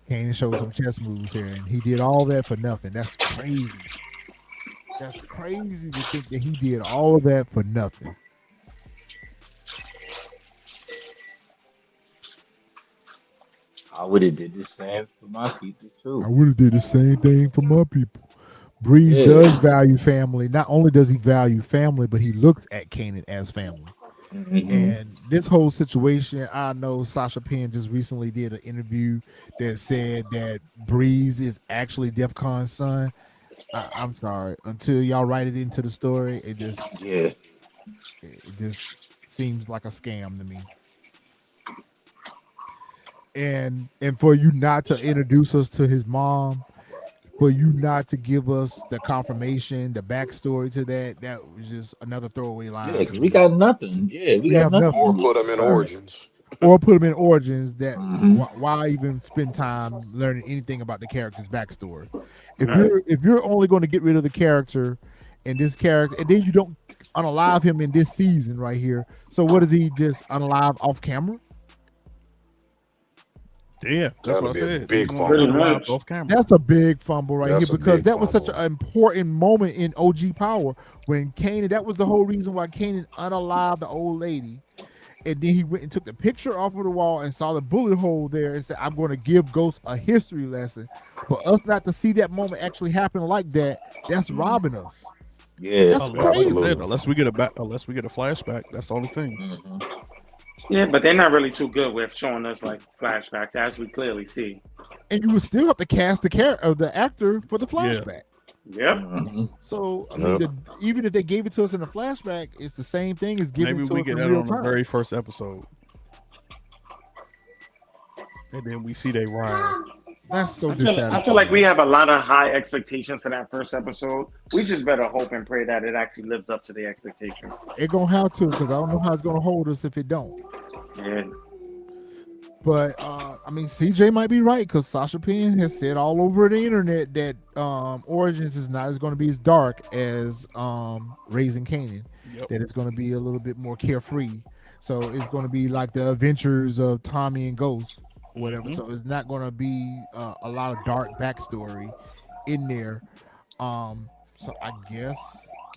Kanan showed some chess moves here, and he did all that for nothing. That's crazy. That's crazy to think that he did all of that for nothing. I would have did the same for my people too. I would have did the same thing for my people. Breeze Yeah. does value family. Not only does he value family, but he looks at Kanan as family. Mhm. And this whole situation, I know Sasha Penn just recently did an interview that said that Breeze is actually DEF CON's son. I'm sorry. Until y'all write it into the story, it just Yeah. seems like a scam to me. And for you not to introduce us to his mom, for you not to give us the confirmation, the backstory to that was just another throwaway Yeah, line for because we me. got nothing. Yeah, we We got have nothing. Or nothing. put them in Right. origins. Or put him in origins that Mm-hmm. why even spend time learning anything about the character's backstory? If Right. you're only going to get rid of the character and this character, and then you don't unalive him in this season right here, so what is he just unalive off camera? Yeah, that's That'll what I be a said. big He's gonna Pretty be fumble. live much. off camera. That's a big fumble right That's here a because big that was such fumble. an important moment in OG Power when Kanan. That was the whole reason why Kanan unalived the old lady, and then he went and took the picture off of the wall and saw the bullet hole there and said, "I'm going to give Ghost a history lesson." For us not to see that moment actually happen like that, that's robbing us. Yeah. That's Unless, like you crazy. said, unless we get a flashback, that's the only thing. Mm-hmm. Yeah, but they're not really too good with showing us like flashbacks, as we clearly see. And you would still have to cast the character of the actor for the flashback. Yep. Mm-hmm. So I mean, Yep. even if they gave it to us in a flashback, it's the same thing as giving Maybe it to we us get in that real on the time. very first episode, and then we see they ride. That's so I dissatisfying. feel like we have a lot of high expectations for that first episode. We just better hope and pray that it actually lives up to the expectation. It gonna have to because I don't know how it's gonna hold us if it don't. Yeah. But I mean, CJ might be right because Sasha Penn has said all over the internet that Origins is not as going to be as dark as Raising Kanan. Yep. That it's going to be a little bit more carefree. So it's going to be like the adventures of Tommy and Ghost, or whatever. Mhm. So it's not going to be a lot of dark backstory in there. So I guess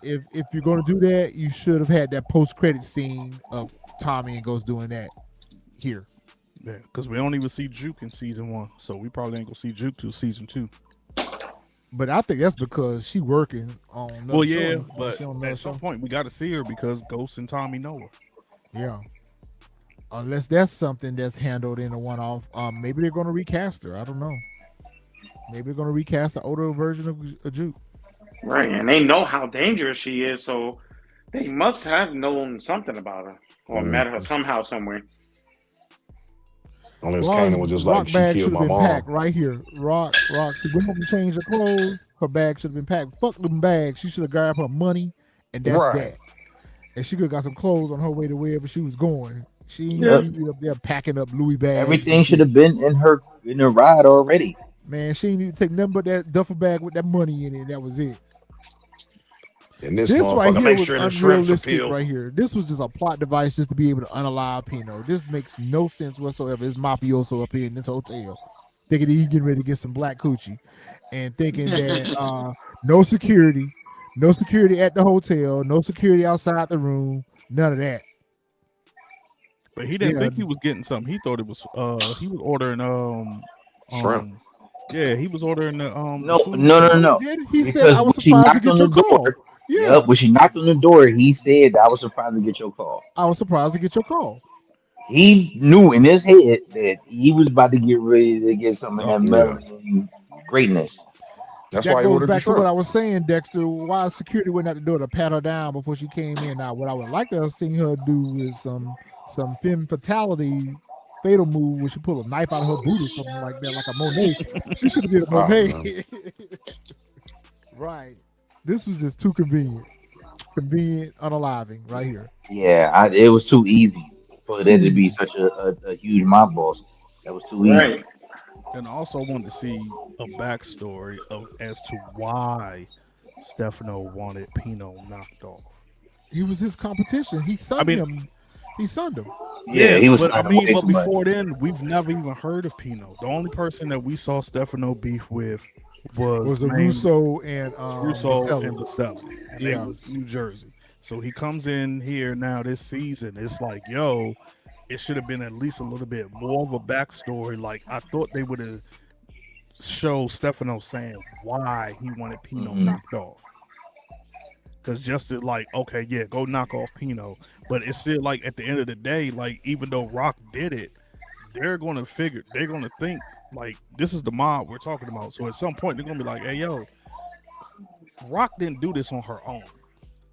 if you're going to do that, you should have had that post credit scene of Tommy and Ghost doing that here. Yeah, because we don't even see Juke in season 1, so we probably ain't gonna see Juke till season 2. But I think that's because she working on another Well, show. yeah, She but on another at some show. point we got to see her because Ghost and Tommy know her. Yeah. Unless that's something that's handled in a one-off. Maybe they're going to recast her. I don't know. Maybe they're going to recast the older version of Juke. Right. And they know how dangerous she is, so they must have known something about her or met her somehow, somewhere. Unless Rock's Kanan was just rock like, she bag killed should my have been mom. packed right here. Rock. She went home and changed her clothes. Her bag should have been packed. Fuck them bags. She should have grabbed her money, and that's Right. that. And she could have got some clothes on her way to wherever she was going. She ain't Yep. need to be up there packing up Louis bags. Everything and should shit. have been in her ride already. Man, she ain't need to take nothing but that duffel bag with that money in it. That was it. And this, This right motherfucker here make was sure the shrimps are unrealistic peeled. right here. This was just a plot device just to be able to unalive Pino. This makes no sense whatsoever. It's mafioso up here in this hotel thinking he's getting ready to get some black coochie and thinking that no security at the hotel, no security outside the room, none of that. But he didn't Yeah. think he was getting something. He thought it was he was ordering Shrimp. yeah, he was ordering the No, food. no. He did? He said, Because I was when she surprised to knocked get on your the call. door, Yeah, yep, when she knocked on the door, he said, "I was surprised to get your call." I was surprised to get your call. He knew in his head that he was about to get ready to get some of that Oh, yeah. melanin greatness. That's That why he goes ordered the back to what shrimp. I was saying, Dexter. Why security went out the door to pat her down before she came in? Now, what I would like to have seen her do is some femme fatality fatal move where she pull a knife out of her boot or something like that, like a Monet. She should have did a Oh, Monet. Right. This was just too convenient. Convenient unaliving right here. Yeah, it was too easy for there to be easy. such a huge mob boss. That was too easy. Right. And I also wanted to see a backstory as to why Stefano wanted Pino knocked off. He was his competition. He sunned him. He sunned him. Yeah, he was. But I signing mean, way but too much. before then, we've never even heard of Pino. The only person that we saw Stefano beef with was a named Russo and Russo Vaselli. and Vaselli, and they Yeah. was New Jersey. So he comes in here now this season. It's like, yo, it should have been at least a little bit more of a backstory. Like I thought they would have showed Stefano saying why he wanted Pino knocked off. Because just to like, okay, yeah, go knock off Pino. But it's still like at the end of the day, like even though Rock did it, they're gonna think like this is the mob we're talking about. So at some point they're gonna be like, hey yo, Rock didn't do this on her own.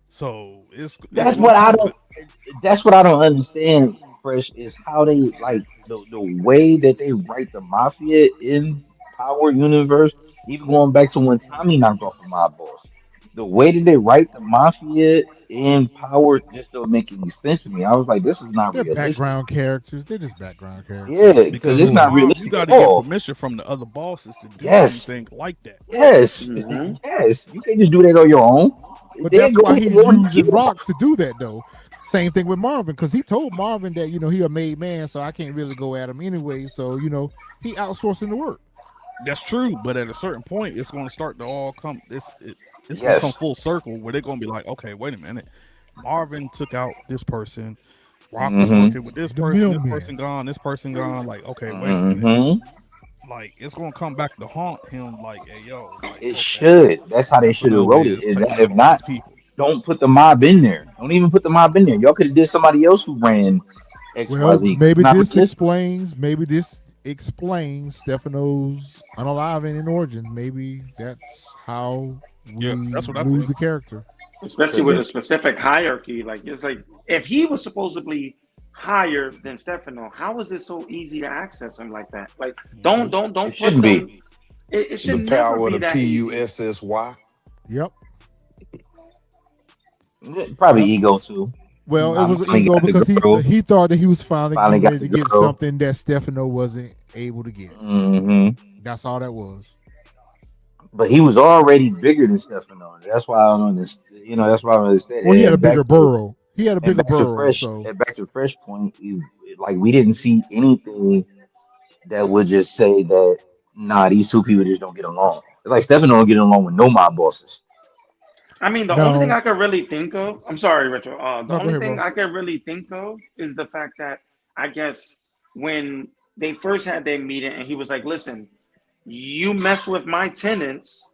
So it's That's gonna what I come don't. back. That's what I don't understand. Fresh is how they like the way that they write the mafia in Power Universe. Even going back to when Tommy knocked off of my boss, the way that they write the mafia in Power just don't make any sense to me. I was like, this is not They're realistic. background characters. They're just background Yeah, characters. because Because it's with not Marv, you realistic got at to get all. permission from the other bosses to do Yes, anything like that. yes, Hmm. yes. You can't just do that on your own. But Then that's go why ahead he's and keep using it. Rock to do that, though. Same thing with Marvin, because he told Marvin that he a made man, so I can't really go at him anyway. So he outsourcing the work. That's true, but at a certain point, it's going to start to all come. It's going to come Yes. full circle where they're going to be like, okay, wait a minute. Marvin took out this person. Rock was Mm-hmm. working with this The person. This middleman. person gone. This person gone. Like, okay, wait a minute. Mm-hmm. Like, it's going to come back to haunt him. Like, hey, yo, like, It okay, should. That's how they should have Stefano wrote it. is taking If out all these not, people. don't put the mob in there. Don't even put the mob in there. Y'all could have did somebody else who ran Well, XYZ because it's maybe not this realistic. explains. Maybe this explains Stefano's unaliving in origin. Maybe that's how we Yeah, that's what I lose think. the character. Especially Could with be. a specific hierarchy. Like it's like if he was supposedly higher than Stefano, how is it so easy to access him like that? Like It don't put shouldn't be. them. It The should never power of be the that easy. PUSSY. Yep. Probably Yep. ego too. Well, it was an Finally ego got the because girl. he thought that he was finally Finally getting got ready the to get girl. something that Stefano wasn't able to get. Hmm. That's all that was. But he was already bigger than Stefano. That's why I don't understand. That's why I don't understand. Well, he had a And bigger burrow. He had a and bigger back to burrow. fresh So and back to fresh point. Like we didn't see anything that would just say that nah, these two people just don't get along. It's like Stefano don't get along with no mob bosses. I mean, the only thing no, I could really think of, I'm sorry, Richard. The no, go only ahead, thing bro. I could really think of is the fact that I guess when they first had their meeting and he was like, listen, you mess with my tenants,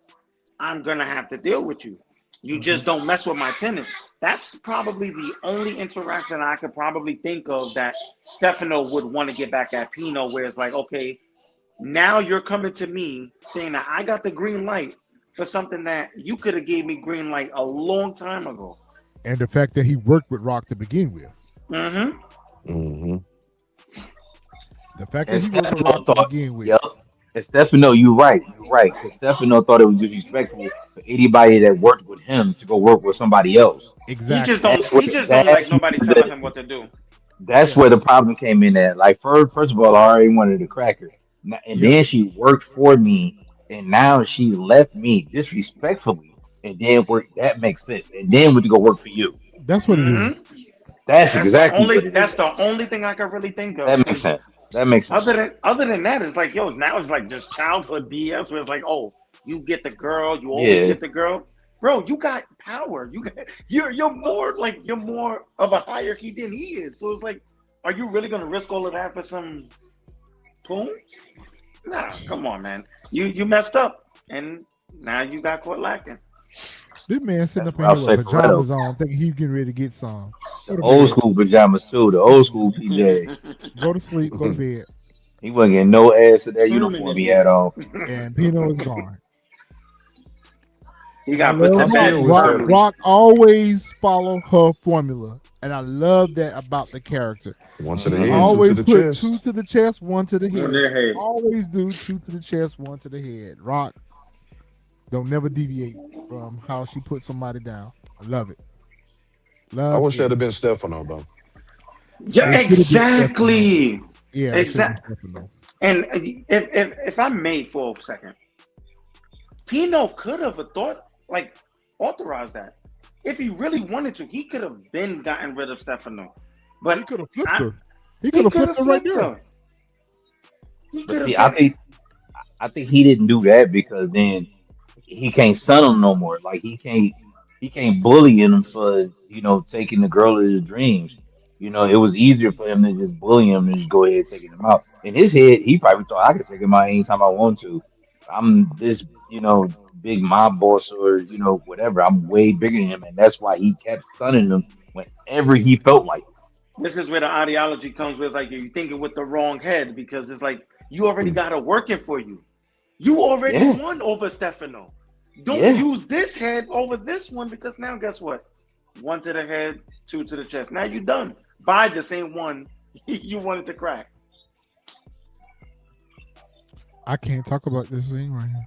I'm going to have to deal with you. You just don't mess with my tenants. That's probably the only interaction I could probably think of that Stefano would want to get back at Pino, where it's like, okay, now you're coming to me saying that I got the green light for something that you could have gave me green light a long time ago. And the fact that he worked with Rock to begin with. Mm-hmm. Mm-hmm. The fact And that he worked with Stefano Rock to thought, begin with. yep. And Stefano, you're right. You're right. Because Stefano thought it was disrespectful for anybody that worked with him to go work with somebody else. Exactly. He just don't like nobody telling him what to do. That's where the problem came in at. Like first of all, I already wanted a cracker. And Yep. then she worked for me, and now she left me disrespectfully. And then that makes sense. And then went to go work for you. That's what it is. Mm-hmm. That's exactly what it That's is. the only thing I can really think of. That makes sense. That makes sense. Other than that, it's like, yo, now it's like just childhood BS where it's like, oh, you get the girl, you always Yeah. get the girl. Bro, you got power. You're more of a hierarchy than he is. So it's like, are you really gonna risk all of that for some poems? Nah, come on, man. You messed up and now you got caught lacking. This man sitting That's up what in I'll here say with for pajamas on, thinking he's getting ready to get some. Go to Old bed. school pajamas too. The old school PJs. Go to sleep. Go to bed. He wasn't getting no ass to that Put 'em in uniform the he had on. And Pino is gone. He I got put to love bed still Rock. early. Rock always follow her formula, and I love that about the character. One to the Mhm. head, two Always to the put chest. 2 to the chest, 1 to the On their head. head. Always do 2 to the chest, 1 to the head. Rock don't never deviate from how she puts somebody down. I love it. I Love wish it. that'd have been Stefano though. Yeah, It should've been exactly. Yeah, Exact- Stefano. And if I may for a second, Pino could have authorized that. If he really wanted to, he could have been gotten rid of Stefano. But He could have flipped I- her. He could have flipped her right there. He But could see, have. I think he didn't do that because then he can't son him no more. Like he can't bully him for taking the girl of his dreams. It was easier for him to just bully him and just go ahead and taking him out. In his head, he probably thought I could take him out anytime I want to. I'm this big mob boss or whatever. I'm way bigger than him, and that's why he kept sunning him whenever he felt like it. This is where the ideology comes with, like, you're thinking with the wrong head because it's like you already got it working for you. You already Yeah. won over Stefano. Don't Yeah. use this head over this one because now guess what? 1 to the head, 2 to the chest. Now you done. Buy the same one you wanted to crack. I can't talk about this thing right here.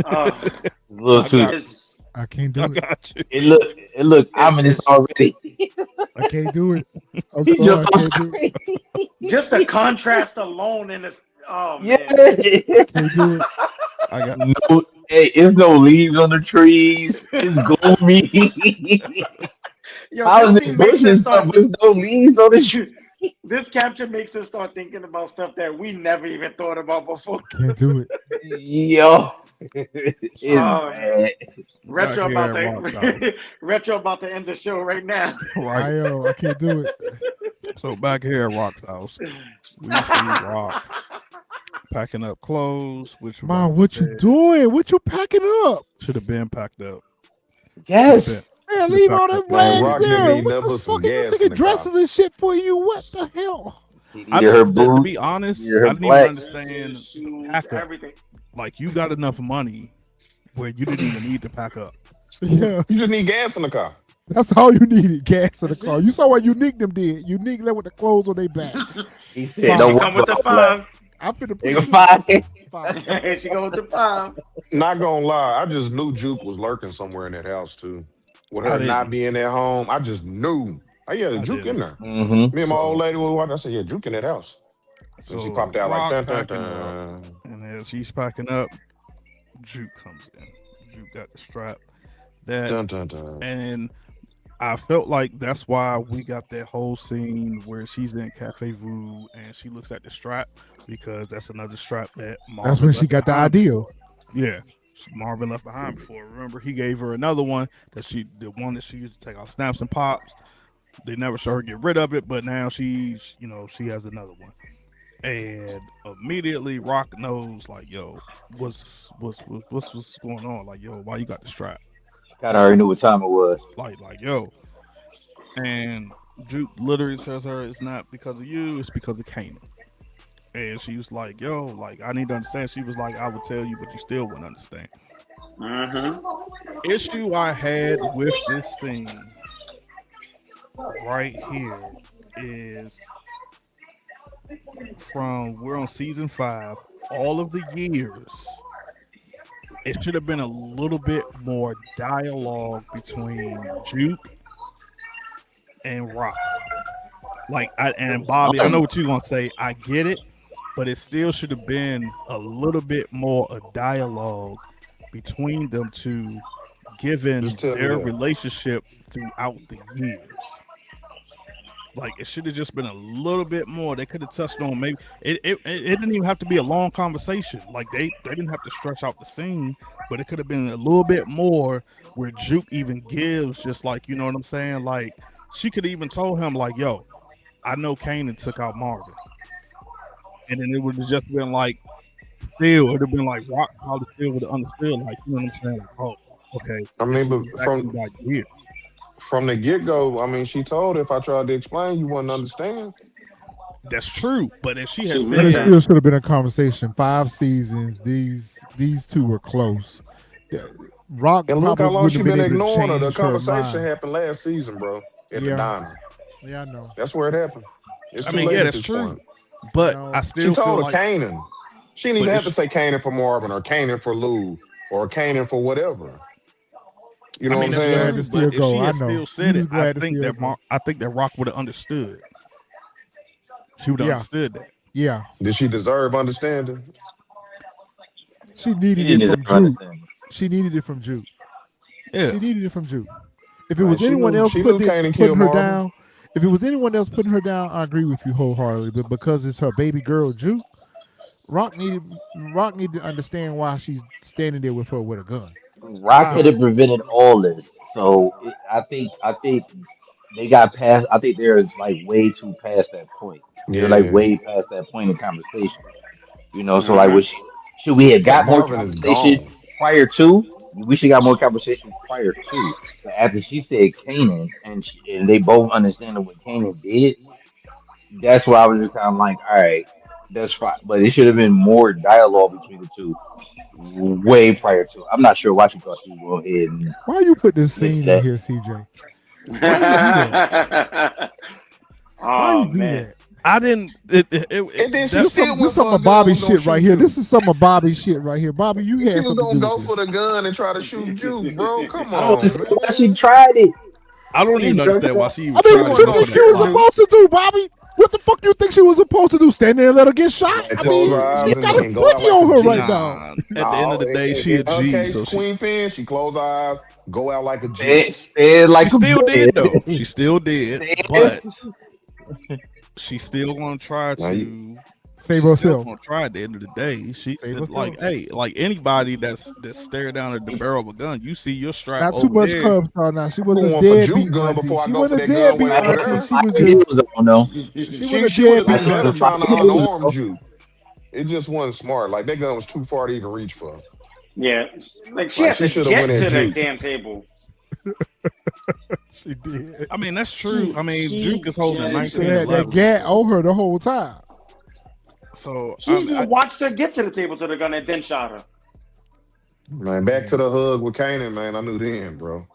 A little too. It's, I can't do I it. got you. It look ominous already. I can't do it. I'm He sorry, I jumped can't do outside. it. just the contrast alone in this. Oh Yeah. man. Can't do it. I got. No, hey, there's no leaves on the trees. It's gloomy. Yo, How's this it scene makes us bushes stuff? start. There's no leaves on the tree. This capture makes us start thinking about stuff that we never even thought about before. Can't do it. Yo, it's Oh, bad. Retro Back about here, rock out. to Retro about to end the show right now. Right. I can't do it. So back here at Rock's house, we see Rock packing up clothes, which Mom, what you doing? What you packing up? should have been packed up. Yes. Man, leave all them Man, rags Rock didn't there. need What nothing the but some fuck? You gas in taking the dresses car. and shit for you? What the hell? She I needed her to boots. be honest, needed her I didn't black. even understand Shoes, pack up. everything. Like you got enough money where you didn't even need to pack up. Yeah, You just need gas in the car. that's all you needed. Gas in the That's car. it. You saw what Unique them did. Unique left with the clothes on their back. He She said, "Don't Come worry with the about black. 5. I'm finna put Nigga, you fine." five. She go with the 5. Not gonna lie, I just knew Juke was lurking somewhere in that house too. With I her didn't. not being at home, I just knew. Oh yeah, I Juke in didn't. there. Mm-hmm. Me and my So- old lady was watching. I said, "Yeah, Juke in that house." So she So popped out like Rock dun dun packing up, dun. and as she's packing up, Juke comes in. Juke got the strap. That Dun dun dun. and I felt like that's why we got that whole scene where she's in Cafe Vu and she looks at the strap because that's another strap that Marvin That's when she left got the behind. idea. Yeah, Marvin left behind before. Remember, he gave her another one the one that she used to take off snaps and pops. They never saw her get rid of it, but now she has another one. And immediately Rock knows, like, yo, what's going on? Like, yo, why you got the strap? She kind of already knew what time it was. Like, yo. And Juke literally tells her it's not because of you, it's because of Kanan. And she was like, yo, like, I need to understand. She was like, I would tell you, but you still wouldn't understand. Mm-hmm. Issue I had with this thing right here is we're on season 5, all of the years. It should have been a little bit more dialogue between Juke and Rock. Like, and Bobby, I know what you're gonna say. I get it, but it still should have been a little bit more a dialogue between them two, given Just tell me their that. relationship throughout the years. Like, it should have just been a little bit more. They could have touched on maybe it didn't even have to be a long conversation. Like, they didn't have to stretch out the scene, but it could have been a little bit more where Juke even gives just like, you know what I'm saying? Like, she could have even told him, like, yo, I know Kanan took out Marvin. And then it would have just been like, still, it would have been like Rock probably still would have understood, like, you know what I'm saying? Like, oh, okay. I mean, this but is exactly like here. from the get go, I mean, she told if I tried to explain, you wouldn't understand. That's true. But if she had She But it said, still should have been a conversation. 5 seasons. These two were close. Yeah, Rock And look probably how long wouldn't she have been been able to ignoring her. The change her conversation mind. happened last season, bro, at the Yeah. diner. Yeah, I know. That's where it happened. It's I too mean, late yeah, at that's this true. point. but No. I She still feel told her like Kanan. She didn't But even have if to say Kanan for Marvin or Kanan for Lou or Kanan for whatever. You know I mean, what I'm that's glad saying? to see true. her But if go. she I had know. still You said was it, glad to see her go. I think that Rock would have understood. She would have Yeah. understood that. Yeah, Did she deserve understanding? she He needed didn't it deserve from Juke. understanding. She needed it from Juke. Yeah. She needed it from Juke. If it Right, was she anyone knew- else she knew Kanan putting killed her Marvin. down, if it was anyone else putting her down, I agree with you wholeheartedly. But because it's her baby girl Juke, Rock needed to understand why she's standing there with her with a gun. Rock could have prevented all this. So I think they got past. I think they're like way too past that point. They're like Yeah. way past that point in conversation. So like, Mm-hmm. should we have That got more Marvin is conversation gone. prior to? We should got more conversation prior to. But after she said Kanan and they both understand what Kanan did, that's why I was just kind of like, all right, that's fine. But it should have been more dialogue between the two way prior to. I'm not sure why she thought she would go ahead and Why you put this mix scene in that. here, CJ? Why you do that? Why Oh you do man. that? I didn't. And then she This still some went for a of gun. Bobby Was gonna shit right shoot here. you. This is some of Bobby shit right here. Bobby, you She had was something to gonna do with go for this. the gun and try to shoot Juke, bro. Come I don't on, understand why she man. tried it. I don't She even drunk understand why up. she even I mean, tried what to you go gonna for think she that was shoot gun. supposed to do, Bobby? What the fuck you think she was supposed to do? Stand there and let her get shot? Like, I close her mean, eyes she's got a and go out boogie like a on her G. right now. Nah, at the end of No, the day, she a in her G, case, so Queen Pen, she closed her eyes, go out like a G. Stay she like a still bitch. did though. She still did, Stay- but she's still gonna try Now you, to. Save She's still herself. gonna try at the end of the day. She Save herself. like, hey, like anybody that's staring down at the barrel of a gun, you see your strap Not too over much there. Cub Star now. She I'm wasn't a going for deadbeat Juke gun auntie. before I She go for wasn't a that gun way deadbeat over auntie. there. She was High just heels on though. she wasn't a She would have deadbeat been better auntie. trying to High heels, unarm bro. Juke. It just wasn't smart. Like that gun was too far to even reach for. Yeah. Like she Like had she to should have jet went at to the Juke. damn table. She did. I mean, that's true. I mean, She Juke is holding just- 19 She had that 11. gat over her the whole time. So She even watched her get to the table to the gun and then shot her. Man, back to the hug with Kanan, man. I knew then, bro.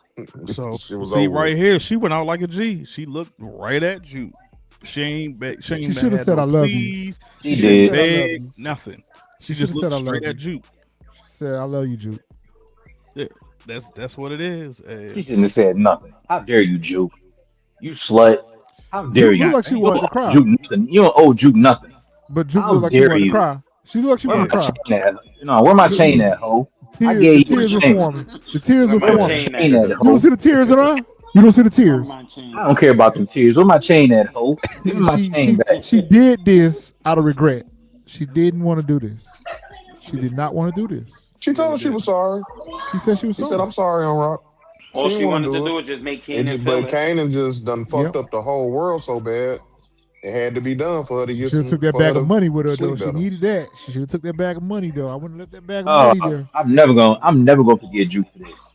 So Shit was see over right with. here, she went out like a G. She looked right at Juke. She ain't She had should have said, no "I love you." please. She She did. didn't said, "I love beg you." nothing. She She should just have said, looked "I love straight you." at Juke. She said, "I love you, Juke." Yeah, that's what it is. She shouldn't have said nothing. How dare you, Juke? You slut. How dare Juke you? looked like she damn. You wanted don't to owe cry, Juke nothing. You don't owe Juke nothing. but Juke How looked like she dare wanted to you? cry. She looked like she Where wanted my to cry. chain at? No, where my chain at, ho? I gave The you a tears were chain. forming. The tears Where were my Where my forming. chain chain at? at, You don't ho? see the tears in her eye? You don't see the Where tears. my chain I don't care about them tears. Where my chain at, ho? Give me my chain back. She did this out of regret. She didn't want to do this. She did not want to do this. She told him she was sorry. She said she was She said, sorry. I'm sorry on Rock. All She she didn't want wanted to to do do it. was just make It Kanan just, feel but it. Kanan just done fucked Yep. up the whole world so bad. It had to be done for her to She get should have some. took that For her bag of to money with her though. sleep She better. needed that. She should have took that bag of money though. I wouldn't let that bag of money there. I'm never gonna forget Juke for this.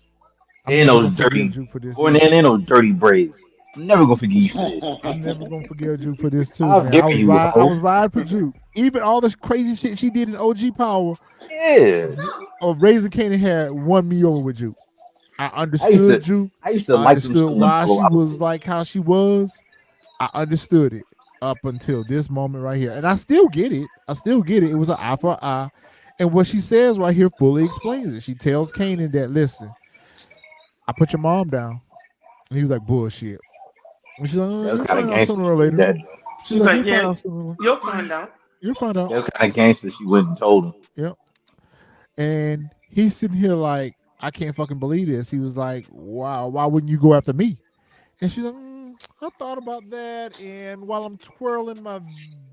I'm And never those gonna forgive dirty, Juke for this. or and those dirty braids. I'm never gonna forgive you for this. I'm never gonna forgive Juke for this too, How man. dare I was you, riding, ho? I was riding for Juke. Even all this crazy shit she did in OG Power, Yeah. Raising Kanan had won me over with Juke. I I used understood to Juke. I used to I like them understood showing why fellow she was outfits. like how she was. I understood it up until this moment right here. And I still get it. It was an eye for an eye. And what she says right here fully explains it. She tells Kanan that, listen, I put your mom down. And he was like, bullshit. And she's like, That was you'll kind of find out gangster. sooner She or did later. that. She's She's like, like, you'll find yeah, out sooner or later. you'll find out. You'll find out. That was kind of gangster. She went and told him. Yep. And he's sitting here like, I can't fucking believe this. He was like, wow, why wouldn't you go after me? And she's like, I thought about that. And while I'm twirling my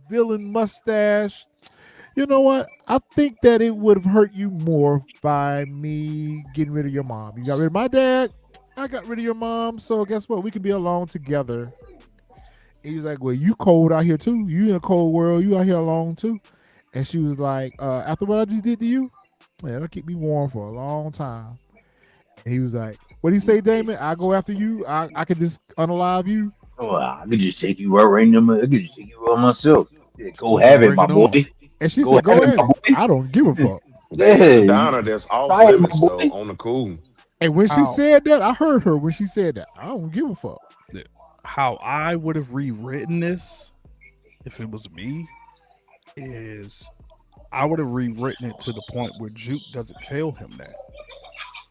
villain mustache, you know what? I think that it would have hurt you more by me getting rid of your mom. You got rid of my dad. I got rid of your mom. So guess what? We can be alone together. And he's like, well, you cold out here too. You in a cold world. You out here alone too. And she was like, after what I just did to you, yeah, that'll keep me warm for a long time. And he was like, what do you say, Damon? I go after you. I could just unalive you. Oh, I could just take you right in them. I could just take you out myself. Yeah, go Yeah, have it, bring my it on. boy. And she Go said, go have it, ahead. my boy. I don't give a fuck. They had Yeah, a downer that's off try it, my limits boy. though, on the cool. And when she How? said that, I heard her when she said that. I don't give a fuck. How I would have rewritten this if it was me is I would have rewritten it to the point where Juke doesn't tell him that.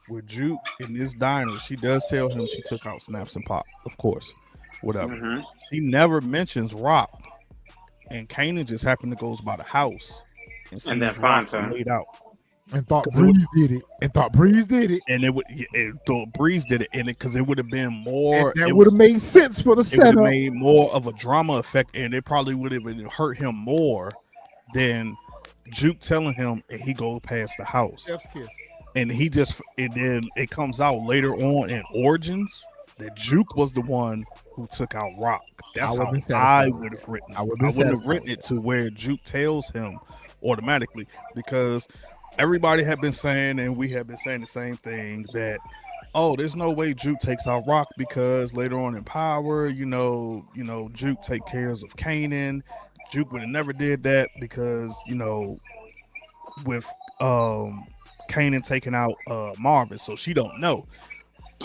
Where Juke in this diner, she does tell him she took out Snaps and Pop, of course, whatever. Mhm. She never mentions Rock, and Kanan just happened to goes by the house and sees then Rock finds her. laid out. And thought 'Cause it was- Breeze did it. And thought Breeze did it in it because it would have been more. And that it would have made sense for the it would have setup. made more of a drama effect, and it probably would have hurt him more than Juke telling him, and he goes past the house, Chef's kiss. and then it comes out later on in Origins that Juke was the one who took out Rock. That's I would've how been I satisfied. would have written. I I would've been wouldn't have satisfied. written it to where Juke tells him automatically, because everybody had been saying, and we have been saying the same thing, that there's no way Juke takes out Rock because later on in Power, Juke take cares of Kanan. Juke would have never did that because, with Kanan taking out Marvin, so she don't know.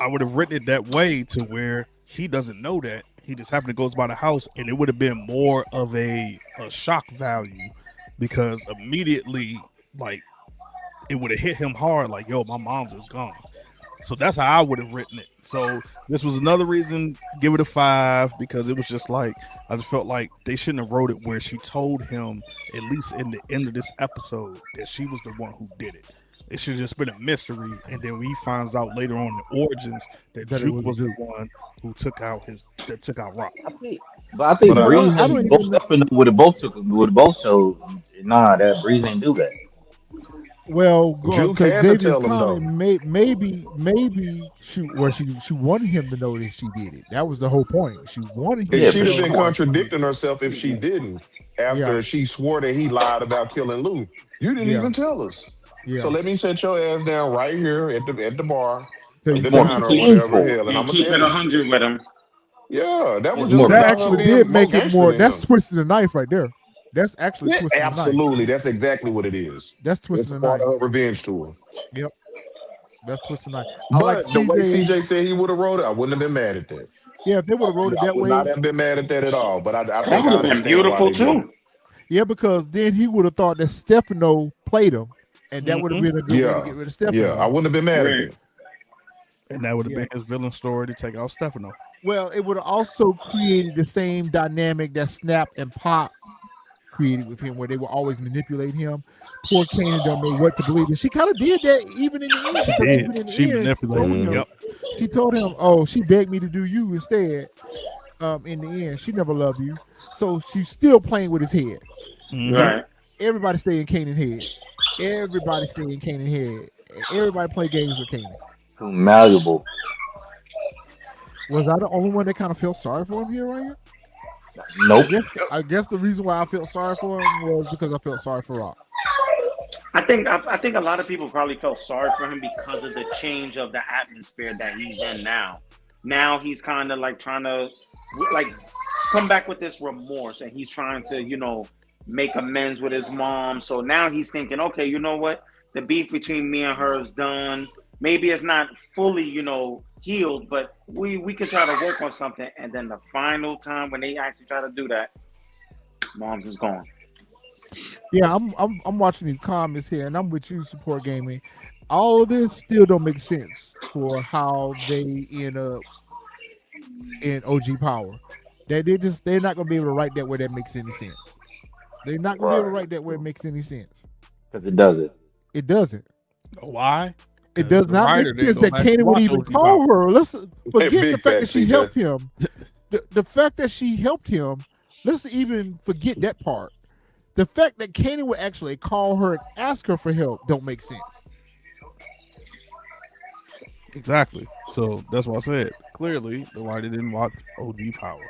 I would have written it that way to where he doesn't know that. He just happened to goes by the house, and it would have been more of a shock value because immediately, like, it would have hit him hard. Like, yo, my mom's is gone. So that's how I would have written it. So this was another reason, give it a 5, because it was just like, I just felt like they shouldn't have wrote it where she told him, at least in the end of this episode, that she was the one who did it. It should have just been a mystery, and then he finds out later on in Origins that Juke was the one who took out Rock. I think But Breeze I don't and even both Stefano would have both showed. Nah, that Breeze ain't do that. Well, Juke to had to Xavier's tell him, comment, maybe she wanted him to know that she did it. That was the whole point. She wanted him. And Yeah, she'd for have been sure. contradicting herself if she didn't. After Yeah. she swore that he lied about killing Lou, you didn't Yeah. even tell us. Yeah. So let me set your ass down right here at the bar, Tell at you the It's more diner or whatever. painful. Hell, and I'm And gonna keep tell it you. 100 with him. Yeah, that was It's just more that about her actually being did more make it gangster more. than That's him. twisting the knife right there. That's actually Yeah, twisting the knife. absolutely. That's exactly what it is. That's It's twisting the part knife. of her revenge tour. Yep. That's twisting the knife. I like But the way CJ. CJ said he would have wrote it, I wouldn't have been mad at that. Yeah, if they would have wrote it I that would way, not have been mad at that at all. But I That think would I have been understand why beautiful they did it. too. yeah, because then he would have thought that Stefano played him, and that would have been a good way to Yeah, get rid of yeah, Stefano. I wouldn't have been mad at Right. that. And that would have Yeah. been his villain story to take out Stefano. Well, it would have also created the same dynamic that Snap and Pop created with him, where they would always manipulate him. Poor Kanan don't know what to believe, and she kind of did that even in the end. She Because did. even in the She end, manipulated told him. him, Yep. she told him, "Oh, she begged me to do you instead." In the end, she never loved you, so she's still playing with his head. Mhm. Right. Everybody stay in Kanan head. Everybody stay in Kanan head. Everybody play games with Kanan. Too malleable. Was I the only one that kind of felt sorry for him here, right here? Nope. I guess the reason why I felt sorry for him was because I felt sorry for Rock. I think a lot of people probably felt sorry for him because of the change of the atmosphere that he's in now. Now he's kind of like trying to like come back with this remorse, and he's trying to make amends with his mom. So now he's thinking, okay, you know what? The beef between me and her is done. Maybe it's not fully healed, but we can try to work on something. And then the final time when they actually try to do that, mom's is gone. Yeah, I'm watching these comments here, and I'm with you, Support Gaming. All of this still don't make sense for how they end up in OG Power. They're not gonna be able to write that where that makes any sense. They're not gonna be able to write that where it makes any sense. Because it doesn't. It doesn't. Why? It does The not writer make sense didn't go that back and Kanan would watch even OG call Power. her. Let's forget Big the fact facts, that she CJ. helped him. The fact that she helped him. Let's even forget that part. The fact that Kanan would actually call her and ask her for help don't make sense. Exactly. So that's why I said clearly the writer didn't watch OG Power.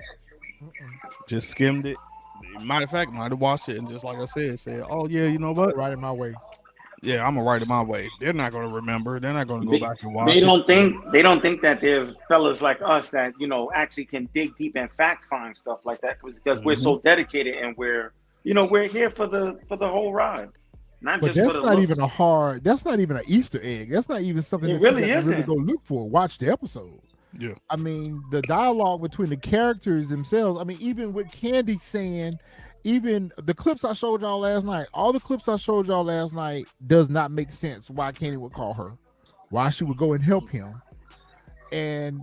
Just skimmed it. Matter of fact, might have watched it and just like I said, oh yeah, you know what? Right in my way. Yeah, I'm gonna write it my way. They're not gonna remember. They're not gonna go They- back and watch. They it. don't think that there's fellas like us that actually can dig deep and fact find stuff like that because we're so dedicated and we're here for the whole ride, not But just that's for the not looks. even that's not even an Easter egg. That's not even something It that really you have to really isn't. go look for. Watch the episode. Yeah. I mean, the dialogue between the characters themselves. I mean, even with Candy saying, even the clips I showed y'all last night, all the clips I showed y'all last night does not make sense why Candy would call her, why she would go and help him. And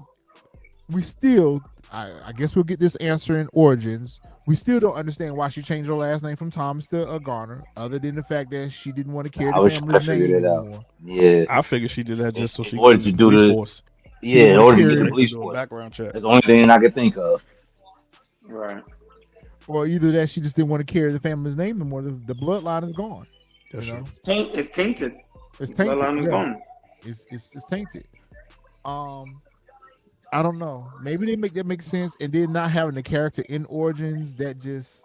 we still, I guess we'll get this answer in Origins. We still don't understand why she changed her last name from Thomas to Garner, other than the fact that she didn't want to carry I the was family's trying to figure name that out. anymore. Yeah. I figured she did that just so In she order could to do do the the- force. Yeah, in didn't order to care get the to police Do a force. background check. That's the only thing I could think of. Right. Or either that she just didn't want to carry the family's name anymore. The bloodline is gone. That's you know? true. It's tainted. It's tainted. Bloodline is yeah. gone. It's tainted. I don't know. Maybe they make that make sense, and then not having the character in Origins that just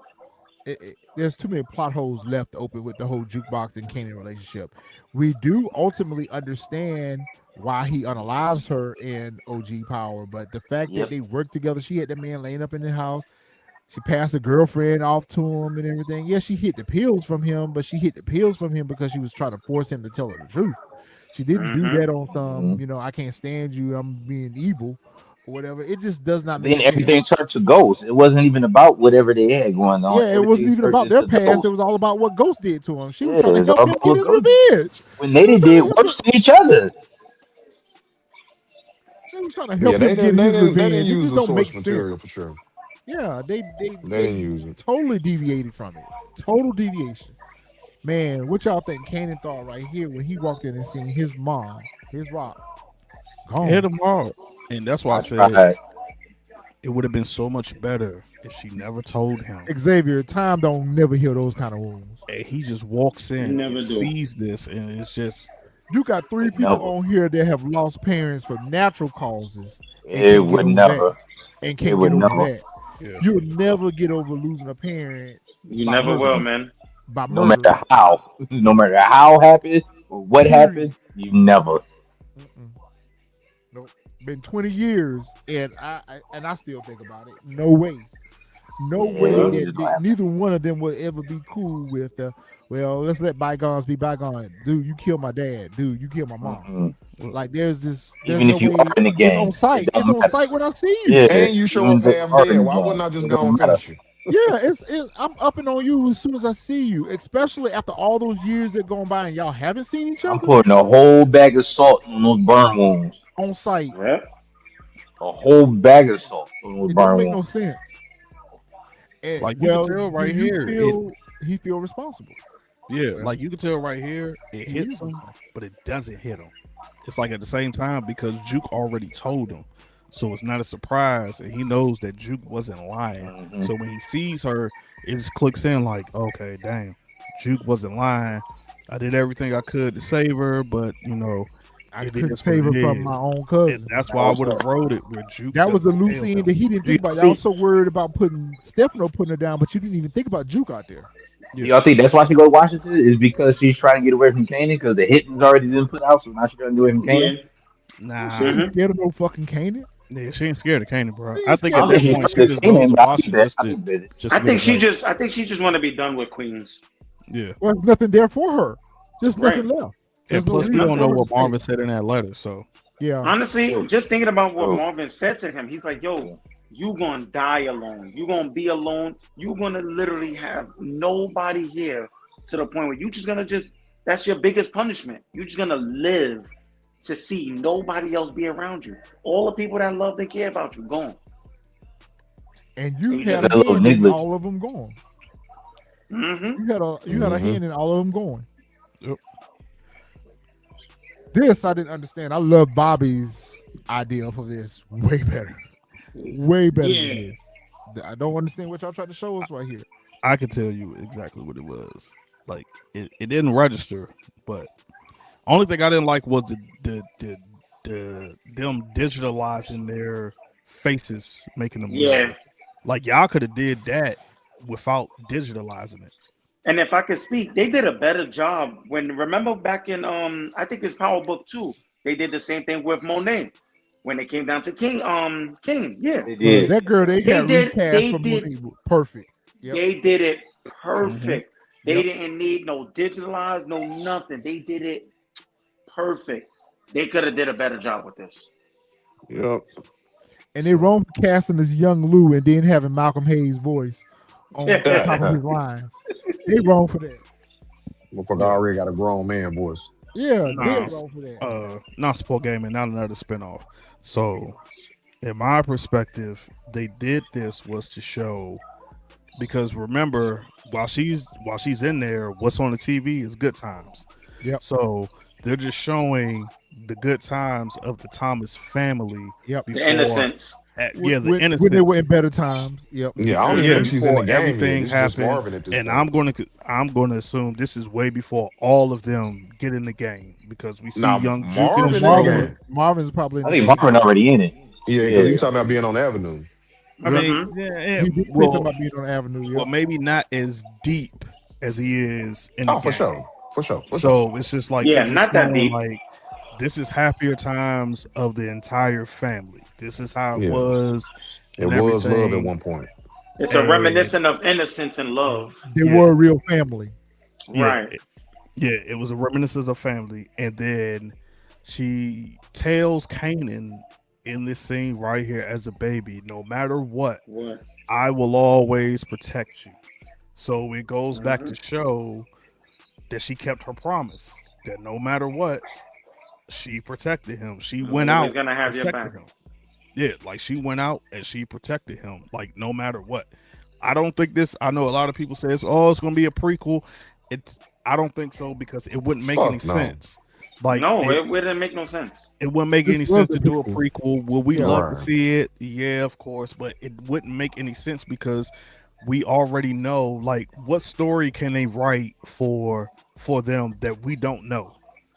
there's too many plot holes left open with the whole Jukebox and Kanan relationship. We do ultimately understand why he unalives her in OG Power, but the fact that they worked together, she had that man laying up in the house. She passed a girlfriend off to him and everything. Yeah, she hid the pills from him, but she hid the pills from him because she was trying to force him to tell her the truth. She didn't do that on some, I can't stand you, I'm being evil. whatever. It just does not make Then everything sense. turned to Ghost. It wasn't even about whatever they had going on. Yeah, it wasn't Everything even turned about their into past. It Ghost. was all about what Ghost did to him. She was Yeah, trying to it's help all him about get what his Ghost. revenge. When She they was trying did to help him. worse to each other. She was trying to Yeah, help him get his they didn't revenge. It use just the don't make source sense. material for sure. Yeah, They they didn't use it. totally deviated from it. Total deviation. Man, what y'all think Kanan thought right here when he walked in and seen his mom, his rock, gone? Hit them all. And that's why I I said tried. it would have been so much better if she never told him. Xavier, time don't never heal those kind of wounds. And he just walks in Never and do. sees this, and it's just You got 3 It people never. on here that have lost parents for natural causes and It can't get would over never. that. And It can't would get over never. that. yeah. You'll never get over losing a parent You by never murder. will, man. By No murder. matter how. No matter how happened or what Period. happened, you never. Mm-mm. Nope. Been 20 years and I still think about it. No way. No Yeah, way it that just don't happen. neither one of them will ever be cool with well, let's let bygones be bygones. Dude, you killed my dad. Dude, you killed my mom. Mm-mm. Like there's Even no if you way. are in the It's gang, on it site. It's doesn't on matter. site when I see you. Yeah, And you show even up if you half are in dead. the Why gang, wouldn't I it just go doesn't and matter. finish you? Yeah, I'm upping on you as soon as I see you, especially after all those years that gone by and y'all haven't seen each I'm other putting a whole bag of salt on those burn wounds. on site. Yeah. A whole bag of salt on those It don't burn make no wounds. sense. And, Like you well, can tell do right you here, feel he feel responsible? yeah, Well, like you can tell right here, it he hits is him, responsible. but it doesn't hit him. It's like at the same time because Juke already told him, so it's not a surprise, and he knows that Juke wasn't lying. Mhm. So when he sees her, it just clicks in like, okay, dang, Juke wasn't lying. I did everything I could to save her, but I it couldn't is what save her it from is. my own And cousin. that's why I would have wrote it where Juke That was the doesn't loose tell end him. that he didn't think about. Y'all so worried about putting Stefano putting her down, but you didn't even think about Juke out there. Yeah. Y'all think that's why she go to Washington? Is because she's trying to get away from Kanan because the hitting's already been put out, so now she's trying to get away from Kanan? Yeah. Nah, She ain't scared of no fucking Kanan. yeah, she ain't scared of Kanan, bro. She I ain't think I at don't scared think that of she's point she scared of just goes Kanan, to but I think Washington that just I to think that just I to think get she away. just I think she just want to be done with Queens. Yeah. Well, there's nothing there for her. There's nothing Right. left. There's And no plus, we reason don't for know her what to Marvin stay. said in that letter. So Yeah. Honestly, True. just thinking about what True. Marvin said to him, he's like, yo, you gonna die alone. You gonna be alone. You gonna literally have nobody here to the point where you just gonna that's your biggest punishment. You're just gonna live to see nobody else be around you. All the people that love and care about you gone. And you You had just a a little hand in negligent. all of them going. Mm-hmm. You had a Mhm. hand in all of them going. Yep. This I didn't understand. I love Bobby's idea for this way better. Way better Yeah. than this. I don't understand what y'all trying to show us right here. I can tell you exactly what it was. Like it didn't register, but only thing I didn't like was the them digitalizing their faces, making them Yeah. younger. Like y'all could have did that without digitalizing it. And if I could speak, they did a better job remember back in I think it's Power Book 2, they did the same thing with Monet when it came down to King. Yeah. They did. That girl they got They recast for did Monet. Perfect. Yep. They did it perfect. They Yep. didn't need no digitalized, no nothing. They did it perfect. They could have did a better job with this. Yep. And they wrong for casting this young Lou and then having Malcolm Hayes' voice on top of his lines. They wrong for that. Motherfucker already got a grown man voice. Yeah, they Nah. wrong for that. Not Sport Gaming, not another spinoff. So, in my perspective, they did this was to show, because remember, while she's in there, what's on the TV is Good Times. Yep. So they're just showing the good times of the Thomas family. Yep. The innocence. Yeah, the when innocence. they were in better times. Yep. Yeah, I don't Yeah, think she's in the before game everything yet. It's just happened, Marvin at this and point. I'm gonna assume this is way before all of them get in the game, because we see Nah, young Juke Marvin and in the Marvin. game. Marvin's probably in I the think game. Marvin already in it. Yeah, because he's talking about being on the Avenue. I mean, Mhm. yeah, He did say well, something about being on the Avenue. Yep. well, maybe not as deep as he is in the Oh, for game. sure. For sure. For sure. So it's just like, Yeah, they're just not that showing, deep. like, this is happier times of the entire family. This is how it Yeah. was. It and was love at everything. one point. It's a And- reminiscent of innocence and love. They Yeah. were a real family. Right. Yeah, it was a reminiscence of family, and then she tells Kanan in this scene right here as a baby, no matter what, What? I will always protect you. So it goes back Mhm. to show that she kept her promise. That no matter what, she protected him. She I'm went out always gonna and have your protected back. him. Yeah, like she went out and she protected him, like no matter what. I don't think this. I know a lot of people say it's going to be a prequel. It's I don't think so because it wouldn't make any Fuck no. sense. Like No, it didn't make no sense. it wouldn't make This any was sense a to do a prequel. prequel. Would we Yeah. love to Right. see it? Yeah, of course, but it wouldn't make any sense because we already know. Like, what story can they write for them that we don't know?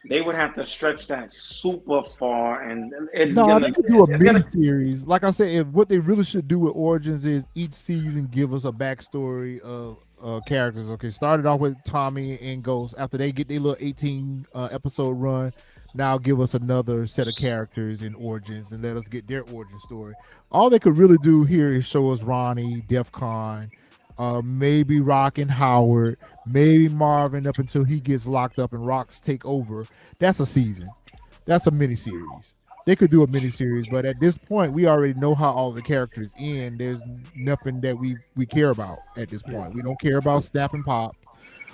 They would have to stretch that super far, and it's No, they gonna could do a it's gonna mini series. Like I said, if what they really should do with Origins is each season give us a backstory of characters. Okay, started off with Tommy and Ghost. After they get their little 18 episode run, now give us another set of characters in Origins and let us get their origin story. All they could really do here is show us Ronnie, DEF CON, maybe Rock and Howard, maybe Marvin up until he gets locked up and Rocks take over. That's a season. That's a miniseries. They could do a miniseries, but at this point, we already know how all the characters end. There's nothing that we care about at this point. We don't care about Snap and Pop.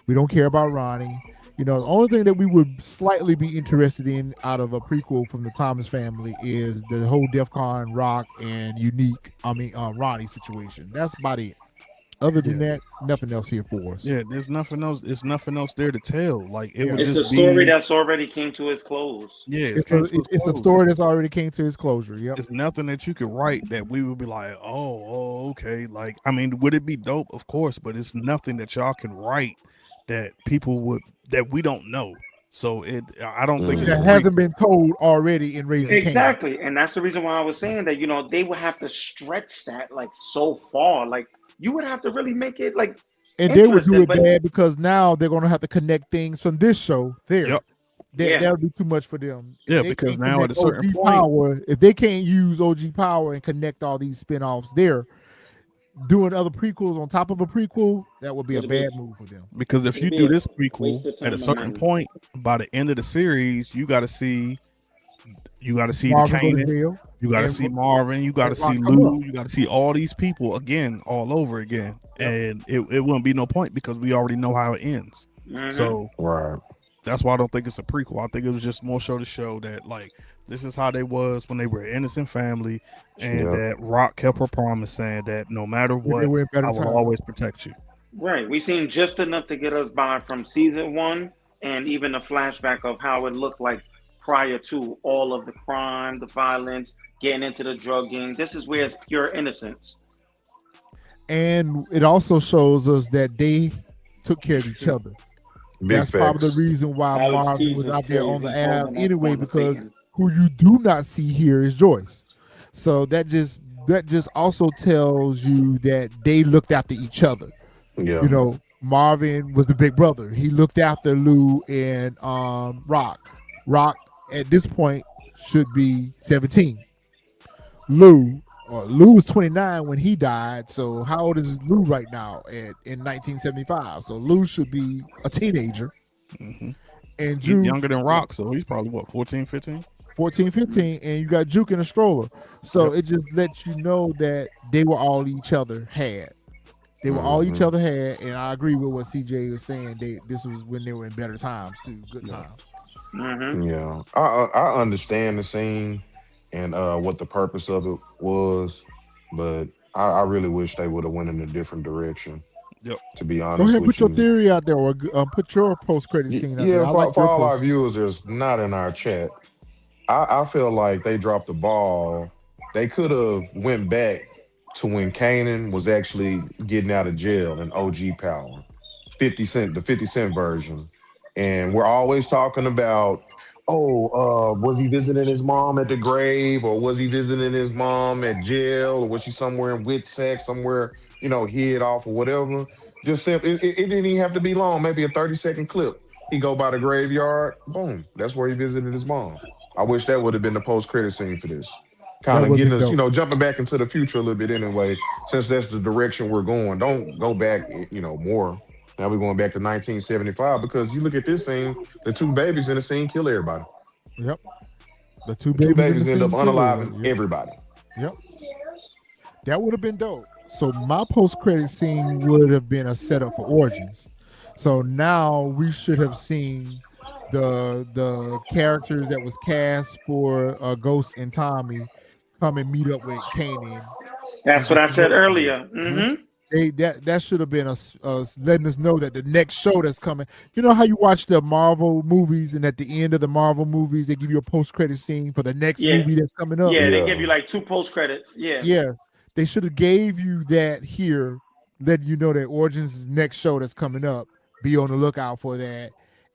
We don't care about Ronnie. You know, the only thing that we would slightly be interested in out of a prequel from the Thomas family is the whole DEF CON, Rock, and Ronnie situation. That's about it. Other than Yeah, that, nothing else here for us. yeah. There's nothing else. It's nothing else there to tell. Like it Yeah. would it's a just story be. that's already came to its close. Yeah, it's It's came a to its it's a close. story that's already came to its closure. Yep. It's nothing that you could write that we would be like, okay. Like, I mean, would it be dope? Of course, but it's nothing that y'all can write that people would that we don't know. So I don't think it's a That Mhm. hasn't prequel. been told already in Raising Kanan. Exactly, and that's the reason why I was saying that they would have to stretch that like so far. Like you would have to really make it like And they would do interesting. it But bad because now they're going to have to connect things from this show there. Yep. yeah, That would be too much for them. If Yeah, they because can't now at connect a certain OG point, Power, if they can't use OG Power and connect all these spin-offs there, doing other prequels on top of a prequel, that would be a it'll be bad move for them. because if it'll you be do a this prequel waste of at a time and certain money. point, by the end of the series, you got to see the Marvin go to Kanan, jail you got to and, see Marvin, you got to and Rock see come up. Lou, you got to see all these people again, all over again, Yep. and it wouldn't be no point because we already know how it ends. Mhm. So Right. that's why I don't think it's a prequel. I think it was just more show to show that like this is how they was when they were an innocent family, and Yep. that Rock kept her promise saying that no matter When they what, were in better I will times. always protect you. Right, we seen just enough to get us by from season one, and even a flashback of how it looked like prior to all of the crime, the violence, getting into the drugging. This is where it's pure innocence. And it also shows us that they took care of each other. Big That's probably facts. the reason why Alex Marvin Keys was is out there on crazy, the app calling us anyway, on the because Satan. who you do not see here is Joyce. So that just also tells you that they looked after each other. Yeah. You know, Marvin was the big brother. He looked after Lou and Rock. Rock at this point should be 17. Lou was 29 when he died. So how old is Lou right now in 1975? So Lou should be a teenager. hmm And He's Juke younger than Rock, so he's probably what 14, 15. 14, 15, and you got Juke in a stroller. So it just lets you know that they were all each other had. They were all each Mhm. other had, and I agree with what CJ was saying. This was when they were in better times too, good Yeah. times. Hmm. Yeah. I understand the scene and what the purpose of it was, but I really wish they would have went in a different direction. Yep. To be Go honest ahead, with put your you. theory out there, or put your post credit scene out there. Yeah, I like for your all our post. viewers that's not in our chat, I feel like they dropped the ball. They could have went back to when Kanan was actually getting out of jail in OG Power, 50 Cent, the 50 Cent version. And we're always talking about, oh, was he visiting his mom at the grave, or was he visiting his mom at jail, or was she somewhere in Witsack, somewhere, hid off or whatever. Just simply, it didn't even have to be long, maybe a 30-second clip. He go by the graveyard, boom, that's where he visited his mom. I wish that would have been the post-credit scene for this. Kind That of would getting be us, dope. jumping back into the future a little bit anyway, since that's the direction we're going. Don't go back, more. Now we're going back to 1975 because you look at this scene, the two babies in the scene kill everybody. Yep. The two The two babies babies in end the up scene too. unaliving Yep. everybody. Yep. That would have been dope. So my post-credit scene would have been a setup for Origins. So now we should have seen the characters that was cast for Ghost and Tommy come and meet up with Kanan. That's what I said earlier. That should have been us letting us know that the next show that's coming. You know how you watch the Marvel movies, and at the end of the Marvel movies, they give you a post-credit scene for the next movie that's coming up. Yeah, they give you like 2 post credits. Yeah. They should have gave you that here, letting you know that Origins' next show that's coming up. Be on the lookout for that,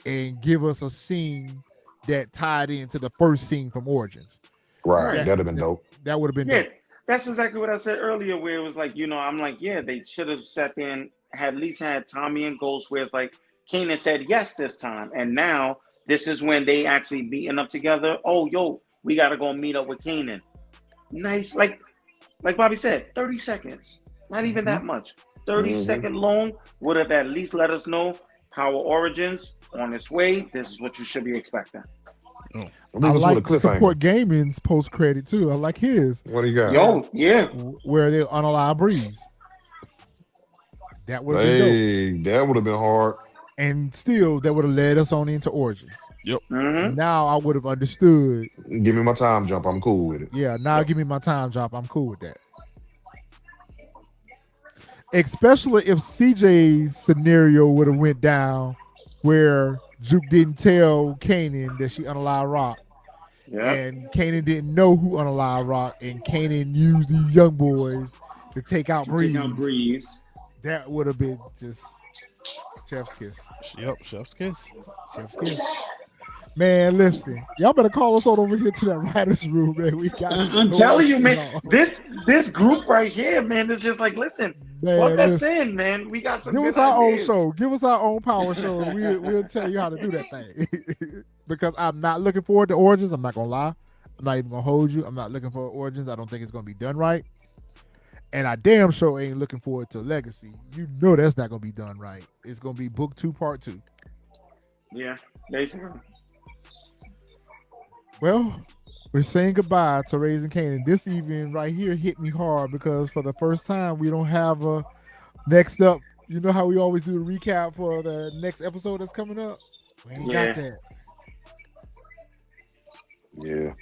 and give us a scene that tied into the first scene from Origins. Right. That'd have been dope. That would have been dope. That's exactly what I said earlier, where it was like, I'm like, they should have sat there and at least had Tommy and Ghost, where it's like Kanan said yes this time, and now this is when they actually meeting up together. Oh, we gotta go meet up with Kanan. Nice, like Bobby said, 30 seconds, not even that much. 30-second long would have at least let us know how Origins on its way. This is what you should be expecting. I like Support Gaming's post credit too. I like his. What do you got? Where they unalive Breeze. That would that would have been hard. And still, that would have led us on into Origins. Yep. Now I would have understood. Give me my time jump. I'm cool with it. Yeah. Now give me my time jump. I'm cool with that. Especially if CJ's scenario would have went down where Juke didn't tell Kanan that she unalived Rock. And Kanan didn't know who unalived Rock, and Kanan used these young boys to take out Breeze. That would have been just chef's kiss. Yep, chef's kiss. Chef's kiss. Man, listen, y'all better call us on over here to that writer's room, man. We got. I'm telling you, man. This group right here, man, is just like, listen, plug us in, man. We got some. Give us our own show. Give us our own power show. And we'll tell you how to do that thing. Because I'm not looking forward to Origins. I'm not gonna lie. I'm not even gonna hold you. I'm not looking for Origins. I don't think it's gonna be done right. And I damn sure ain't looking forward to Legacy. You know that's not gonna be done right. It's gonna be Book 2, Part 2. Yeah, basically. Well, we're saying goodbye to Raising Kanan. This even right here hit me hard because for the first time we don't have a next up. You know how we always do a recap for the next episode that's coming up? We ain't got that. Yeah.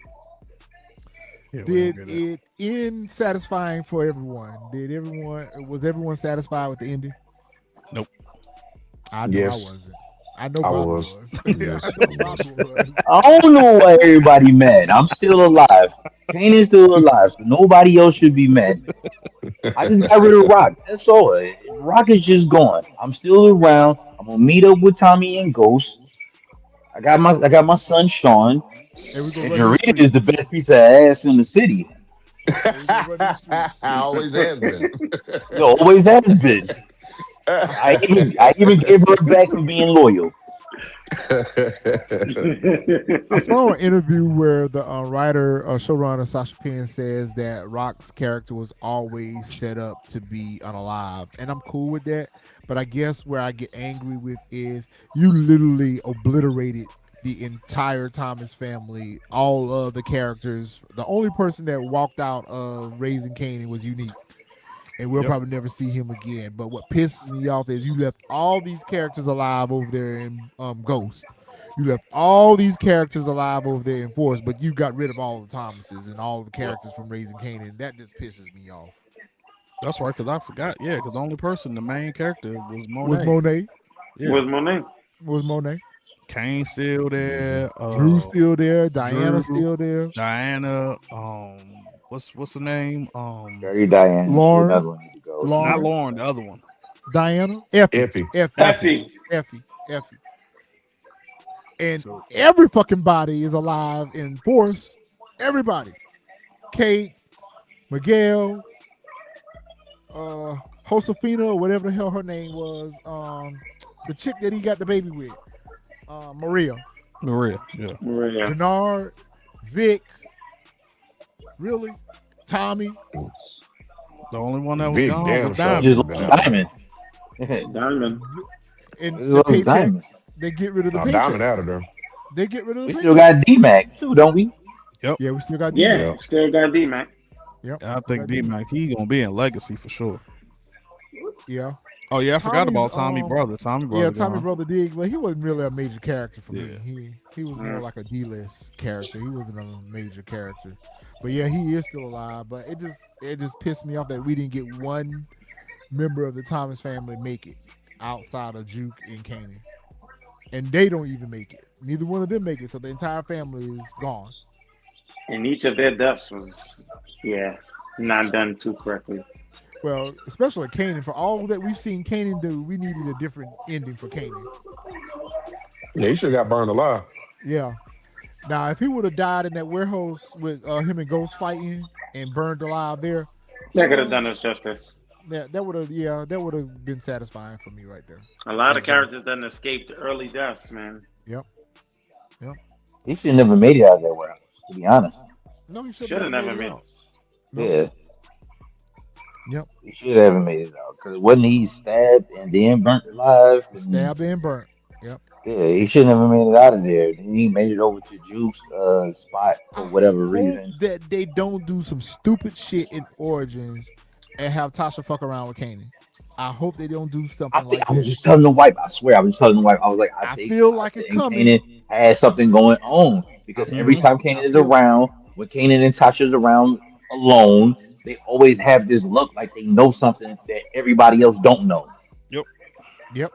Did it end satisfying for everyone? Was everyone satisfied with the ending? Nope. I know I wasn't. I know Bob was. Yes. I don't know why everybody mad. I'm still alive. Kanan's still alive, so nobody else should be mad. I just got rid of Rock. That's all. Rock is just gone. I'm still around. I'm gonna meet up with Tommy and Ghost. I got my son Sean. And Jarita is the best piece of ass in the city. Always has been. Always has been. I even gave her back for being loyal. I saw an interview where the writer, showrunner Sasha Penn says that Rock's character was always set up to be unalived, and I'm cool with that. But I guess where I get angry with is you literally obliterated the entire Thomas family, all of the characters. The only person that walked out of Raising Kanan was Unique. And we'll probably never see him again. But what pisses me off is you left all these characters alive over there in Ghost. You left all these characters alive over there in Force, but you got rid of all the Thomases and all the characters from Raising Kanan. That just pisses me off. That's right, because I forgot. Yeah, because the only person, the main character, was Monet. Was Monet. Kane's still there. Drew's still there. Diana's still there. Diana. What's the name? Dirty Diana. Lauren. Not Lauren. The other one. Diana. Effie. And every fucking body is alive in Force. Everybody. Kate, Miguel, Josefina, or whatever the hell her name was. The chick that he got the baby with. Maria, yeah. Bernard, Vic, really? Tommy. The only one that was Vic, gone was Diamond. Diamond. And the Paychex, they get rid of the Paychex. Diamond out of there. They get rid of the We still got D-Mac too, don't we? Yeah, we still got D. Yeah, Yeah. still got D Mac. Yep. I think D-Mac, he gonna be in Legacy for sure. Yeah. Oh yeah, I forgot Tommy's, about Tommy Brother. Tommy Brother. Yeah, Tommy gone. Brother Dig, but he wasn't really a major character for Yeah. me. He was more like a D-list character. He wasn't a major character. But yeah, he is still alive. But it just pissed me off that we didn't get one member of the Thomas family make it outside of Juke and Kanan. And they don't even make it. Neither one of them make it. So the entire family is gone. And each of their deaths was, not done too correctly. Well, especially Kanan. For all that we've seen Kanan do, we needed a different ending for Kanan. Yeah, he should have got burned alive. Yeah. Now, if he would have died in that warehouse with him and Ghost fighting and burned alive there, That could have done us justice. that would have been satisfying for me right there. A lot of characters done escaped early deaths, man. Yep. He should have never made it out of that warehouse, to be honest. No, he Should have never made it. Yeah. Yep. He should have made it out. Because wasn't he stabbed and then burnt alive? Stabbed and burnt. Yep. Yeah, he should have never made it out of there. Then he made it over to Juke's spot for whatever reason. That they don't do some stupid shit in Origins and have Tasha fuck around with Kanan. I hope they don't do something like that. I was just telling the wife. I swear, I was telling the wife. I was like, I think feel like it's and coming. Kanan has something going on because every time Kanan is around, when Kanan and Tasha's around alone, they always have this look like they know something that everybody else don't know. Yep.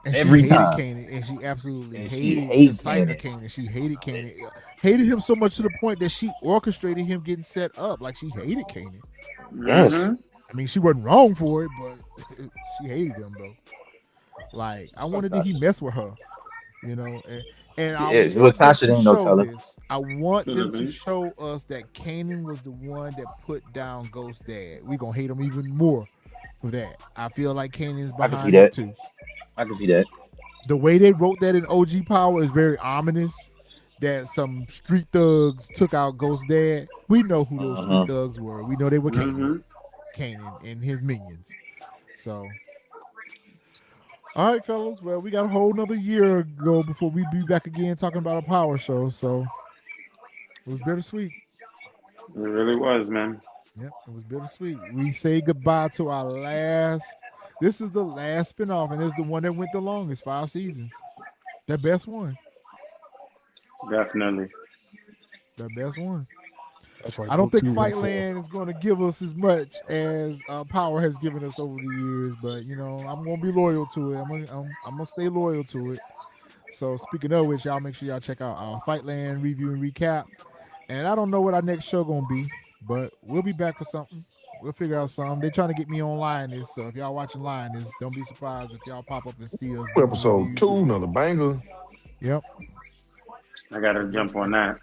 And Every she hated time. Kanan, and she absolutely And she hated hates the sight of Kanan. She hated Kanan. Hated him so much to the point that she orchestrated him getting set up. Like she hated Kanan. Yes. I mean, she wasn't wrong for it, but she hated him though. Like I wanted to he mess with her, you know. And I Yes, want them Tasha to didn't know show Teller. this. I want them to show us that Kanan was the one that put down Ghost Dad. We're gonna hate him even more for that. I feel like Kanan's I can see behind it that. too. I can see that. The way they wrote that in OG Power is very ominous. That some street thugs took out Ghost Dad. We know who those street thugs were. We know they were Kanan and his minions. So, all right, fellas. Well, we got a whole nother year ago before we be back again talking about a power show. So it was bittersweet. It really was, man. Yep, it was bittersweet. We say goodbye to our last. This is the last spinoff, and it's the one that went the longest, 5 seasons. The best one. Definitely. The best one. That's right. I don't think Book two, Fightland is going to give us as much as Power has given us over the years, but you know I'm going to be loyal to it. I'm gonna stay loyal to it. So speaking of which, y'all make sure y'all check out our Fightland review and recap. And I don't know what our next show going to be, but we'll be back for something. We'll figure out something. They're trying to get me on Lioness, so if y'all watching Lioness, don't be surprised if y'all pop up and see us. doing Episode reviews. 2, another banger. Yep. I gotta jump on that.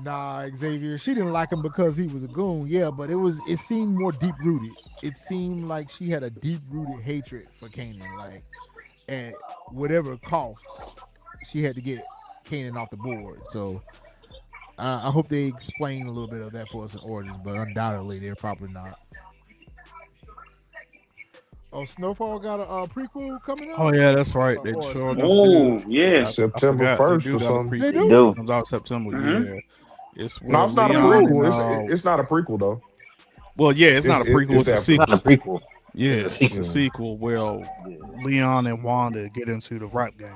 Nah, Xavier. She didn't like him because he was a goon. Yeah, but it seemed more deep rooted. It seemed like she had a deep rooted hatred for Kanan. Like at whatever cost, she had to get Kanan off the board. So I hope they explain a little bit of that for us in Origins, but undoubtedly they're probably not. Oh, Snowfall got a prequel coming out? Oh yeah, that's right. They Or showed Oh, yeah. September 1st or something. They It do? comes out September. Mhm. Yeah. It's No, it's not a Leon prequel. and, It's not a prequel though. well, yeah, it's not a prequel. It's a after. sequel. Not a prequel. Yeah, It's a it's a sequel where Leon and Wanda get into the rap game.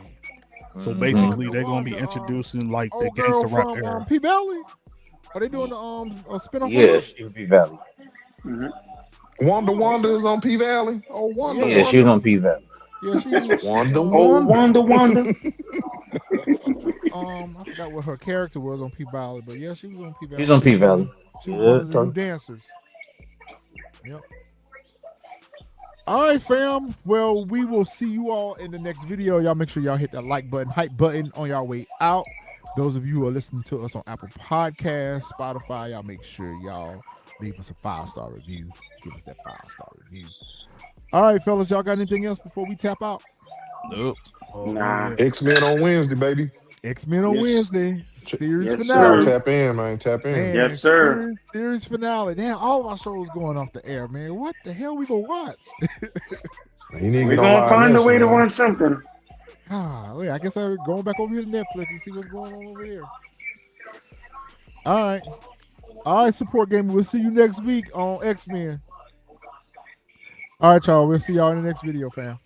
So Mhm. basically, they're gonna be introducing like the Old girl gangster rap from era. P Valley. Are they doing a spinoff? Yeah, she would be Valley. Wanda is on P Valley. Oh, Wanda. Yeah, she was on P Valley. Yeah, she's Wanda. Oh, Wanda. I forgot what her character was on P Valley, but yeah, she was on P Valley. She was on P Valley. She was one of the new dancers. Yep. All right, fam. Well, we will see you all in the next video. Y'all make sure y'all hit that like button, hype button on y'all way out. Those of you who are listening to us on Apple Podcasts, Spotify, y'all make sure y'all leave us a 5-star review. Give us that 5-star review. All right, fellas, y'all got anything else before we tap out? Nope. Nah. X-Men on Wednesday, baby. X-Men on Yes. Wednesday. Series Yes, finale. sir. Tap in, man. Tap in. Man, Yes, sir. Series finale. Damn, all of our shows going off the air, man. What the hell we gonna watch? You need to We're get on gonna Live find a Nation, way to man. watch something. Wait, I guess I'm going back over here to Netflix and see what's going on over here. All right, support gaming. We'll see you next week on X-Men. All right, y'all. We'll see y'all in the next video, fam.